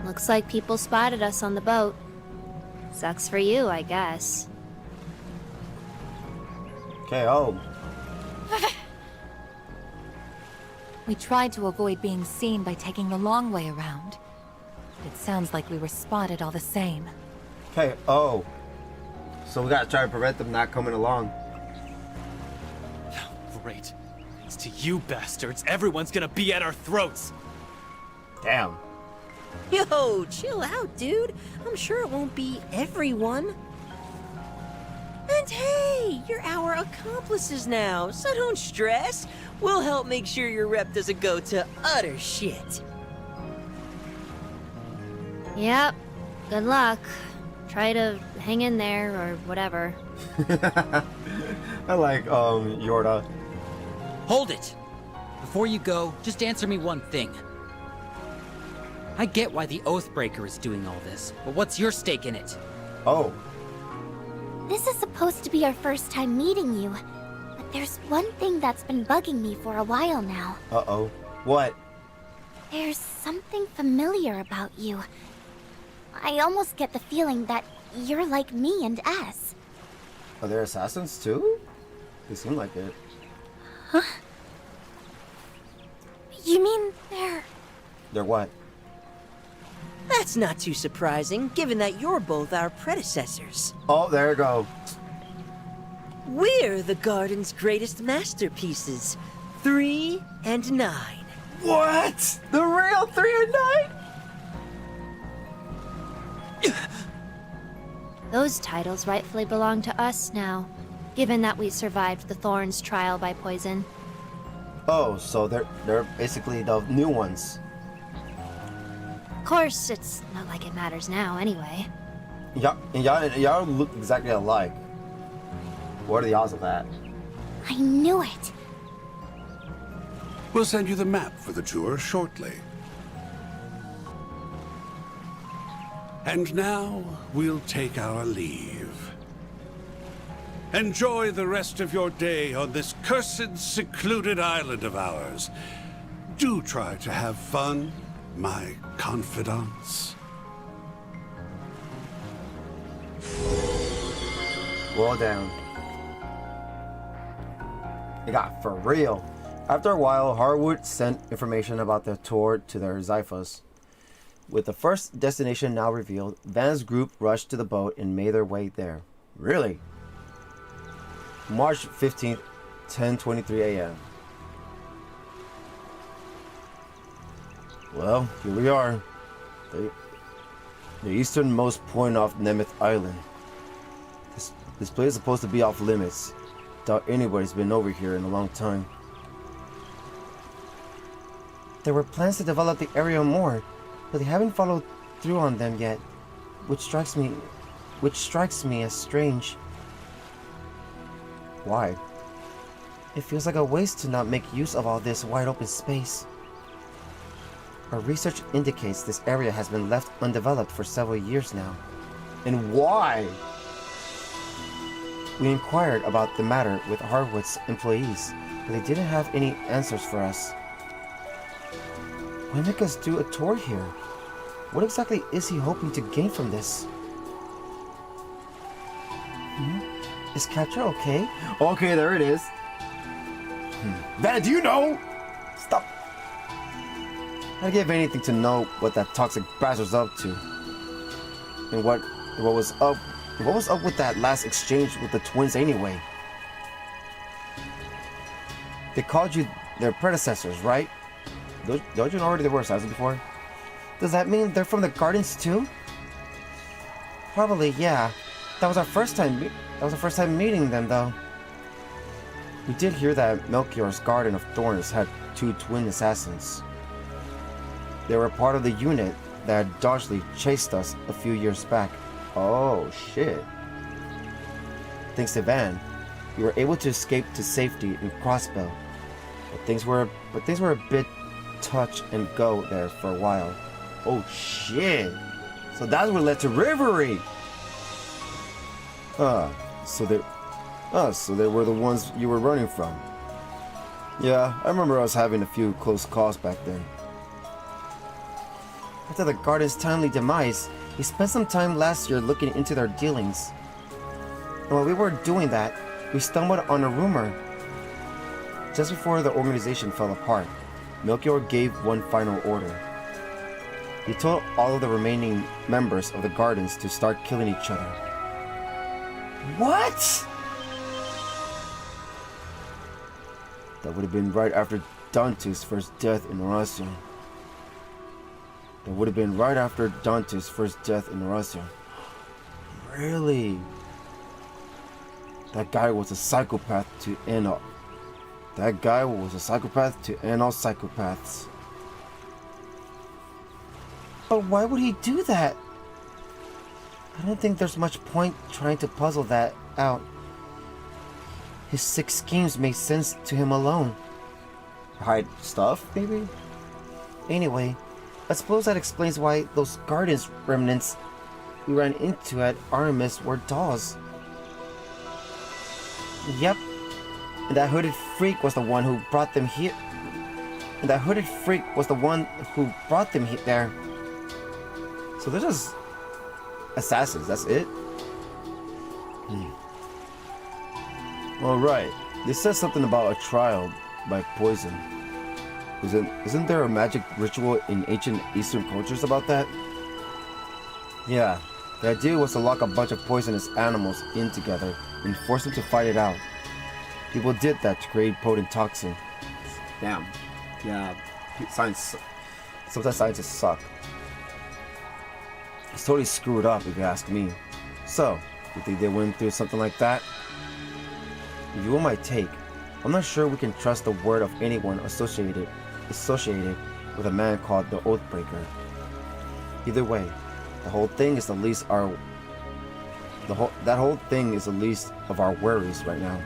Looks like people spotted us on the boat. Sucks for you, I guess. Okay, oh. We tried to avoid being seen by taking the long way around. It sounds like we were spotted all the same. Okay, oh. So we gotta try to prevent them not coming along. Great. Thanks to you bastards, everyone's gonna be at our throats. Damn. Yo, chill out, dude. I'm sure it won't be everyone. And hey, you're our accomplices now, so don't stress. We'll help make sure your rep doesn't go to utter shit. Yep. Good luck. Try to hang in there, or whatever. I like, Yorda. Hold it! Before you go, just answer me one thing. I get why the Oathbreaker is doing all this, but what's your stake in it? Oh. This is supposed to be our first time meeting you, but there's one thing that's been bugging me for a while now. Uh-oh. What? There's something familiar about you. I almost get the feeling that you're like me and S. Are there assassins too? They seem like it. Huh? You mean they're... They're what? That's not too surprising, given that you're both our predecessors. Oh, there you go. We're the Garden's greatest masterpieces, 3 and 9. What? The real 3 and 9? Those titles rightfully belong to us now, given that we survived the Thorns trial by poison. Oh, so they're basically the new ones. Of course, it's not like it matters now anyway. Y'all look exactly alike. What are the odds of that? I knew it. We'll send you the map for the tour shortly. And now, we'll take our leave. Enjoy the rest of your day on this cursed, secluded island of ours. Do try to have fun, my confidants. Well down. It got for real. After a while, Harwood sent information about the tour to their Zyphos. With the first destination now revealed, Van's group rushed to the boat and made their way there. Really? March 15th, 10:23 a.m. Well, here we are. The easternmost point off Nemeth Island. This place is supposed to be off limits. Doubt anybody's been over here in a long time. There were plans to develop the area more, but they haven't followed through on them yet, which strikes me as strange. Why? It feels like a waste to not make use of all this wide open space. Our research indicates this area has been left undeveloped for several years now. And why? We inquired about the matter with Harwood's employees, but they didn't have any answers for us. Why make us do a tour here? What exactly is he hoping to gain from this? Is Catcher okay? Okay, there it is. Van, do you know? Stop. I'd give anything to know what that toxic bastard's up to. And what was up with that last exchange with the twins anyway? They called you their predecessors, right? Don't you know already they were assassins before? Does that mean they're from the Gardens too? Probably, yeah. That was our first time meeting them, though. We did hear that Melchior's Garden of Thorns had 2 twin assassins. They were part of the unit that had dodgily chased us a few years back. Oh shit. Thanks to Van, we were able to escape to safety in Crossbell. But things were a bit touch and go there for a while. Oh shit. So that's what led to Rivery. So they were the ones you were running from. Yeah, I remember us having a few close calls back then. After the Garden's timely demise, we spent some time last year looking into their dealings. And while we were doing that, we stumbled on a rumor. Just before the organization fell apart, Melchior gave one final order. He told all of the remaining members of the Gardens to start killing each other. What? That would have been right after Dante's first death in Horacio. Really? That guy was a psychopath to end all. That guy was a psychopath to end all psychopaths. But why would he do that? I don't think there's much point trying to puzzle that out. His 6 schemes made sense to him alone. Hide stuff, maybe? Anyway, I suppose that explains why those Gardens remnants we ran into at Artemis were dolls. Yep. And that hooded freak was the one who brought them here. There. So they're just assassins, that's it? Alright. This says something about a trial by poison. Isn't there a magic ritual in ancient Eastern cultures about that? Yeah. The idea was to lock a bunch of poisonous animals in together and force them to fight it out. People did that to create potent toxin. Damn. Yeah. Science. Sometimes scientists suck. It's totally screwed up if you ask me. So, you think they went through something like that? You know my take. I'm not sure we can trust the word of anyone associated with a man called the Oathbreaker. Either way, that whole thing is the least of our worries right now.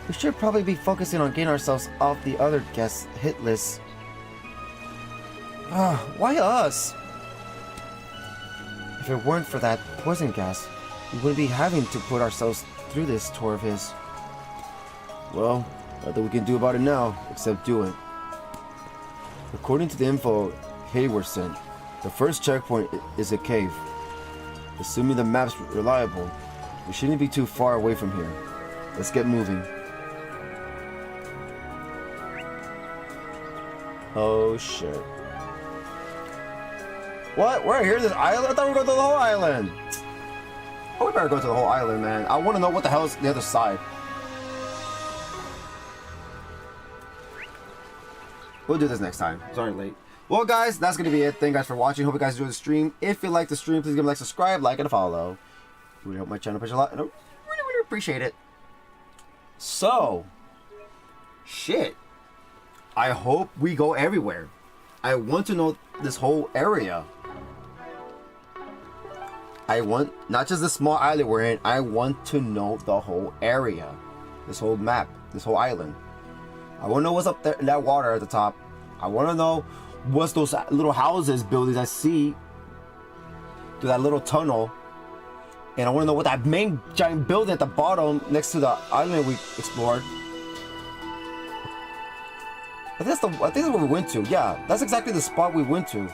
We should probably be focusing on getting ourselves off the other guests' hit list. Why us? If it weren't for that poison gas, we wouldn't be having to put ourselves through this tour of his. Well, nothing we can do about it now, except do it. According to the info Hayward sent, the first checkpoint is a cave. Assuming the map's reliable, we shouldn't be too far away from here. Let's get moving. Oh shit. What? We're here, this island? I thought we were going to the whole island. Oh, we better go to the whole island, man. I want to know what the hell is the other side. We'll do this next time. Sorry, late. Well, guys, that's going to be it. Thank you guys for watching. Hope you guys enjoyed the stream. If you like the stream, please give me a like, subscribe, like, and a follow. It really help my channel push a lot, and I really appreciate it. So, shit. I hope we go everywhere. I want to know this whole area. I want, not just the small island we're in, I want to know the whole area. This whole map, this whole island. I want to know what's up there in that water at the top. I want to know what's those little houses, buildings I see through that little tunnel. And I want to know what that main giant building at the bottom next to the island we explored. I think that's where we went to. Yeah, that's exactly the spot we went to.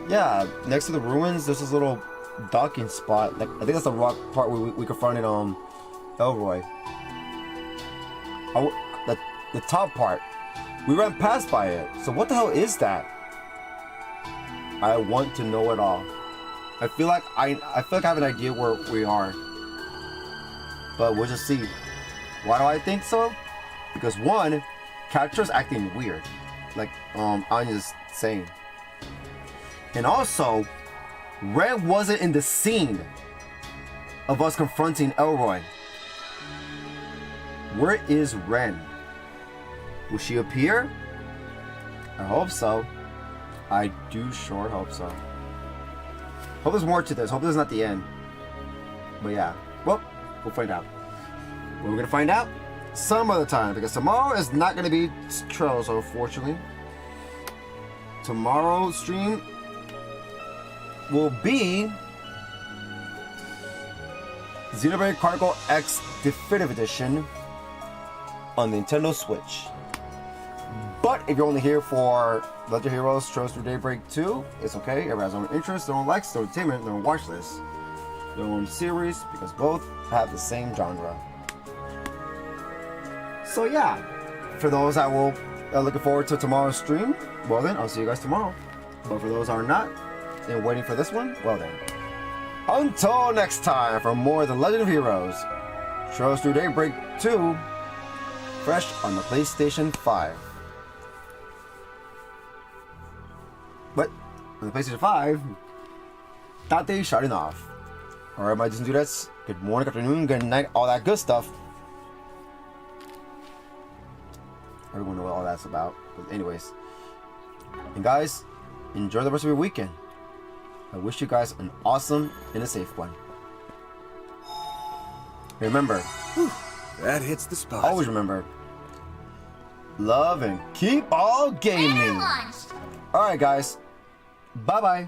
Yeah, next to the ruins, there's this little docking spot. Like, I think that's the rock part where we confronted Elroy. The top part. We ran past by it. So what the hell is that? I want to know it all. I feel like I have an idea where we are. But we'll just see. Why do I think so? Because one, Capture's acting weird. Like Anya's saying. And also, Red wasn't in the scene of us confronting Elroy. Where is Ren? Will she appear? I hope so. I do sure hope so. Hope there's more to this. Hope this is not the end. But yeah. Well, we'll find out. When we're gonna find out? Some other time, because tomorrow is not gonna be Trails, unfortunately. Tomorrow's stream will be Xenoblade Chronicle X Definitive Edition on the Nintendo Switch. But if you're only here for Legend of Heroes Trails Through Daybreak 2, it's okay. Everyone has their own interests, their own likes, their entertainment, their own watch list, their own series, because both have the same genre. So yeah, for those that will looking forward to tomorrow's stream, well then, I'll see you guys tomorrow. But for those who are not and waiting for this one, well then. Until next time, for more The Legend of Heroes Trails Through Daybreak 2, fresh on the PlayStation 5. But on the PlayStation 5, Taty shutting off. Alright, my dudes and dudettes, good morning, good afternoon, good night, all that good stuff. Everyone knows what all that's about. But anyways. And guys, enjoy the rest of your weekend. I wish you guys an awesome and a safe one. Remember, that hits the spot. Always remember, love and keep all gaming. Alright guys, bye bye.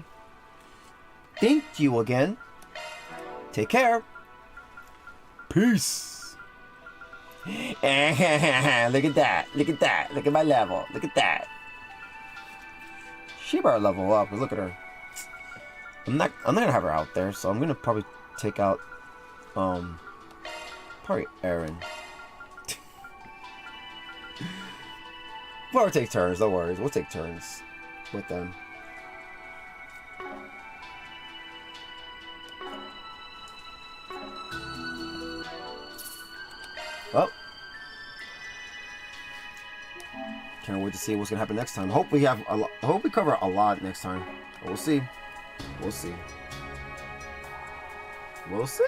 Thank you again. Take care. Peace. Look at that. Look at that. Look at my level. Look at that. She better level up. Look at her. I'm not gonna have her out there, so I'm gonna probably take out probably Aaron. We'll take turns, no worries. We'll take turns with them. Well, can't wait to see what's gonna happen next time. Hope we have a lot. Hope we cover a lot next time. But we'll see. We'll see. We'll see.